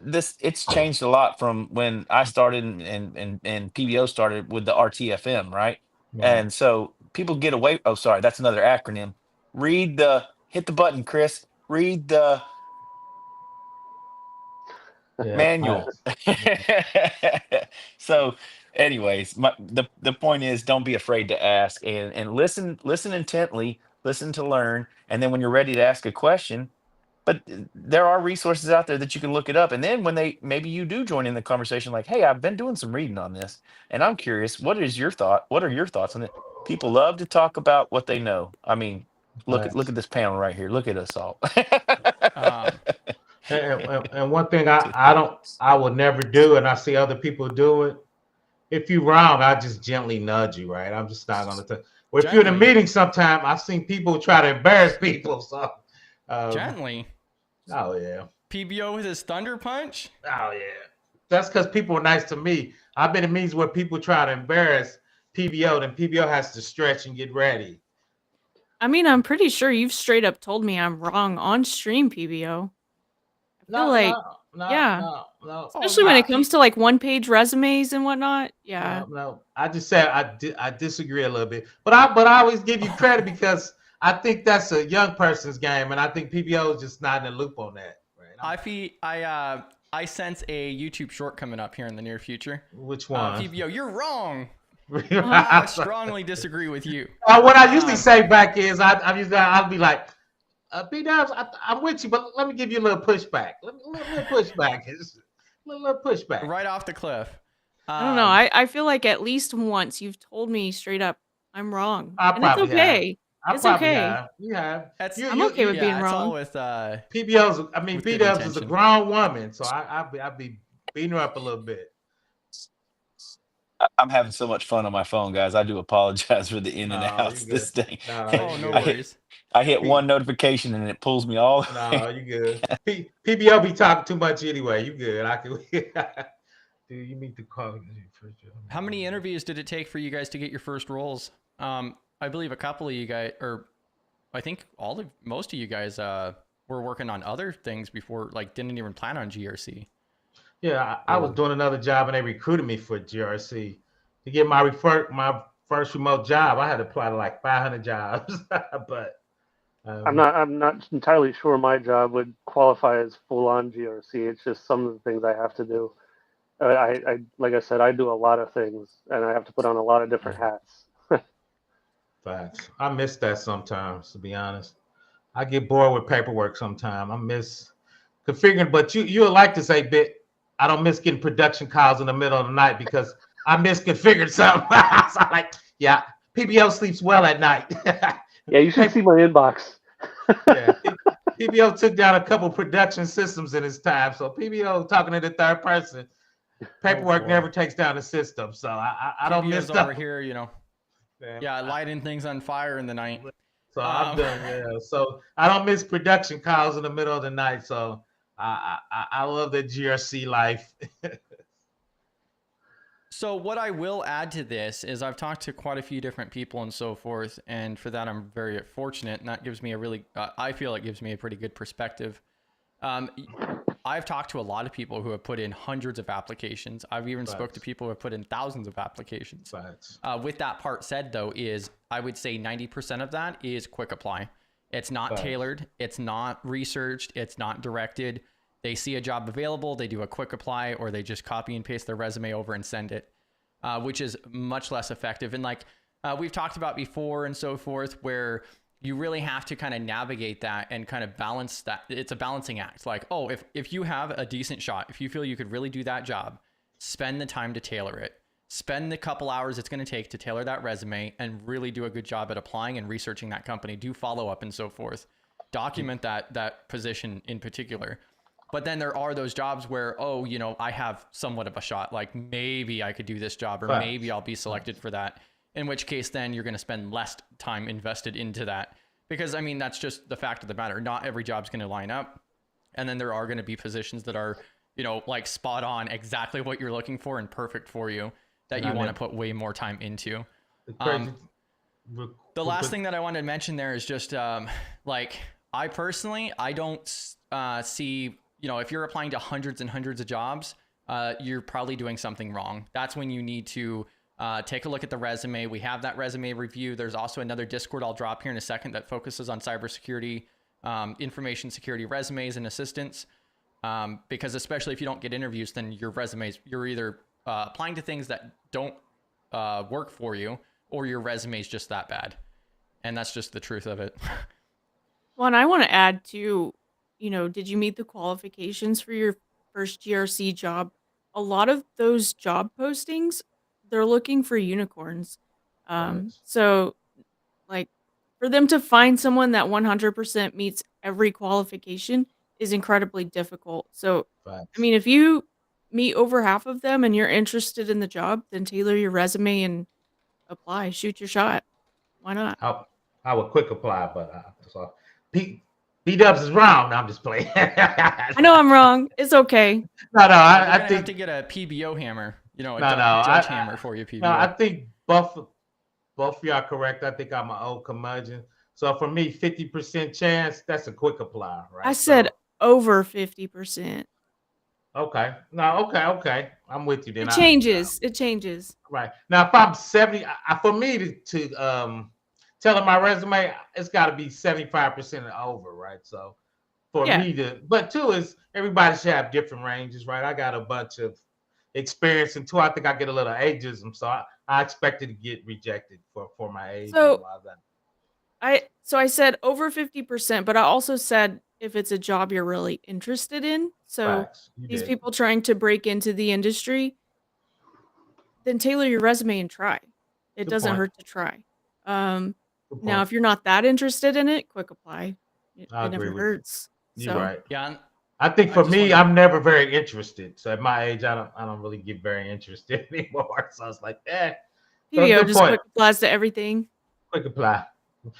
it's changed a lot from when I started and PBO started with the RTFM, right? Right. And so people get away. Oh, sorry, that's another acronym. Hit the button, Chris. Read the Yeah, manual. facts. So, anyways, the point is, don't be afraid to ask and listen intently, listen to learn, and then when you're ready to ask a question, but there are resources out there that you can look it up, and then when maybe you do join in the conversation, like, hey, I've been doing some reading on this, and I'm curious, what are your thoughts on it? People love to talk about what they know. I mean, look Facts. at this panel right here. Look at us all. Um, And one thing I would never do, and I see other people do it. If you're wrong, I just gently nudge you, right? I'm just not gonna tell. Well, if you're in a Gently. meeting sometime, I've seen people try to embarrass people. So Gently. oh yeah. PBO with his thunder punch. Oh yeah. That's because people are nice to me. I've been in meetings where people try to embarrass PBO, then PBO has to stretch and get ready. I mean, I'm pretty sure you've straight up told me I'm wrong on stream, PBO. I feel like, yeah, No. especially when it comes to like one-page resumes and whatnot. Yeah. No. I just said I disagree a little bit, but I always give you credit because I think that's a young person's game, and I think PBO is just not in the loop on that. Right? I sense a YouTube short coming up here in the near future. Which one? PBO, you're wrong. Uh-huh. I strongly disagree with you. What I usually say back is I'll be like, B-Dubs, I'm with you, but let me give you a little pushback. Little pushback. Little pushback. Right off the cliff. I don't know. I feel like at least once you've told me straight up I'm wrong. I And it's probably okay. I It's probably okay. have. You have. I'm okay with being It's all wrong. with PBO's. I mean, with good B-Dubs is a intention. grown woman, so I'll be beating her up a little bit. I'm having so much fun on my phone, guys. I do apologize for the in and No, outs. you This good. thing. No, Oh, you no good. worries. I hit one notification and it pulls me all. No, you good. PBO be talking too much anyway. You good. I can. Dude, you meet the call. How many interviews did it take for you guys to get your first roles? I believe a couple of you guys, or I think most of you guys were working on other things before, like didn't even plan on GRC. Yeah, I was doing another job and they recruited me for GRC to get my first remote job. I had to apply to like 500 jobs, but I'm not entirely sure my job would qualify as full on GRC. It's just some of the things I have to do. I like I said, I do a lot of things and I have to put on a lot of different hats. Facts. I miss that sometimes, to be honest. I get bored with paperwork sometimes. I miss configuring, but you'll like to say, Bit, I don't miss getting production calls in the middle of the night because I misconfigured something. So I'm like, yeah, PBO sleeps well at night. Yeah, you should see my inbox. Yeah, PBO took down a couple production systems in his time. So PBO talking to the third person. Paperwork boy. never takes down the system. So I don't miss PBO's stuff. over here, lighting things on fire in the night. So I'm done. Yeah. So I don't miss production calls in the middle of the night. So I love the GRC life. So what I will add to this is I've talked to quite a few different people and so forth, and for that I'm very fortunate, and that gives me a really, I feel it gives me a pretty good perspective. I've talked to a lot of people who have put in hundreds of applications. I've even spoke to people who have put in thousands of applications. With that part said, though, is I would say 90% of that is quick apply. It's not tailored. It's not researched. It's not directed. They see a job available, they do a quick apply, or they just copy and paste their resume over and send it, which is much less effective. And like we've talked about before and so forth, where you really have to kind of navigate that and kind of balance that. It's a balancing act. Like, oh, if you have a decent shot, if you feel you could really do that job, spend the time to tailor it. Spend the couple hours it's going to take to tailor that resume and really do a good job at applying and researching that company. Do follow up and so forth. Document that position in particular. But then there are those jobs where, oh, you know, I have somewhat of a shot. Like maybe I could do this job, or Facts. maybe I'll be selected for that. In which case, then you're going to spend less time invested into that. Because, I mean, that's just the fact of the matter. Not every job's going to line up. And then there are going to be positions that are, you know, like spot on exactly what you're looking for and perfect for you that you want to put way more time into. The last thing that I wanted to mention there is just like, I personally, I don't see, you know, if you're applying to hundreds and hundreds of jobs, you're probably doing something wrong. That's when you need to take a look at the resume. We have that resume review. There's also another Discord I'll drop here in a second that focuses on cybersecurity, information security resumes and assistants. Because especially if you don't get interviews, then your resumes, you're either applying to things that don't work for you, or your resume is just that bad. And that's just the truth of it. Well, and I want to add too, you know, did you meet the qualifications for your first GRC job? A lot of those job postings, they're looking for unicorns. So like for them to find someone that 100% meets every qualification is incredibly difficult. So, I mean, if you meet over half of them and you're interested in the job, then tailor your resume and apply, shoot your shot. Why not? I would quick apply, but so B-Dubs is wrong. No, I'm just playing. I know I'm wrong. It's okay. No, I think have to get a PBO hammer, you know, a No, judge hammer for your PBO. No, I think both of you are correct. I think I'm an old curmudgeon. So for me, 50% chance, that's a quick apply, right? I said over 50%. Okay. No, okay. I'm with you then. It changes. It changes. Right. Now, if I'm 70, for me to tell my resume, it's got to be 75% and over, right? So for me to, but two is everybody should have different ranges, right? I got a bunch of experience, and two, I think I get a little ageism, so I expected to get rejected for my age. So I said over 50%, but I also said if it's a job you're really interested in. So these people trying to break into the industry, then tailor your resume and try. It doesn't hurt to try. Now, if you're not that interested in it, quick apply. It never hurts. You're right. Yeah. I think for me, I'm never very interested. So at my age, I don't really get very interested anymore. So I was like, PBO just quick applies to everything. Quick apply.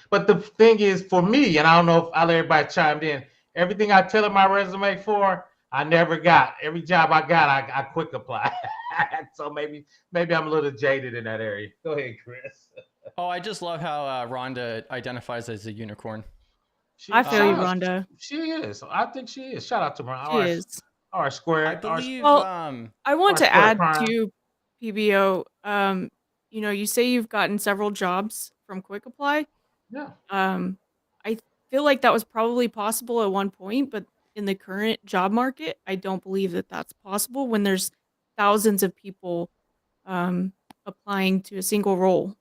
But the thing is, for me, and I don't know if I'll let everybody chimed in, everything I tell in my resume for, I never got. Every job I got, I quick apply. So maybe I'm a little jaded in that area. Go ahead, Chris. Oh, I just love how Rhonda identifies as a unicorn. I feel you, Rhonda. She is. I think she is. Shout out to her. She is. Our square. I believe. Well, I want to add to PBO. You know, you say you've gotten several jobs from Quick Apply. Yeah. I feel like that was probably possible at one point, but in the current job market, I don't believe that that's possible when there's thousands of people applying to a single role.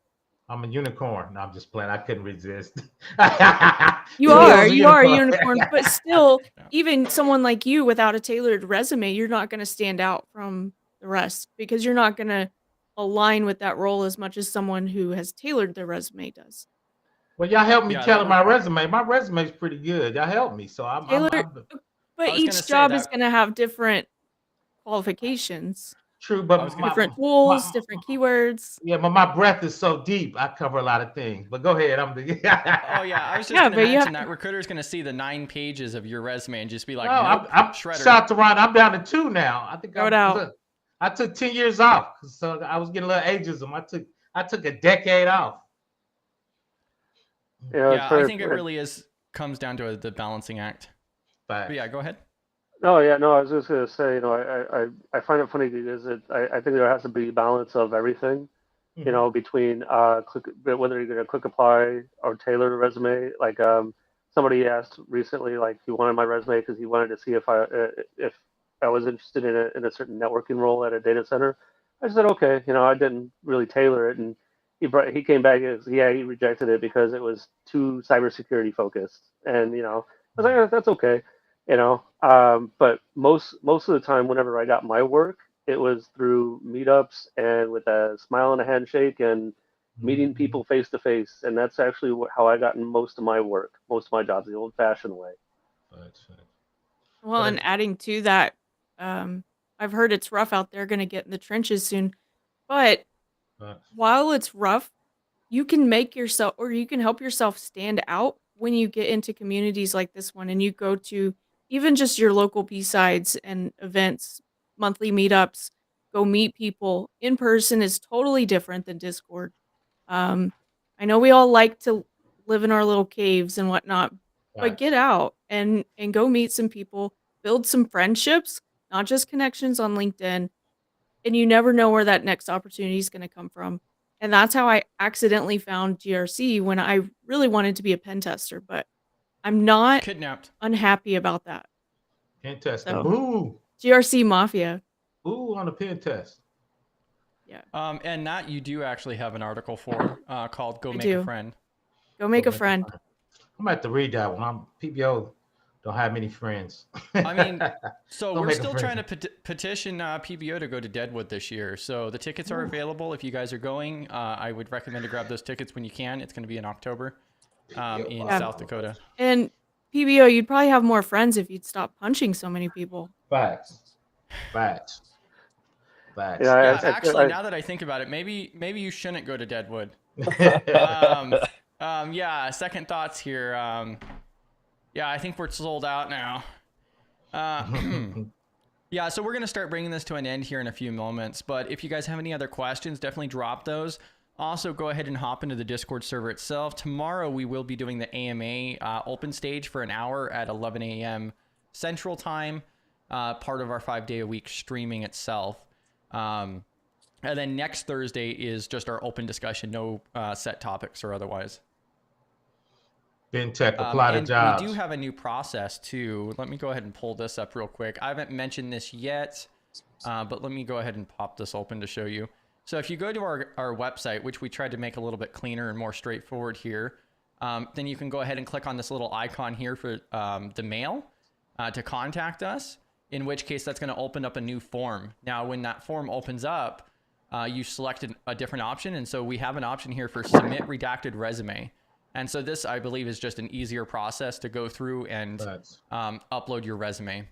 I'm a unicorn. No, I'm just playing. I couldn't resist. You are a unicorn, but still, even someone like you without a tailored resume, you're not going to stand out from the rest because you're not going to align with that role as much as someone who has tailored their resume does. Well, y'all help me tailor my resume. My resume is pretty good. Y'all help me. So but each job is going to have different qualifications. True, but different tools, different keywords. Yeah, but my breath is so deep, I cover a lot of things. But go ahead, Oh yeah, I was just going to mention that recruiter's going to see the 9 pages of your resume and just be like, nope, shredder. Shout out to Ron. I'm down to 2 now. I think I took 10 years off, so I was getting a little ageism. I took a decade off. Yeah, I think it really comes down to the balancing act. But yeah, go ahead. No, I was just gonna say, you know, I find it funny because I think there has to be a balance of everything, you know, between whether you're gonna quick apply or tailor a resume. Like somebody asked recently, like he wanted my resume because he wanted to see if I was interested in a certain networking role at a data center. I said okay, you know, I didn't really tailor it, and he came back and he rejected it because it was too cybersecurity focused, and you know, I was like that's okay. You know, but most of the time, whenever I got my work, it was through meetups and with a smile and a handshake and meeting people face to face, and that's actually how I got most of my work, most of my jobs, the old-fashioned way. Well, and adding to that, I've heard it's rough out there, gonna get in the trenches soon. But while it's rough, you can make yourself or you can help yourself stand out when you get into communities like this one and you go to even just your local B-sides and events, monthly meetups, go meet people. In person is totally different than Discord. Um, I know we all like to live in our little caves and whatnot, but get out and go meet some people, build some friendships, not just connections on LinkedIn, and you never know where that next opportunity is gonna come from. And that's how I accidentally found GRC when I really wanted to be a pen tester, but I'm not Kidnapped. unhappy about that. Pen test. So- Boo. GRC Mafia. Boo on the pen test. Yeah. And that you do actually have an article for called "Go I Make do. a Friend." Go make a friend. I'm gonna have to read that one. PBO don't have many friends. I mean, so Go we're make a still trying to friend. petition PBO to go to Deadwood this year. So the tickets are available if you guys are going. I would recommend to grab those tickets when you can. It's going to be in October in South Dakota. And PBO, you'd probably have more friends if you'd stop punching so many people. Facts. Facts. Facts. Yeah, actually, now that I think about it, maybe you shouldn't go to Deadwood. Yeah, second thoughts here. Yeah, I think we're sold out now. Yeah, so we're going to start bringing this to an end here in a few moments. But if you guys have any other questions, definitely drop those. Also, go ahead and hop into the Discord server itself. Tomorrow, we will be doing the AMA open stage for an hour at 11 a.m. Central Time, part of our 5-day-a-week streaming itself. And then next Thursday is just our open discussion, no set topics or otherwise. FinTech apply to and jobs. We do have a new process too. Let me go ahead and pull this up real quick. I haven't mentioned this yet, but let me go ahead and pop this open to show you. So if you go to our website, which we tried to make a little bit cleaner and more straightforward here, then you can go ahead and click on this little icon here for the mail to contact us, in which case that's going to open up a new form. Now, when that form opens up, you selected a different option. And so we have an option here for submit redacted resume. And so this, I believe, is just an easier process to go through and upload your resume.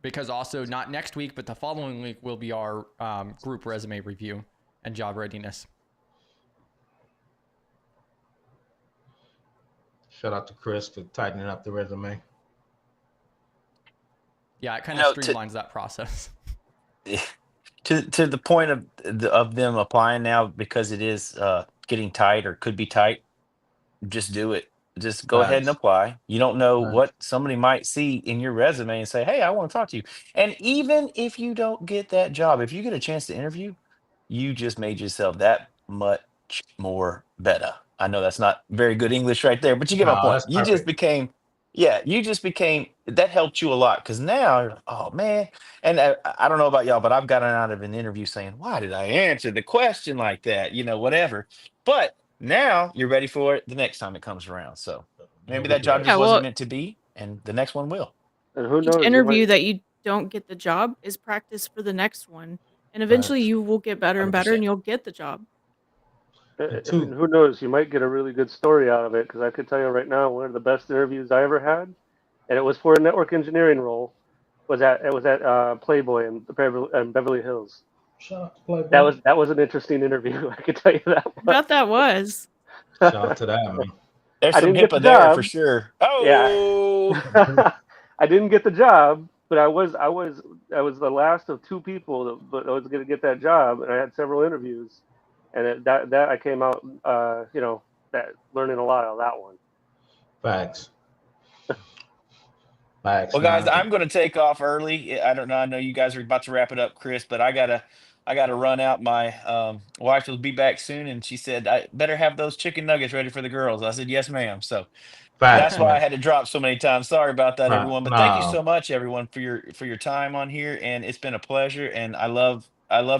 Because also, not next week, but the following week will be our group resume review and job readiness. Shout out to Chris for tightening up the resume. Yeah, it kind of streamlines that process. To the point of them applying now, because it is getting tight or could be tight, just do it. Just go ahead and apply. You don't know what somebody might see in your resume and say, hey, I want to talk to you. And even if you don't get that job, if you get a chance to interview, you just made yourself that much more better. I know that's not very good English right there, but you get my point. You just became, that helped you a lot, because now you're like, oh man. And I don't know about y'all, but I've gotten out of an interview saying, why did I answer the question like that? You know, whatever. But now you're ready for it the next time it comes around. So maybe that job just wasn't meant to be, and the next one will. And who knows? Each interview that you don't get the job is practice for the next one. And eventually you will get better and better 100%. and you'll get the job. And who knows? You might get a really good story out of it, because I could tell you right now, one of the best interviews I ever had, and it was for a network engineering role, was at Playboy in Beverly Hills. Shout out to Playboy. That was an interesting interview. I can tell you that. I bet that was. Shout out to that, man. There's some HIPAA there for sure. Oh, yeah. I didn't get the job, but I was the last of two people that I was going to get that job, and I had several interviews, and that I came out, that learning a lot on that one. Facts. Well, guys, I'm going to take off early. I don't know. I know you guys are about to wrap it up, Chris, but I gotta run out. My wife will be back soon, and she said I better have those chicken nuggets ready for the girls. I said, yes, ma'am. So that's why I had to drop so many times. Sorry about that, everyone. But thank you so much, everyone, for your time on here, and it's been a pleasure. And I love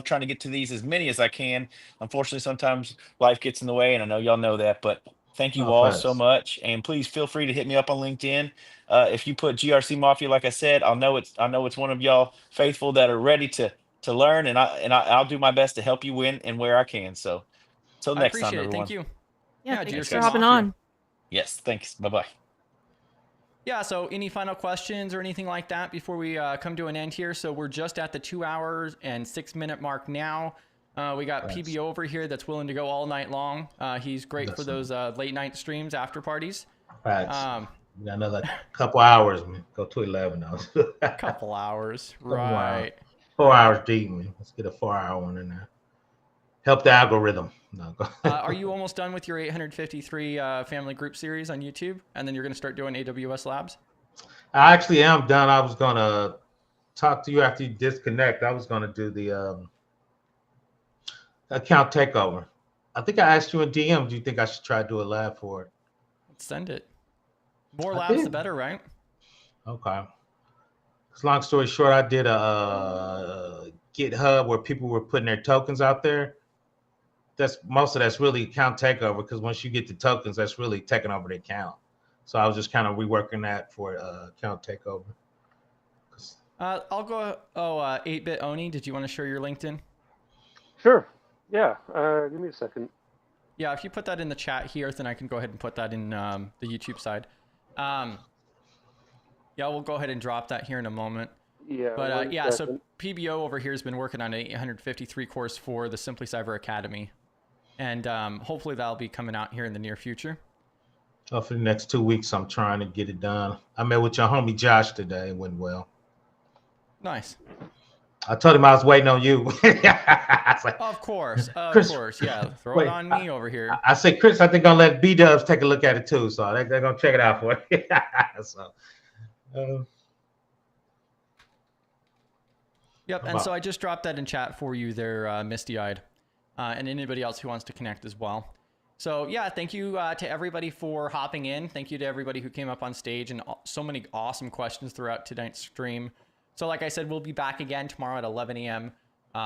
trying to get to these as many as I can. Unfortunately, sometimes life gets in the way, and I know y'all know that, but thank you all so much. And please feel free to hit me up on LinkedIn. If you put GRC Mafia, like I said, I'll know it's one of y'all faithful that are ready to learn, and I'll do my best to help you win and where I can. So till next time, everyone. Thank you. Yeah, thanks for hopping on. Yes, thanks. Bye-bye. Yeah, so any final questions or anything like that before we come to an end here? So we're just at the 2 hours and 6 minute mark now. We got PBO over here that's willing to go all night long. He's great for those late night streams, after parties. Facts. We got another couple hours, man. Go to 11 now. Couple hours, Couple hours. right? 4 hours deep, man. Let's get a 4-hour one in there. Help the algorithm. No, go. Are you almost done with your 853 family group series on YouTube? And then you're going to start doing AWS Labs? I actually am done. I was going to talk to you after you disconnect. I was going to do the account takeover. I think I asked you in DM, do you think I should try to do a lab for it? Let's send it. More labs, the better, right? Okay. Long story short, I did a GitHub where people were putting their tokens out there. Most of that's really account takeover, because once you get the tokens, that's really taking over the account. So I was just kind of reworking that for account takeover. I'll go. 8-Bit Oni, did you want to share your LinkedIn? Sure. Yeah. Give me a second. Yeah, if you put that in the chat here, then I can go ahead and put that in the YouTube side. Yeah, we'll go ahead and drop that here in a moment. Yeah. But yeah, so PBO over here has been working on an 853 course for the Simply Cyber Academy. And hopefully that'll be coming out here in the near future. Oh, for the next 2 weeks, I'm trying to get it done. I met with your homie Josh today. It went well. Nice. I told him I was waiting on you. I was like, of course, Chris, yeah. Throw it on me over here. I said, Chris, I think I'll let B-Dubs take a look at it too. So they're going to check it out for you. So, yep, and so I just dropped that in chat for you there, Misty-Eyed, and anybody else who wants to connect as well. So yeah, thank you to everybody for hopping in. Thank you to everybody who came up on stage, and so many awesome questions throughout tonight's stream. So like I said, we'll be back again tomorrow at 11 a.m.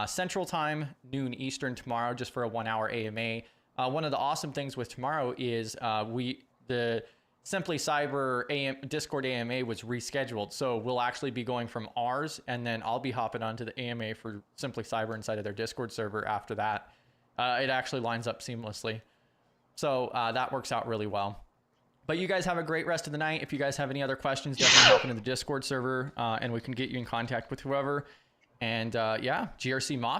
Central Time, noon Eastern tomorrow, just for a 1-hour AMA. One of the awesome things with tomorrow is the Simply Cyber Discord AMA was rescheduled. So we'll actually be going from ours, and then I'll be hopping onto the AMA for Simply Cyber inside of their Discord server after that. It actually lines up seamlessly. So that works out really well. But you guys have a great rest of the night. If you guys have any other questions, definitely hop into the Discord server, and we can get you in contact with whoever. And yeah, GRC Mafia.